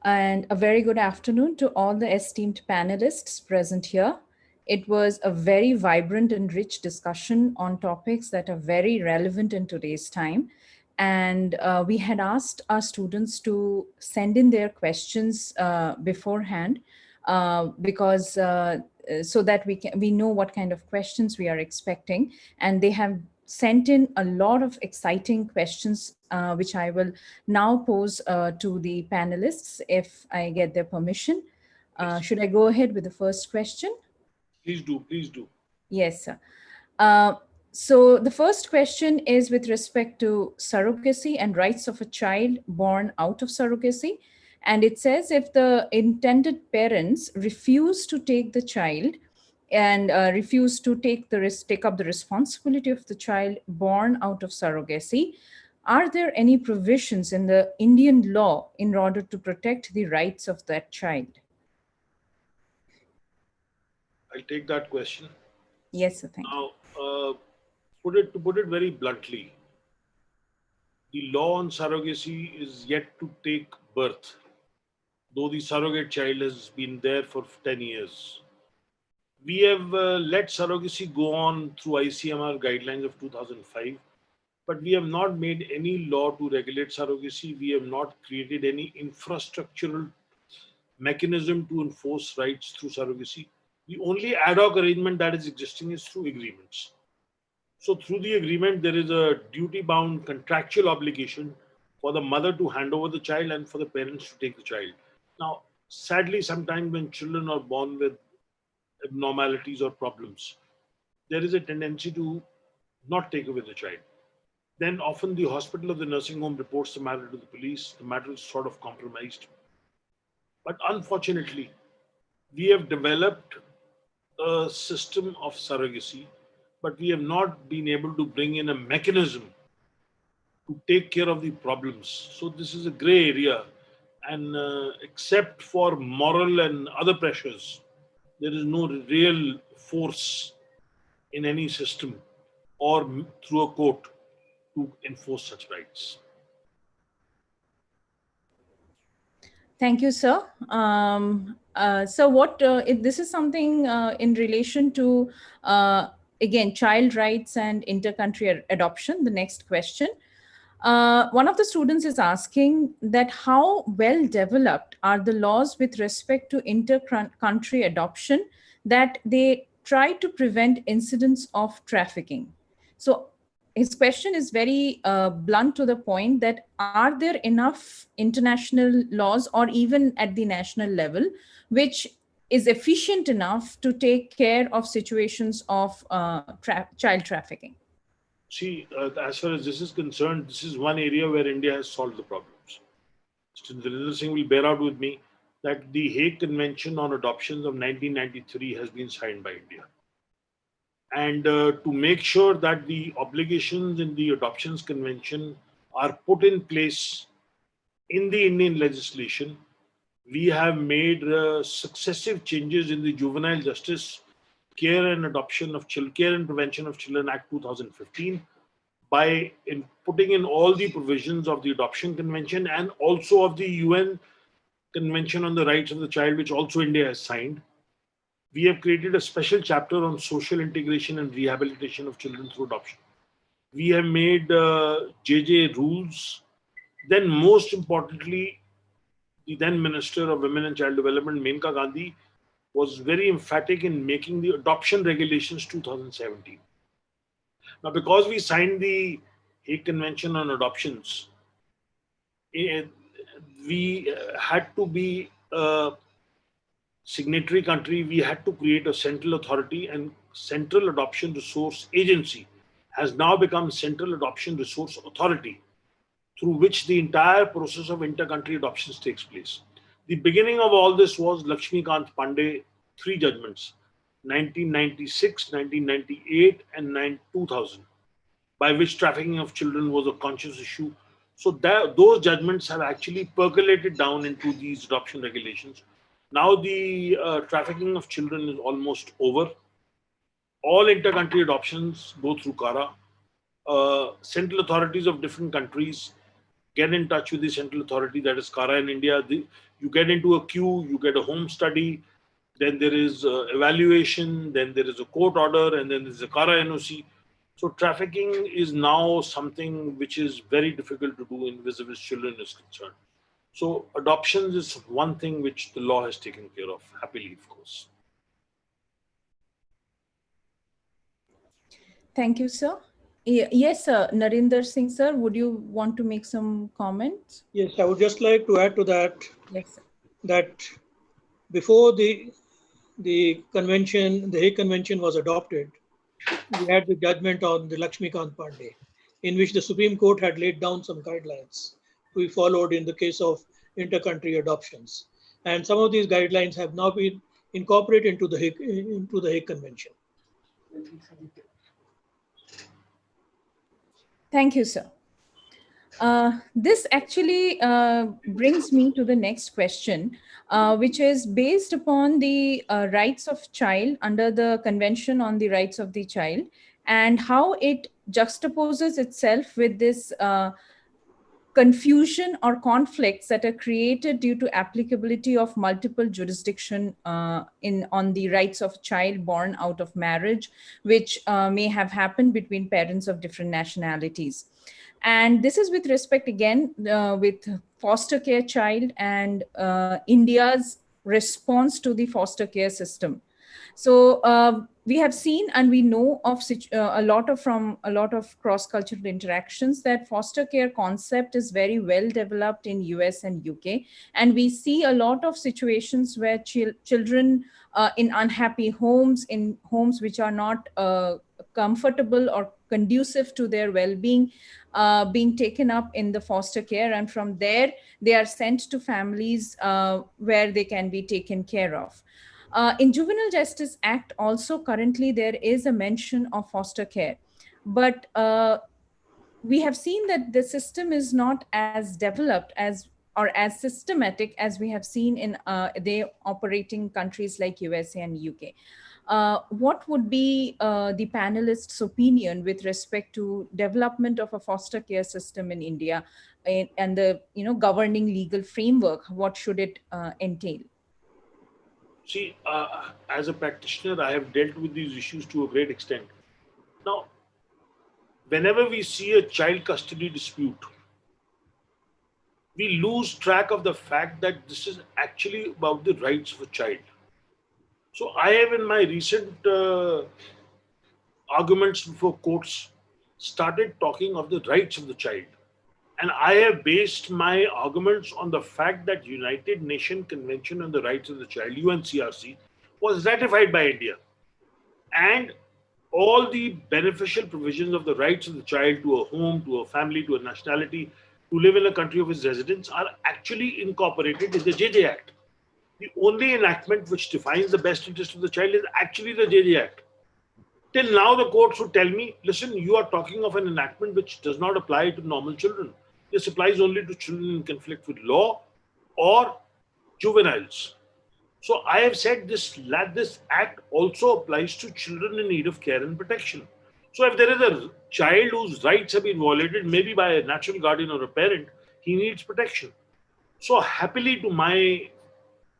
And a very good afternoon to all the esteemed panelists present here. It was a very vibrant and rich discussion on topics that are very relevant in today's time. And we had asked our students to send in their questions beforehand because so that we know what kind of questions we are expecting. And they have sent in a lot of exciting questions, which I will now pose to the panelists if I get their permission. Should I go ahead with the first question? Please do, please do. Yes, sir. So the first question is with respect to surrogacy and rights of a child born out of surrogacy. And it says if the intended parents refuse to take the child and refuse to take up the responsibility of the child born out of surrogacy, are there any provisions in the Indian law in order to protect the rights of that child? I'll take that question. Yes, sir, thank you. Now, to put it very bluntly, the law on surrogacy is yet to take birth, though the surrogate child has been there for 10 years. We have let surrogacy go on through ICMR guidelines of 2005, but we have not made any law to regulate surrogacy. We have not created any infrastructural mechanism to enforce rights through surrogacy. The only ad hoc arrangement that is existing is through agreements. So through the agreement, there is a duty-bound contractual obligation for the mother to hand over the child and for the parents to take the child. Now, sadly, sometimes when children are born with abnormalities or problems, there is a tendency to not take away the child. Then often the hospital or the nursing home reports the matter to the police. The matter is sort of compromised. But unfortunately, we have developed a system of surrogacy, but we have not been able to bring in a mechanism to take care of the problems. So this is a gray area, and except for moral and other pressures, there is no real force in any system or through a court to enforce such rights. Thank you, sir. So this is something in relation to, again, child rights and inter-country adoption, the next question. One of the students is asking that how well developed are the laws with respect to inter-country adoption that they try to prevent incidents of trafficking? So his question is very blunt to the point that are there enough international laws or even at the national level which is efficient enough to take care of situations of child trafficking? See, as far as this is concerned, this is one area where India has solved the problems. Mr. Narendra Singh will bear out with me that the Hague Convention on Adoptions of 1993 has been signed by India. And to make sure that the obligations in the Adoptions Convention are put in place in the Indian legislation, we have made successive changes in the Juvenile Justice Care and Adoption of Children, Care and Prevention of Children Act 2015 by putting in all the provisions of the Adoption Convention and also of the UN Convention on the Rights of the Child, which also India has signed. We have created a special chapter on social integration and rehabilitation of children through adoption. We have made JJ rules. Then most importantly, the then Minister of Women and Child Development, Menka Gandhi, was very emphatic in making the adoption regulations 2017. Now, because we signed the Hague Convention on Adoptions, we had to be a signatory country. We had to create a central authority, and Central Adoption Resource Agency has now become Central Adoption Resource Authority, through which the entire process of inter-country adoptions takes place. The beginning of all this was Lakshmikant Pandey, 3 judgments, 1996, 1998, and 2000, by which trafficking of children was a conscious issue. So those judgments have actually percolated down into these adoption regulations. Now the trafficking of children is almost over. All inter-country adoptions go through CARA. Central authorities of different countries get in touch with the central authority, that is CARA in India. You get into a queue, you get a home study, then there is evaluation, then there is a court order, and then there is a CARA NOC. So trafficking is now something which is very difficult to do in vis-a-vis children is concerned. So adoptions is one thing which the law has taken care of, happily, of course. Thank you, sir. Yes, sir. Narendra Singh, sir, would you want to make some comments? Yes, I would just like to add to that, yes, sir, that before the convention, the Hague Convention was adopted, we had the judgment on the Lakshmikant Pandey, in which the Supreme Court had laid down some guidelines to be followed in the case of inter-country adoptions. And some of these guidelines have now been incorporated into the Hague Convention. Thank you, sir. This actually brings me to the next question, which is based upon the rights of child under the Convention on the Rights of the Child, and how it juxtaposes itself with this confusion or conflicts that are created due to applicability of multiple jurisdiction on the rights of child born out of marriage, which may have happened between parents of different nationalities. And this is with respect, again, with foster care child and India's response to the foster care system. So we have seen and we know of a lot of cross-cultural interactions that foster care concept is very well developed in US and UK, and we see a lot of situations where children in unhappy homes, in homes which are not comfortable or conducive to their well-being, being taken up in the foster care, and from there they are sent to families where they can be taken care of. In Juvenile Justice Act also currently there is a mention of foster care, but we have seen that the system is not as developed as or as systematic as we have seen in the operating countries like USA and UK. What would be the panelists' opinion with respect to development of a foster care system in India and the governing legal framework? What should it entail? See, as a practitioner, I have dealt with these issues to a great extent. Now, whenever we see a child custody dispute, we lose track of the fact that this is actually about the rights of a child. So I have, in my recent arguments before courts, started talking of the rights of the child. And I have based my arguments on the fact that United Nations Convention on the Rights of the Child, UNCRC, was ratified by India. And all the beneficial provisions of the rights of the child to a home, to a family, to a nationality, to live in a country of his residence are actually incorporated in the JJ Act. The only enactment which defines the best interest of the child is actually the JJ Act. Till now, the courts would tell me, listen, you are talking of an enactment which does not apply to normal children. This applies only to children in conflict with law or juveniles. So I have said this act also applies to children in need of care and protection. So if there is a child whose rights have been violated, maybe by a natural guardian or a parent, he needs protection. So happily, to my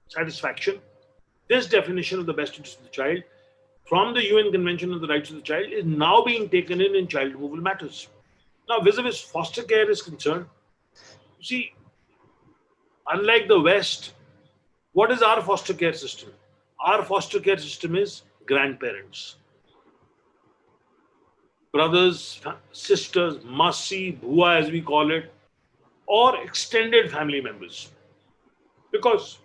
satisfaction, this definition of the best interest of the child from the UN Convention on the Rights of the Child is now being taken in child removal matters. Now, vis-a-vis foster care is concerned, you see, unlike the West, what is our foster care system? Our foster care system is grandparents, brothers, sisters, masi, bhua as we call it, or extended family members. Because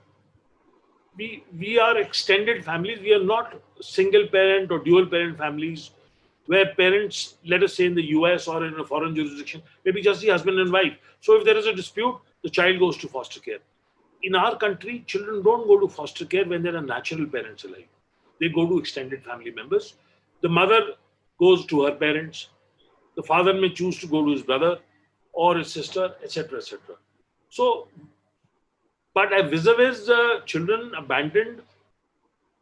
we are extended families, we are not single parent or dual parent families where parents, let us say in the US or in a foreign jurisdiction, maybe just the husband and wife. So if there is a dispute, the child goes to foster care. In our country, children don't go to foster care when there are natural parents alive. They go to extended family members. The mother goes to her parents. The father may choose to go to his brother or his sister, etc., etc. So, but vis-a-vis children abandoned,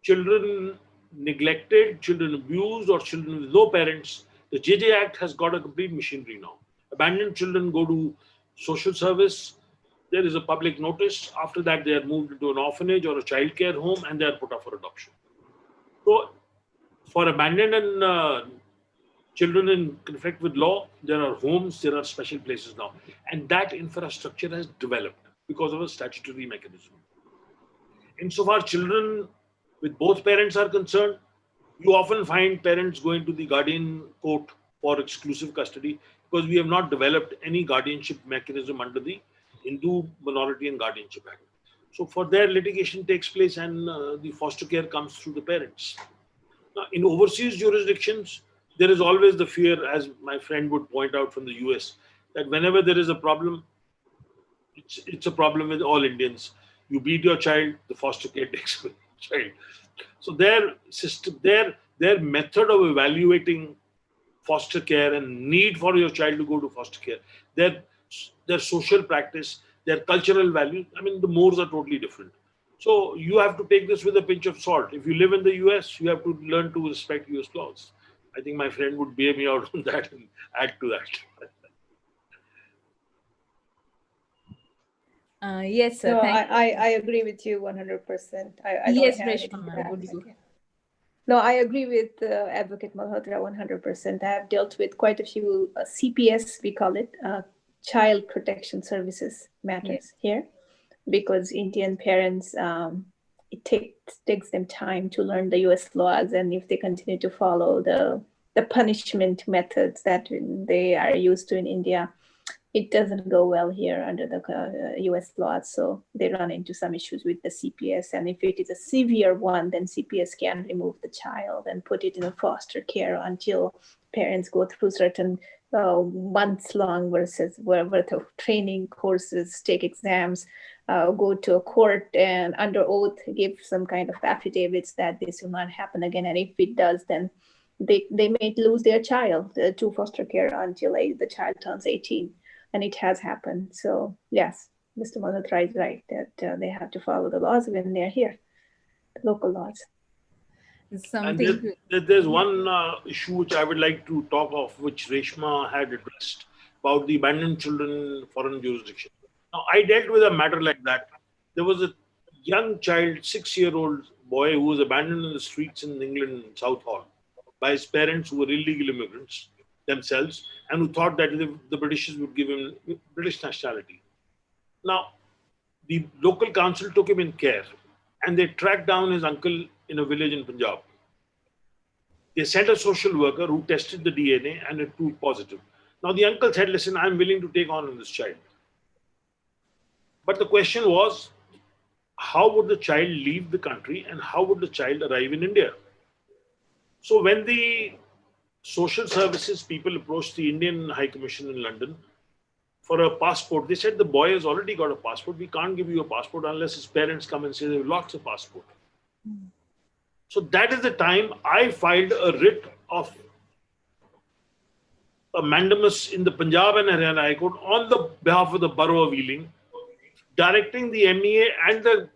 children neglected, children abused, or children with no parents, the JJ Act has got a complete machinery now. Abandoned children go to social service. There is a public notice. After that, they are moved into an orphanage or a child care home and they are put up for adoption. So, for abandoned and children in conflict with law, there are homes, there are special places now. And that infrastructure has developed because of a statutory mechanism. Insofar children with both parents are concerned, you often find parents going to the guardian court for exclusive custody because we have not developed any guardianship mechanism under the Hindu Minority and Guardianship Act. So for their litigation takes place and the foster care comes through the parents. Now, in overseas jurisdictions, there is always the fear, as my friend would point out from the US, that whenever there is a problem, it's a problem with all Indians. You beat your child, the foster care takes away the child. So their system, their method of evaluating foster care and need for your child to go to foster care, their social practice, their cultural values, I mean, the mores are totally different. So you have to take this with a pinch of salt. If you live in the US, you have to learn to respect US laws. I think my friend would bear me out on that and add to that. Yes, sir. No, Thank I agree with you 100%. I don't Yes, have anything Reshma to ma'am, add. would you? Okay. No, I agree with Advocate Malhotra 100%. I have dealt with quite a few CPS, we call it, Child Protection Services matters here, because Indian parents, it takes them time to learn the US laws, and if they continue to follow the punishment methods that they are used to in India, it doesn't go well here under the US laws. So they run into some issues with the CPS. And if it is a severe one, then CPS can remove the child and put it in a foster care until parents go through certain months long versus worth of training courses, take exams, go to a court and under oath give some kind of affidavits that this will not happen again. And if it does, then they may lose their child to foster care until the child turns 18. And it has happened. So yes, Mr. Malhotra is right that they have to follow the laws when they're here, the local laws. Something. And there's one issue which I would like to talk of, which Reshma had addressed about the abandoned children in foreign jurisdiction. Now, I dealt with a matter like that. There was a young child, 6-year-old boy, who was abandoned in the streets in England, Southall, by his parents who were illegal immigrants themselves, and who thought that the Britishers would give him British nationality. Now, the local council took him in care, and they tracked down his uncle in a village in Punjab. They sent a social worker who tested the DNA, and it proved positive. Now, the uncle said, listen, I'm willing to take on this child. But the question was, how would the child leave the country and how would the child arrive in India? So when the social services people approached the Indian High Commission in London for a passport, they said the boy has already got a passport. We can't give you a passport unless his parents come and say they've lost a passport. So that is the time I filed a writ of a mandamus in the Punjab and Haryana High Court on the behalf of the Borough of Ealing, directing the MEA and the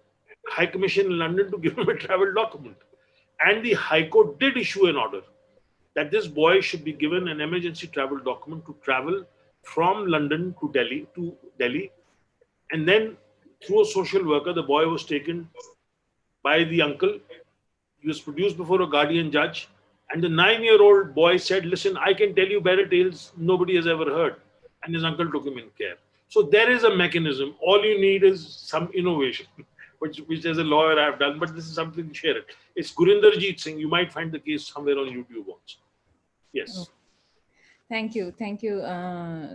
High Commission in London to give him a travel document. And the High Court did issue an order that this boy should be given an emergency travel document to travel from London to Delhi. And then through a social worker, the boy was taken by the uncle. He was produced before a guardian judge. And the 9-year-old boy said, listen, I can tell you better tales nobody has ever heard. And his uncle took him in care. So there is a mechanism. All you need is some innovation, which as a lawyer I have done, but this is something to share it. It's Gurinderjeet Singh. You might find the case somewhere on YouTube also. Yes. Thank you,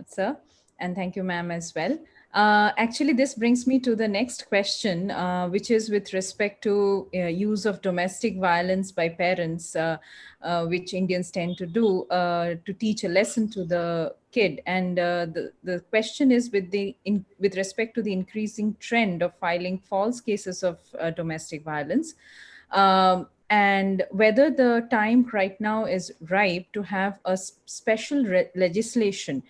sir. And thank you, ma'am, as well. Actually, this brings me to the next question, which is with respect to use of domestic violence by parents, which Indians tend to do to teach a lesson to the kid. And the question is with respect to the increasing trend of filing false cases of domestic violence. And whether the time right now is ripe to have a special legislation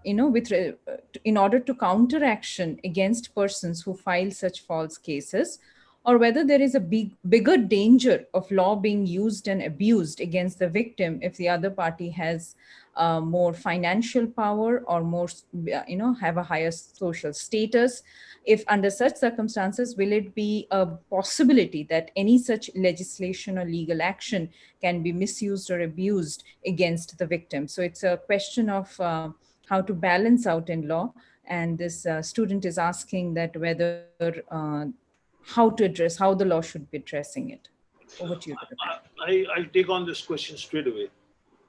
in order to counter action against persons who file such false cases, or whether there is a bigger danger of law being used and abused against the victim if the other party has more financial power or more, have a higher social status. If under such circumstances, will it be a possibility that any such legislation or legal action can be misused or abused against the victim? So it's a question of how to balance out in law. And this student is asking that whether, how the law should be addressing it. Over to you. I'll take on this question straight away.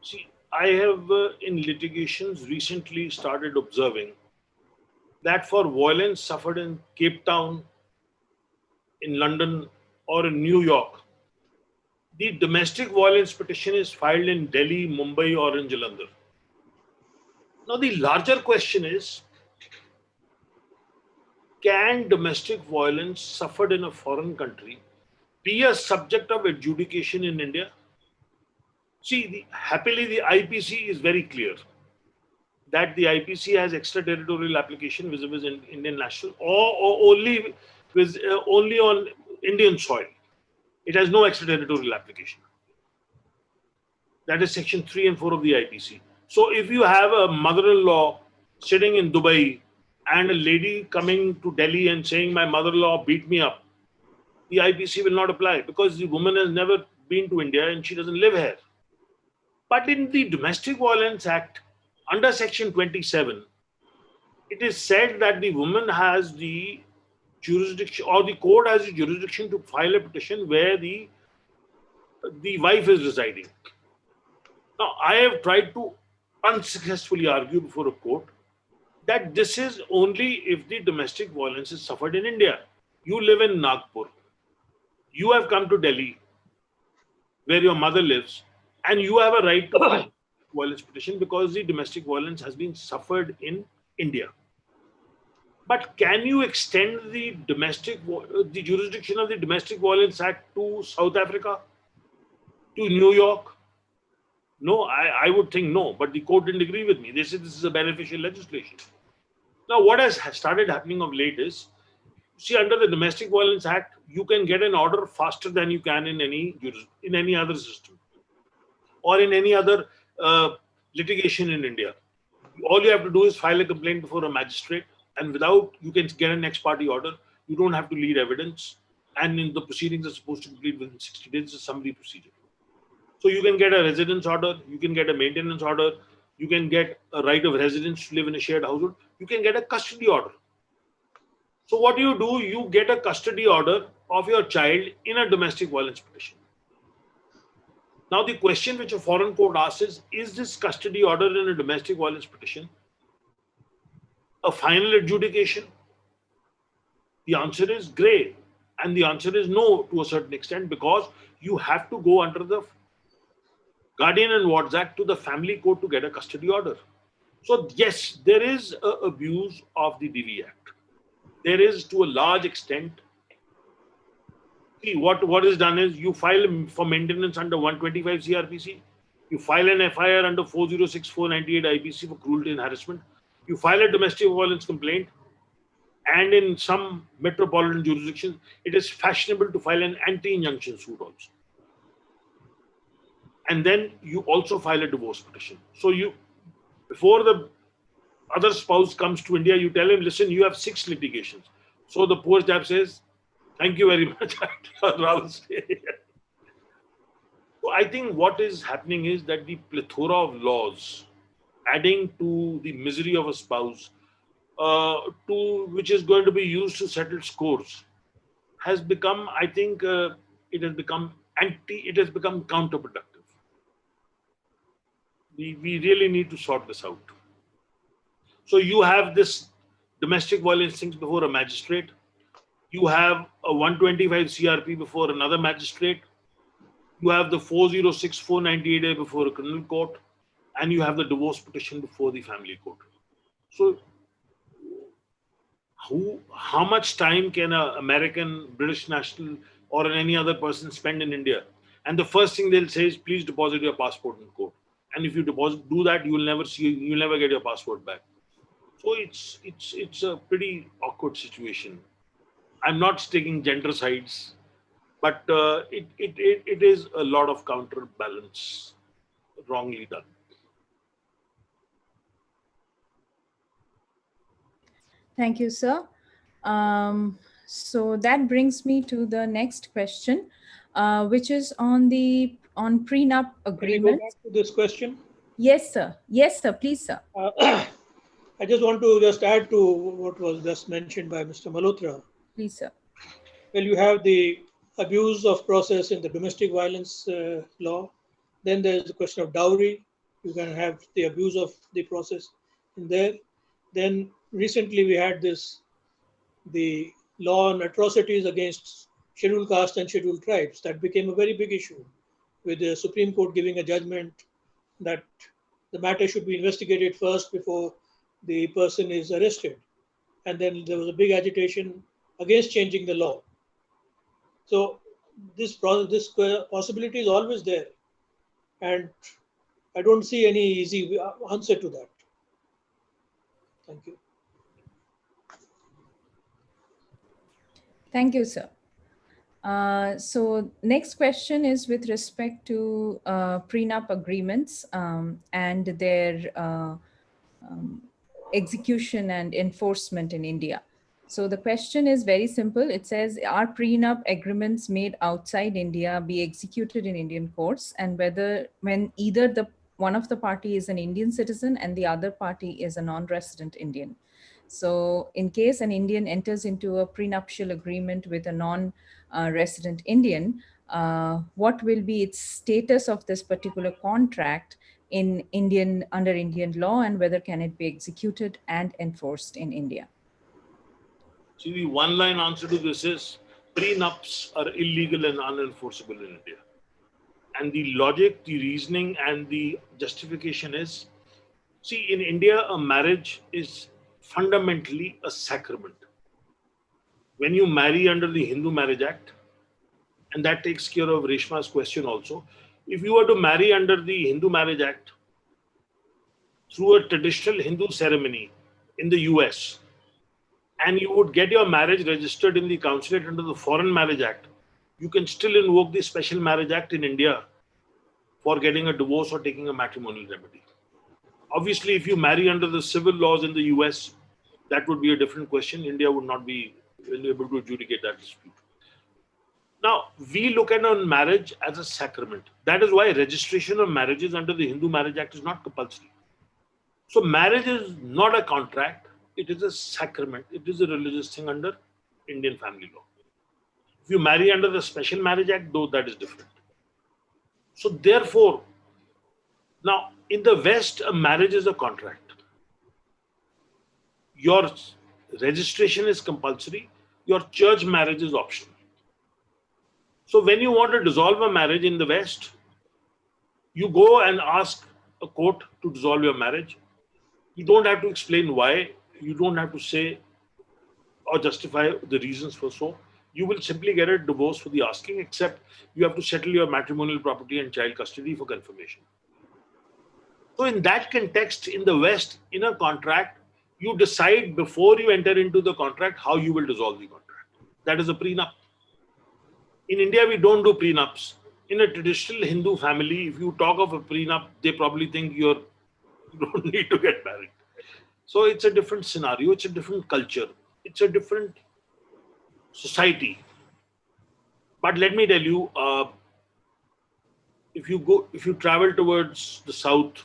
See, I have in litigations recently started observing that for violence suffered in Cape Town, in London, or in New York, the domestic violence petition is filed in Delhi, Mumbai, or in Jalandhar. Now, the larger question is, can domestic violence suffered in a foreign country be a subject of adjudication in India? See, happily, the IPC is very clear that the IPC has extraterritorial application vis-a-vis Indian national, or only on Indian soil. It has no extraterritorial application. That is section 3 and 4 of the IPC. So if you have a mother-in-law sitting in Dubai and a lady coming to Delhi and saying my mother-in-law beat me up, the IPC will not apply because the woman has never been to India and she doesn't live here. But in the Domestic Violence Act, under Section 27, it is said that the woman has the jurisdiction, or the court has the jurisdiction to file a petition where the wife is residing. Now, I have tried to unsuccessfully argue before a court that this is only if the domestic violence is suffered in India. You live in Nagpur. You have come to Delhi, where your mother lives, and you have a right to file a violence petition because the domestic violence has been suffered in India. But can you extend the jurisdiction of the Domestic Violence Act to South Africa, to New York? No, I would think no, but the court didn't agree with me. They said this is a beneficial legislation. Now, what has started happening of late is, see, under the Domestic Violence Act, you can get an order faster than you can in any other system or in any other litigation in India. All you have to do is file a complaint before a magistrate, and you can get an ex parte order. You don't have to lead evidence, and in the proceedings are supposed to complete within 60 days. It's a summary procedure. So you can get a residence order, you can get a maintenance order, you can get a right of residence to live in a shared household, you can get a custody order. So what do? You get a custody order of your child in a domestic violence petition. Now the question which a foreign court asks is this custody order in a domestic violence petition a final adjudication? The answer is grey, and the answer is no to a certain extent, because you have to go under the Guardian and Wards Act to the family court to get a custody order. So yes, there is an abuse of the DV Act. There is, to a large extent. See, what is done is you file for maintenance under 125 CRPC, you file an FIR under 406, 498 IPC for cruelty and harassment, you file a domestic violence complaint, and in some metropolitan jurisdictions, it is fashionable to file an anti-injunction suit also. And then you also file a divorce petition. So before the other spouse comes to India, you tell him, listen, you have 6 litigations. So the poor chap says, thank you very much. I'd rather stay here. So I think what is happening is that the plethora of laws adding to the misery of a spouse, which is going to be used to settle scores, has become, I think, it has become counterproductive. We really need to sort this out. So you have this domestic violence things before a magistrate. You have a 125 CRP before another magistrate. You have the 406, 498A before a criminal court. And you have the divorce petition before the family court. So how much time can an American, British national, or any other person spend in India? And the first thing they'll say is, please deposit your passport in court. And if you do that, you'll never get your passport back. So it's a pretty awkward situation. I'm not taking gender sides, but it is a lot of counterbalance wrongly done. Thank you, sir. So that brings me to the next question, which is on prenup agreement. Can you go back to this question? Yes, sir. Yes, sir. Please, sir. I just want to add to what was just mentioned by Mr. Malhotra. Please, sir. Well, you have the abuse of process in the domestic violence law. Then there's the question of dowry. You can have the abuse of the process in there. Then recently we had the law on atrocities against scheduled caste and scheduled tribes. That became a very big issue, with the Supreme Court giving a judgment that the matter should be investigated first before the person is arrested. And then there was a big agitation against changing the law. So this possibility is always there. And I don't see any easy answer to that. Thank you. Thank you, sir. So next question is with respect to prenup agreements and their execution and enforcement in India. So the question is very simple. It says, are prenup agreements made outside India be executed in Indian courts, and whether when either the one of the party is an Indian citizen and the other party is a non-resident Indian. So in case an Indian enters into a prenuptial agreement with a non-resident Indian, what will be its status of this particular contract in under Indian law, and whether can it be executed and enforced in India? See, the one-line answer to this is prenups are illegal and unenforceable in India. And the logic, the reasoning, and the justification is, see, in India, a marriage is fundamentally a sacrament. When you marry under the Hindu Marriage Act, and that takes care of Reshma's question also, if you were to marry under the Hindu Marriage Act through a traditional Hindu ceremony in the US, and you would get your marriage registered in the consulate under the Foreign Marriage Act, you can still invoke the Special Marriage Act in India for getting a divorce or taking a matrimonial remedy. Obviously, if you marry under the civil laws in the US, that would be a different question. India would not be able to adjudicate that dispute. Now, we look at on marriage as a sacrament. That is why registration of marriages under the Hindu Marriage Act is not compulsory. So marriage is not a contract. It is a sacrament. It is a religious thing under Indian family law. If you marry under the Special Marriage Act, though, that is different. So therefore, now in the West, a marriage is a contract. Your registration is compulsory. Your church marriage is optional. So when you want to dissolve a marriage in the West, you go and ask a court to dissolve your marriage. You don't have to explain why. You don't have to say or justify the reasons for so. You will simply get a divorce for the asking, except you have to settle your matrimonial property and child custody for confirmation. So in that context, in the West, in a contract, you decide before you enter into the contract how you will dissolve the contract. That is a prenup. In India, we don't do prenups. In a traditional Hindu family, if you talk of a prenup, they probably think you don't need to get married. So it's a different scenario. It's a different culture. It's a different society. But let me tell you, if you travel towards the south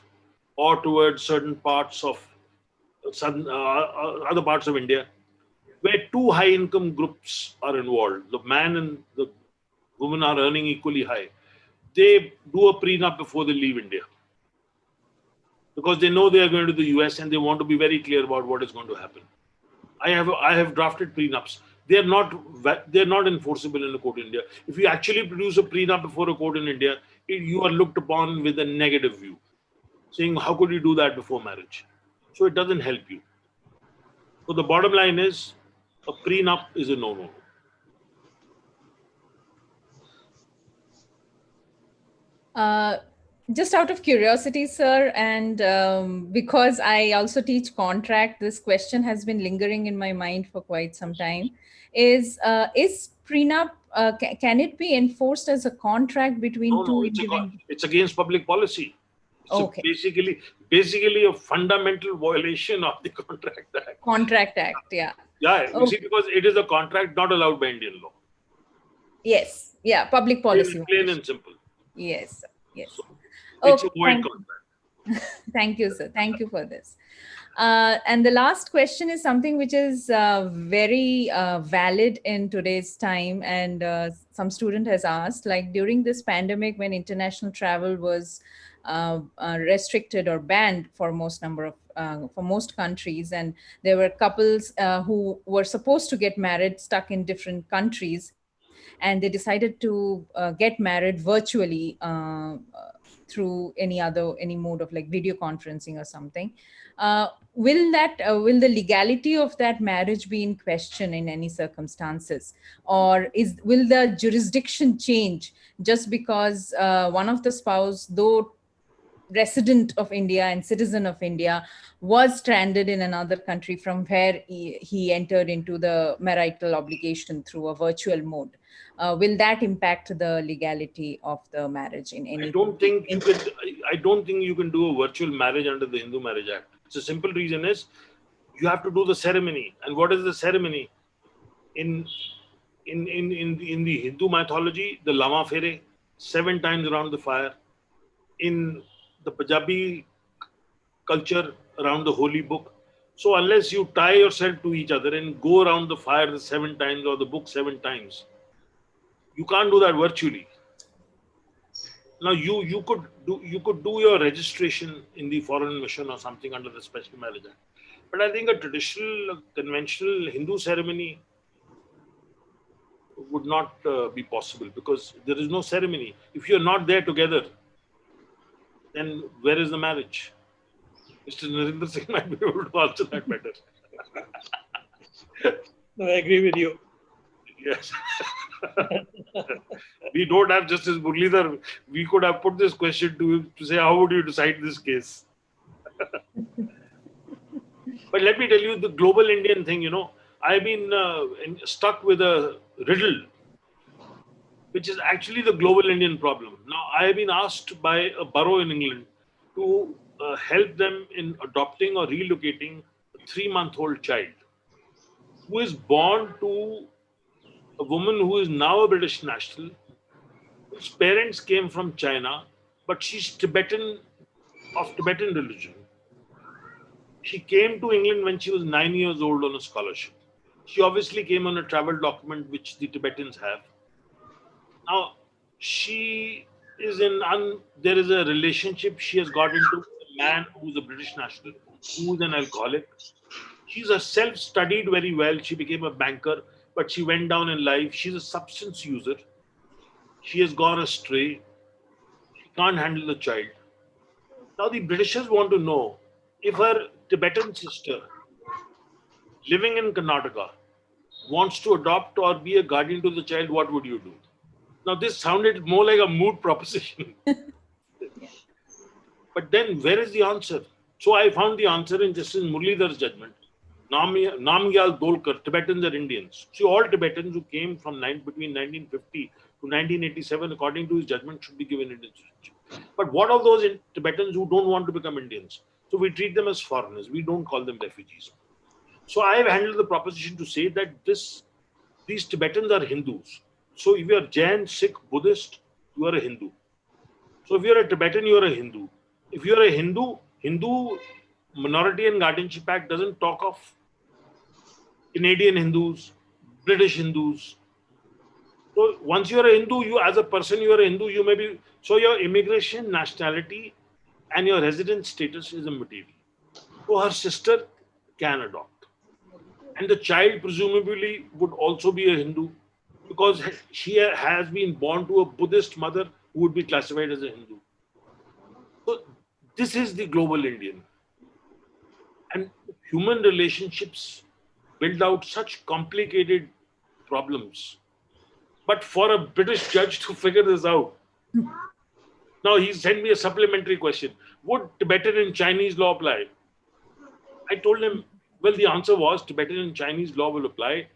or towards certain parts of other parts of India, where two high-income groups are involved, the man and the woman are earning equally high, they do a prenup before they leave India, because they know they are going to the US and they want to be very clear about what is going to happen. I have drafted prenups. They are not enforceable in a court in India. If you actually produce a prenup before a court in India, you are looked upon with a negative view, saying, how could you do that before marriage? So it doesn't help you. So the bottom line is, a prenup is a no-no. Just out of curiosity, sir, and because I also teach contract, this question has been lingering in my mind for quite some time. Is prenup, can it be enforced as a contract between two individuals? It's against public policy. It's okay. basically a fundamental violation of the Contract Act. Contract Act, yeah. Yeah, you see, because it is a contract not allowed by Indian law. Yes, yeah, public policy. Plain and simple. Yes, yes. So, it's a void contract. Thank you, sir. Thank you for this. And the last question is something which is very valid in today's time. And some student has asked, like during this pandemic, when international travel was restricted or banned for most countries, and there were couples who were supposed to get married stuck in different countries, and they decided to get married virtually through any mode of like video conferencing or something. Will the legality of that marriage be in question in any circumstances, or will the jurisdiction change just because one of the spouse, though resident of India and citizen of India, was stranded in another country from where he entered into the marital obligation through a virtual mode? Will that impact the legality of the marriage in any? I don't think you can do a virtual marriage under the Hindu Marriage Act. The simple reason is You have to do the ceremony. And what is the ceremony? In the Hindu mythology, the Lama Fere, 7 times around the fire. In the Punjabi culture, around the holy book. So unless you tie yourself to each other and go around the fire the 7 times or the book 7 times, you can't do that virtually. Now you could do your registration in the foreign mission or something under the special marriage act. But I think a traditional, conventional Hindu ceremony would not be possible because there is no ceremony. If you're not there together, then where is the marriage? Mr. Narendra Singh might be able to answer that better. No, I agree with you. Yes. We don't have Justice Murli. We could have put this question to him to say, how would you decide this case? But let me tell you the global Indian thing, I've been stuck with a riddle, which is actually the global Indian problem. Now, I have been asked by a borough in England to help them in adopting or relocating a 3-month-old child who is born to a woman who is now a British national, whose parents came from China, but she's Tibetan, of Tibetan religion. She came to England when she was 9 years old on a scholarship. She obviously came on a travel document, which the Tibetans have. Now, she is there is a relationship she has got into a man who's a British national, who's an alcoholic. She's herself studied very well. She became a banker, but she went down in life. She's a substance user. She has gone astray. She can't handle the child. Now, the Britishers want to know if her Tibetan sister living in Karnataka wants to adopt or be a guardian to the child, what would you do? Now, this sounded more like a moot proposition. But then, where is the answer? So, I found the answer in Justice Murli's judgment. Namgyal Dolkar, Tibetans are Indians. See, all Tibetans who came from between 1950 to 1987, according to his judgment, should be given Indian citizenship. But what of those Tibetans who don't want to become Indians? So, we treat them as foreigners. We don't call them refugees. So, I have handled the proposition to say that these Tibetans are Hindus. So if you are Jain, Sikh, Buddhist, you are a Hindu. So if you are a Tibetan, you are a Hindu. If you are a Hindu Minority and Guardianship Act doesn't talk of Canadian Hindus, British Hindus. So once you are a Hindu, you as a person, you are a Hindu, you may be, so your immigration, nationality and your resident status is immaterial. So her sister can adopt. And the child presumably would also be a Hindu, because she has been born to a Buddhist mother who would be classified as a Hindu. So this is the global Indian. And human relationships build out such complicated problems. But for a British judge to figure this out, now he sent me a supplementary question. Would Tibetan and Chinese law apply? I told him, well, the answer was Tibetan and Chinese law will apply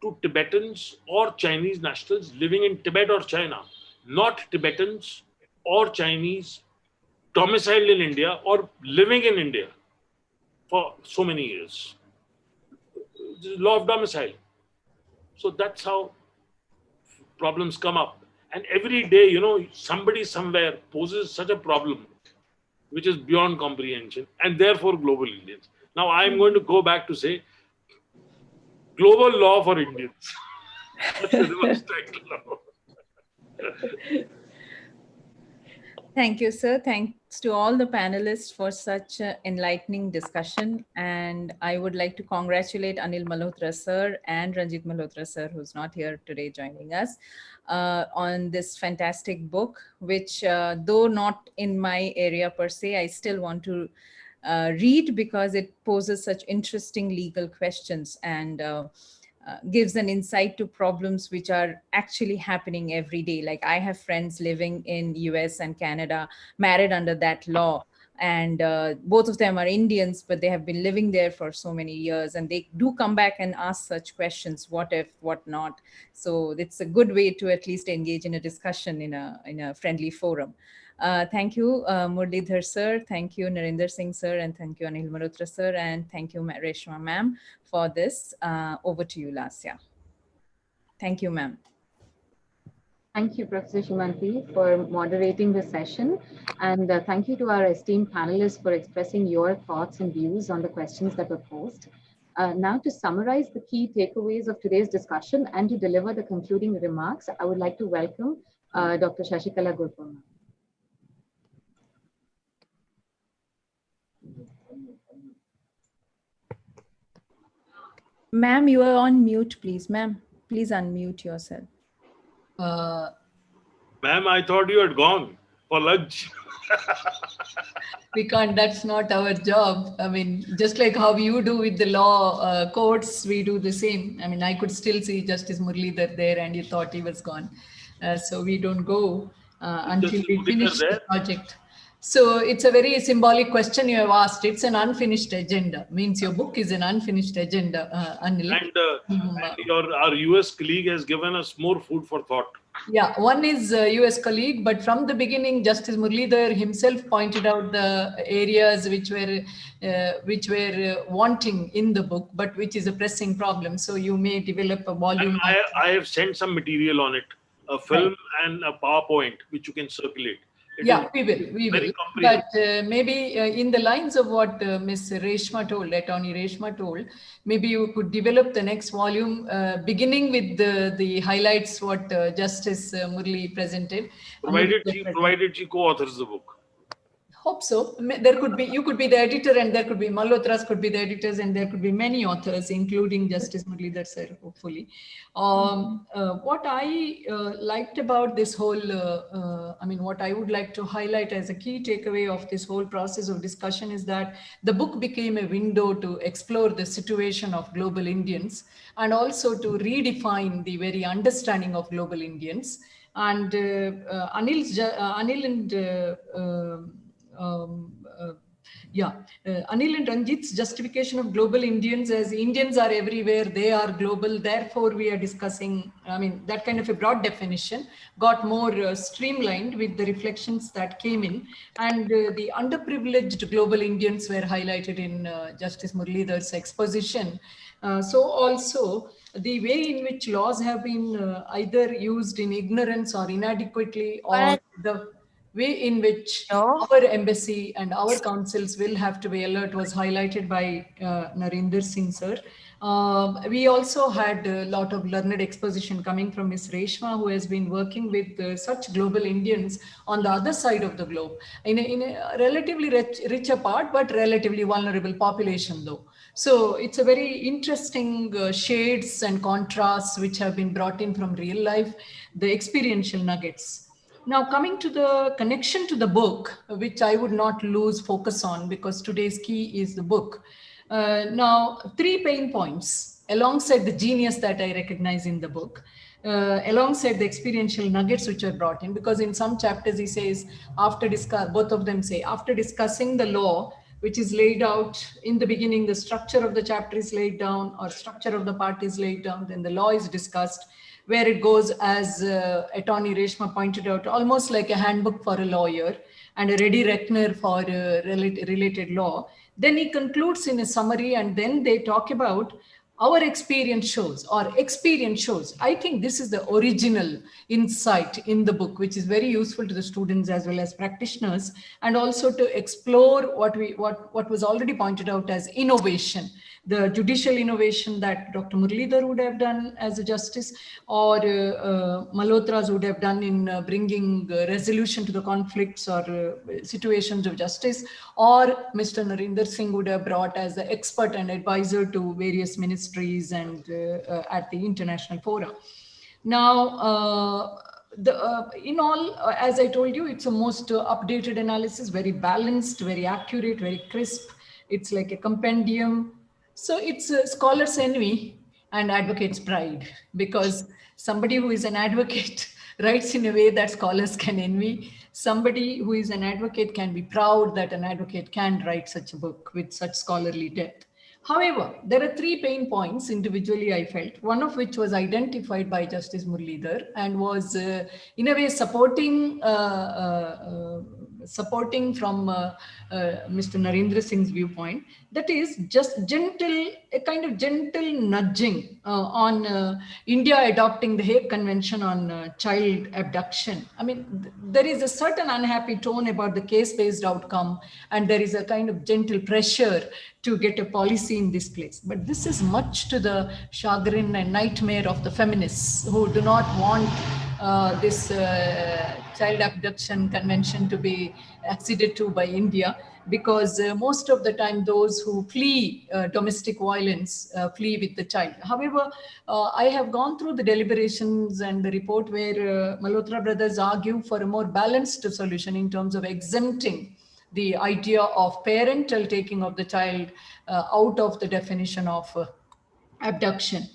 to Tibetans or Chinese nationals living in Tibet or China, not Tibetans or Chinese domiciled in India or living in India for so many years. Law of domicile. So that's how problems come up. And every day, somebody somewhere poses such a problem which is beyond comprehension, and therefore global Indians. Now I'm going to go back to say global law for Indians. Thank you, sir. Thanks to all the panelists for such an enlightening discussion. And I would like to congratulate Anil Malhotra, sir, and Ranjit Malhotra, sir, who's not here today joining us, on this fantastic book, which, though not in my area per se, I still want to read because it poses such interesting legal questions and gives an insight to problems which are actually happening every day. Like I have friends living in US and Canada, married under that law. And both of them are Indians, but they have been living there for so many years. And they do come back and ask such questions, what if, what not? So it's a good way to at least engage in a discussion in a friendly forum. Thank you, Murli sir. Thank you, Narendra Singh sir, and thank you, Anil Malhotra sir, and thank you, Reshma ma'am, for this. Over to you, Lasya. Thank you, ma'am. Thank you, Professor Shumanti, for moderating this session. And thank you to our esteemed panelists for expressing your thoughts and views on the questions that were posed. Now, to summarize the key takeaways of today's discussion and to deliver the concluding remarks, I would like to welcome Dr. Shashikala Gurpur. Ma'am, you are on mute, please. Ma'am, please unmute yourself. Ma'am, I thought you had gone for lunch. We can't, that's not our job. I mean, just like how you do with the law courts, we do the same. I mean, I could still see Justice Murli there and you thought he was gone. So we don't go until we finish the project. So it's a very symbolic question you have asked. It's an unfinished agenda. Means your book is an unfinished agenda, Anil. And our US colleague has given us more food for thought. Yeah, one is a US colleague, but from the beginning, Justice Murli himself pointed out the areas which were wanting in the book, but which is a pressing problem. So you may develop a volume. I have sent some material on it, a film and a PowerPoint, which you can circulate. Yeah, we will. But maybe in the lines of what Ms. Reshma told, Attorney Reshma told, maybe you could develop the next volume, beginning with the highlights what Justice Murli presented. Provided she co-authors the book. Hope so. There could be, you could be the editor and there could be Malhotras could be the editors and there could be many authors, including Justice Murli sir, hopefully. What I liked about this whole, what I would like to highlight as a key takeaway of this whole process of discussion is that the book became a window to explore the situation of global Indians and also to redefine the very understanding of global Indians. And Anil and Ranjit's justification of global Indians as Indians are everywhere, they are global, therefore we are discussing, that kind of a broad definition got more streamlined with the reflections that came in, and the underprivileged global Indians were highlighted in Justice Murli's exposition. So also the way in which laws have been either used in ignorance or inadequately, or the way in which our embassy and our councils will have to be alert was highlighted by Narendra Singh sir. We also had a lot of learned exposition coming from Ms. Reshma, who has been working with such global Indians on the other side of the globe, in a relatively richer part, but relatively vulnerable population though. So it's a very interesting shades and contrasts which have been brought in from real life, the experiential nuggets. Now, coming to the connection to the book, which I would not lose focus on because today's key is the book. Now, 3 pain points alongside the genius that I recognize in the book, alongside the experiential nuggets which are brought in, because in some chapters he says, both of them say, after discussing the law, which is laid out in the beginning, the structure of the chapter is laid down or structure of the part is laid down, then the law is discussed, where it goes, as Attorney Reshma pointed out, almost like a handbook for a lawyer and a ready reckoner for related law. Then he concludes in a summary, and then they talk about our experience shows. I think this is the original insight in the book, which is very useful to the students as well as practitioners, and also to explore what was already pointed out as innovation, the judicial innovation that Dr. Murli would have done as a justice, or Malhotras would have done in bringing resolution to the conflicts or situations of justice, or Mr. Narendra Singh would have brought as the expert and advisor to various ministries and at the international fora. Now, in all, as I told you, it's a most updated analysis, very balanced, very accurate, very crisp. It's like a compendium. So it's a scholar's envy and advocate's pride, because somebody who is an advocate writes in a way that scholars can envy. Somebody who is an advocate can be proud that an advocate can write such a book with such scholarly depth. However, there are three pain points individually I felt, one of which was identified by Justice Murli and was in a way supporting from Mr. Narendra Singh's viewpoint, that is just a kind of gentle nudging on India adopting the Hague Convention on child abduction. I mean, there is a certain unhappy tone about the case-based outcome, and there is a kind of gentle pressure to get a policy in this place. But this is much to the chagrin and nightmare of the feminists who do not want this child abduction convention to be acceded to by India, because most of the time those who flee domestic violence flee with the child. However, I have gone through the deliberations and the report where Malhotra brothers argue for a more balanced solution in terms of exempting the idea of parental taking of the child out of the definition of abduction.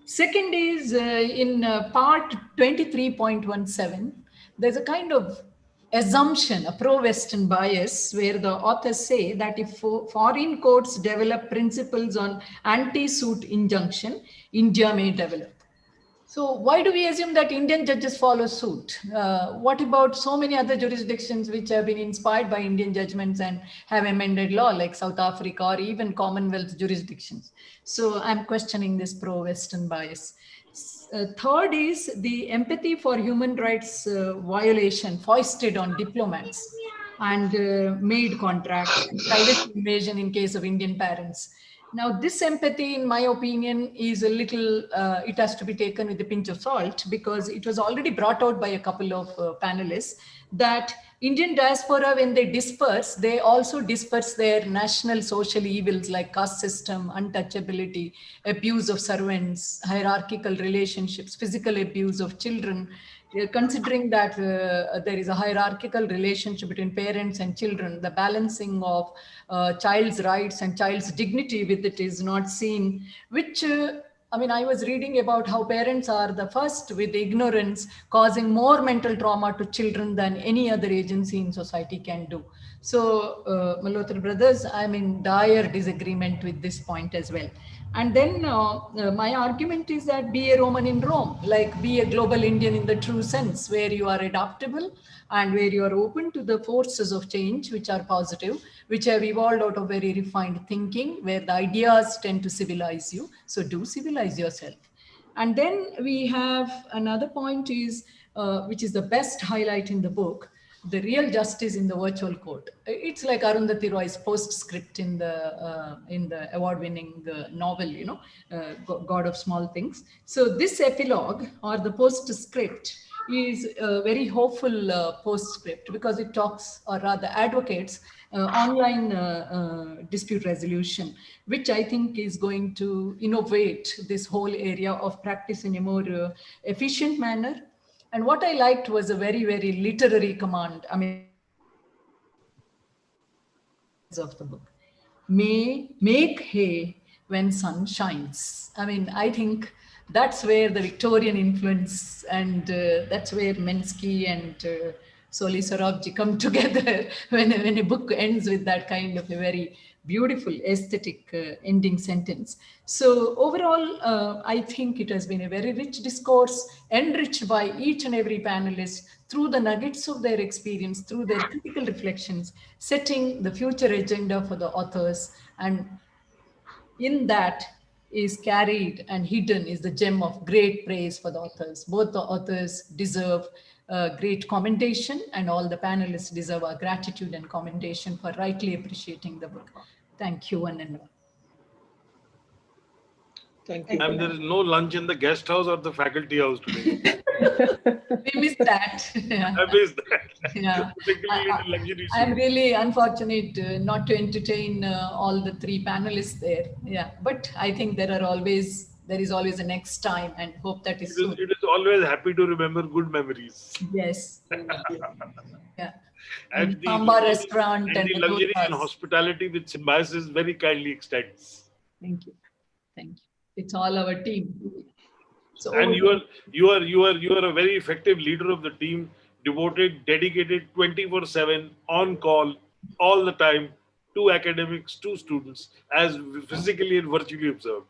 Second is in part 23.17, there's a kind of assumption, a pro-Western bias, where the authors say that if foreign courts develop principles on anti-suit injunction, India may develop. So why do we assume that Indian judges follow suit? What about so many other jurisdictions which have been inspired by Indian judgments and have amended law, like South Africa or even Commonwealth jurisdictions? So I'm questioning this pro-Western bias. Third is the empathy for human rights violation foisted on diplomats and maid contracts, private invasion in case of Indian parents. Now, this empathy, in my opinion, is a little, it has to be taken with a pinch of salt, because it was already brought out by a couple of panelists that Indian diaspora, when they disperse, they also disperse their national social evils like caste system, untouchability, abuse of servants, hierarchical relationships, physical abuse of children. Considering that there is a hierarchical relationship between parents and children, the balancing of child's rights and child's dignity with it is not seen, which I mean, I was reading about how parents are the first with ignorance causing more mental trauma to children than any other agency in society can do. So Malhotra brothers, I'm in dire disagreement with this point as well. And then my argument is that be a Roman in Rome, like be a global Indian in the true sense, where you are adaptable and where you are open to the forces of change, which are positive, which have evolved out of very refined thinking, where the ideas tend to civilize you. So do civilize yourself. And then we have another point is, which is the best highlight in the book, the real justice in the virtual court. It's like Arundhati Roy's postscript in the award-winning novel, you know, God of Small Things. So this epilogue or the postscript is a very hopeful postscript, because it talks, or rather advocates, online dispute resolution, which I think is going to innovate this whole area of practice in a more efficient manner. And what I liked was a very, very literary command. I mean, of the book, make hay when sun shines. I mean, I think that's where the Victorian influence and that's where Mensky and Soli Sorabji come together when a book ends with that kind of a very beautiful aesthetic ending sentence. So overall, I think it has been a very rich discourse, enriched by each and every panelist through the nuggets of their experience, through their critical reflections, setting the future agenda for the authors. And in that is carried and hidden is the gem of great praise for the authors. Both the authors deserve great commendation, and all the panelists deserve our gratitude and commendation for rightly appreciating the book. Thank you, one and all. Thank you. And there is no lunch in the guest house or the faculty house today. We missed that. Yeah. I missed that. Yeah. Particularly in the luxury I'm suite. really unfortunate not to entertain all the three panelists there. Yeah, but I think there is always a next time, and hope that is soon. It is always happy to remember good memories. Yes. Yeah. And the Samba restaurant and the luxury and dosas. hospitality which Symbiosis very kindly extends. Thank you. Thank you. It's all our team. So And you are a very effective leader of the team, devoted, dedicated, 24/7, on call, all the time, 2 academics, 2 students, as physically and virtually observed.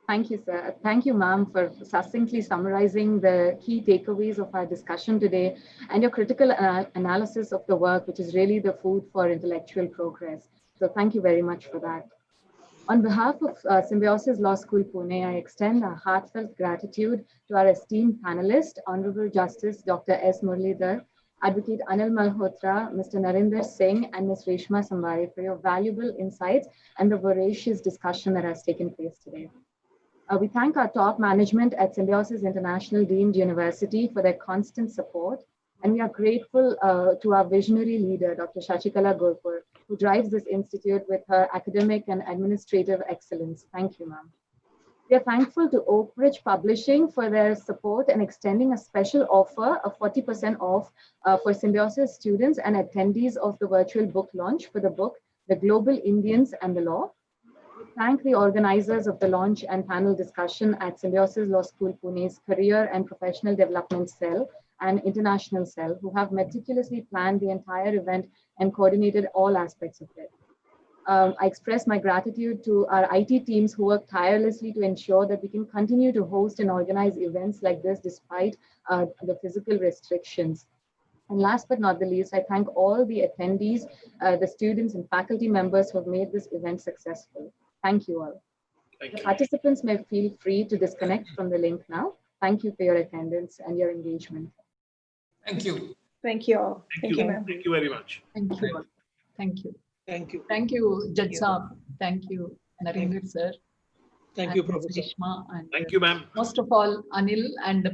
Thank you, sir. Thank you, ma'am, for succinctly summarizing the key takeaways of our discussion today and your critical analysis of the work, which is really the food for intellectual progress. So thank you very much for that. On behalf of Symbiosis Law School, Pune, I extend a heartfelt gratitude to our esteemed panelists, Honorable Justice Dr. S. Murli, Advocate Anil Malhotra, Mr. Narendra Singh, and Ms. Reshma Sambari for your valuable insights and the voracious discussion that has taken place today. We thank our top management at Symbiosis International Deemed University for their constant support. And we are grateful to our visionary leader, Dr. Shashikala Gurpur, who drives this institute with her academic and administrative excellence. Thank you, ma'am. We are thankful to Oak Ridge Publishing for their support and extending a special offer of 40% off for Symbiosis students and attendees of the virtual book launch for the book, The Global Indians and the Law. We thank the organizers of the launch and panel discussion at Symbiosis Law School Pune's Career and Professional Development Cell and International Cell, who have meticulously planned the entire event and coordinated all aspects of it. I express my gratitude to our IT teams who work tirelessly to ensure that we can continue to host and organize events like this despite the physical restrictions. And last but not the least, I thank all the attendees, the students and faculty members who have made this event successful. Thank you all. Thank The you. participants may feel free to disconnect from the link now. Thank you for your attendance and your engagement. Thank you. Thank you all. Thank you. ma'am. Thank you very much. Thank you. Thank you. Thank you. Thank you, Judge Saab. Thank you, Narendra sir. Thank you, and Ms. Professor. Reshma, and Thank you, ma'am. most of all, Anil and the